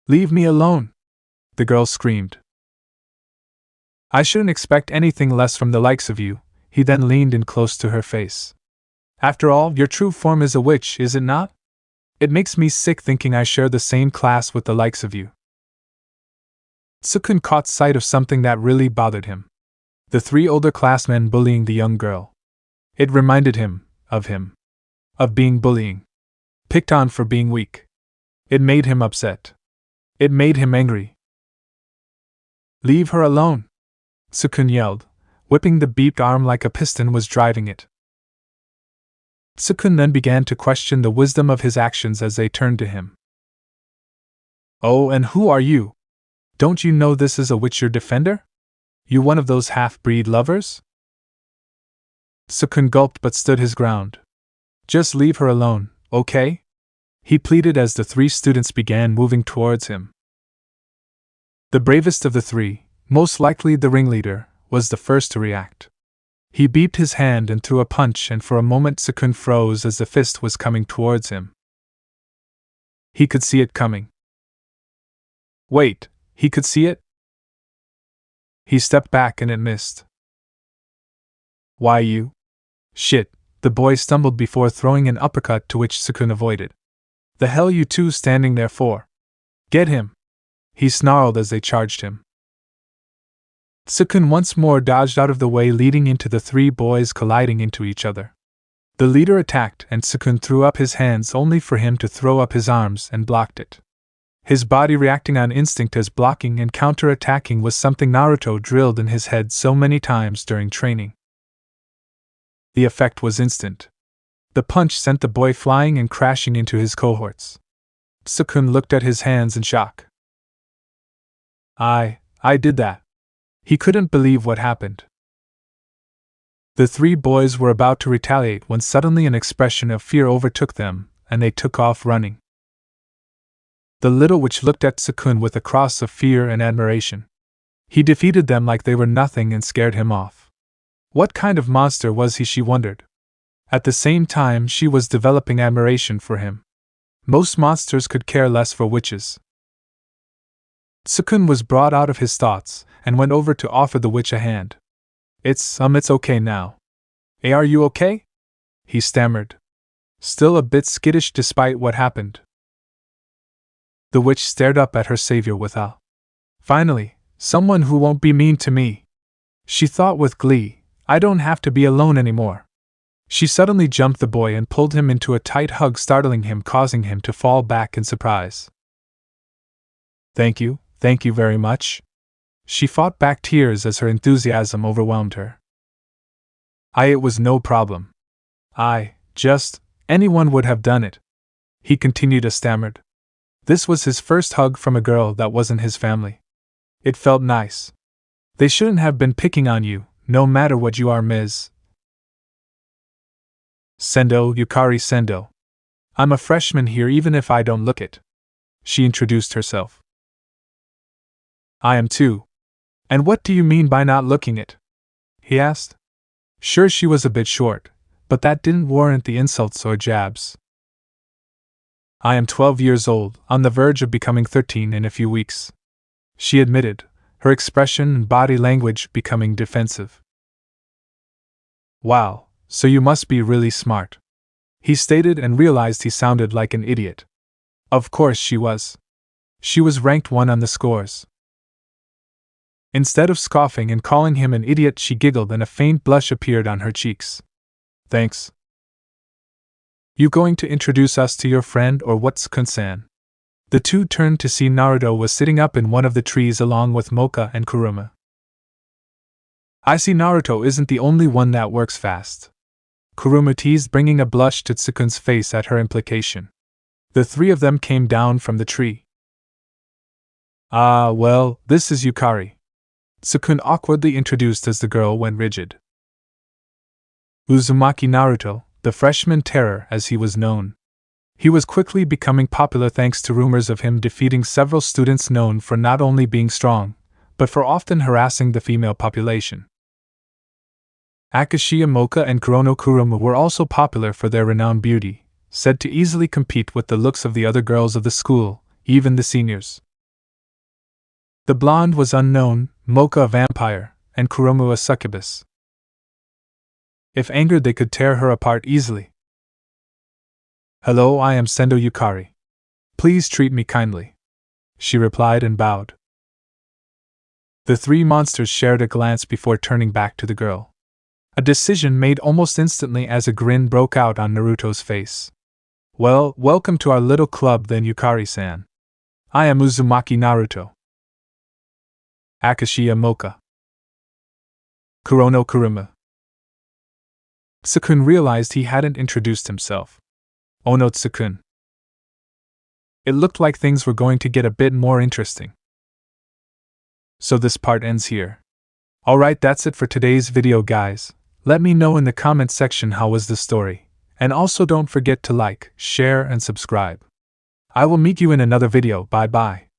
Leave me alone, the girl screamed. I shouldn't expect anything less from the likes of you. He then leaned in close to her face. After all, your true form is a witch, is it not? It makes me sick thinking I share the same class with the likes of you. Sasuke caught sight of something that really bothered him. The 3 older classmen bullying the young girl. It reminded him. Of being bullying. Picked on for being weak. It made him upset. It made him angry. Leave her alone! Sukun yelled, whipping the beaked arm like a piston was driving it. Sukun then began to question the wisdom of his actions as they turned to him. Oh, and who are you? Don't you know this is a witch you're defender? You one of those half-breed lovers? Sukun gulped but stood his ground. Just leave her alone, okay? He pleaded as the three students began moving towards him. The bravest of the three, most likely the ringleader, was the first to react. He beeped his hand and threw a punch, and for a moment Sukun froze as the fist was coming towards him. He could see it coming. Wait, he could see it? He stepped back and it missed. Why you? Shit, the boy stumbled before throwing an uppercut to which Sukun avoided. The hell you two standing there for? Get him! He snarled as they charged him. Sukun once more dodged out of the way, leading into the three boys colliding into each other. The leader attacked and Sukun threw up his hands only for him to throw up his arms and blocked it. His body reacting on instinct as blocking and counter-attacking was something Naruto drilled in his head so many times during training. The effect was instant. The punch sent the boy flying and crashing into his cohorts. Sukun looked at his hands in shock. I did that. He couldn't believe what happened. The three boys were about to retaliate when suddenly an expression of fear overtook them, and they took off running. The little witch looked at Sukun with a cross of fear and admiration. He defeated them like they were nothing and scared him off. What kind of monster was he, she wondered. At the same time, she was developing admiration for him. Most monsters could care less for witches. Sukun was brought out of his thoughts, and went over to offer the witch a hand. It's okay now. Hey, are you okay? He stammered. Still a bit skittish despite what happened. The witch stared up at her savior with awe. Finally, someone who won't be mean to me. She thought with glee, I don't have to be alone anymore. She suddenly jumped the boy and pulled him into a tight hug, startling him, causing him to fall back in surprise. Thank you very much. She fought back tears as her enthusiasm overwhelmed her. It was no problem. Anyone would have done it. He continued stammered. This was his first hug from a girl that wasn't his family. It felt nice. They shouldn't have been picking on you, no matter what you are, Ms. Sendo, Yukari Sendo. I'm a freshman here even if I don't look it. She introduced herself. I am too. And what do you mean by not looking it? He asked. Sure, she was a bit short, but that didn't warrant the insults or jabs. I am 12 years old, on the verge of becoming 13 in a few weeks. She admitted, her expression and body language becoming defensive. Wow, so you must be really smart. He stated and realized he sounded like an idiot. Of course she was. She was ranked 1 on the scores. Instead of scoffing and calling him an idiot, she giggled and a faint blush appeared on her cheeks. Thanks. You going to introduce us to your friend or what's Sukun-san? The two turned to see Naruto was sitting up in one of the trees along with Moka and Kurumu. I see Naruto isn't the only one that works fast. Kurumu teased, bringing a blush to Tsukun's face at her implication. The three of them came down from the tree. Well, this is Yukari. Sukun awkwardly introduced as the girl went rigid. Uzumaki Naruto, the freshman terror as he was known. He was quickly becoming popular thanks to rumors of him defeating several students known for not only being strong, but for often harassing the female population. Akashiya, Moka, and Kurumu were also popular for their renowned beauty, said to easily compete with the looks of the other girls of the school, even the seniors. The blonde was unknown, Moka a vampire, and Kurumu a succubus. If angered, they could tear her apart easily. Hello, I am Sendo Yukari. Please treat me kindly. She replied and bowed. The three monsters shared a glance before turning back to the girl. A decision made almost instantly as a grin broke out on Naruto's face. Well, welcome to our little club then, Yukari-san. I am Uzumaki Naruto. Akashiya Moka. Kurono Kurumu. Sukun realized he hadn't introduced himself. Ono-tsukun. It looked like things were going to get a bit more interesting. So this part ends here. Alright, that's it for today's video, guys. Let me know in the comments section how was the story. And also don't forget to like, share, and subscribe. I will meet you in another video. Bye bye.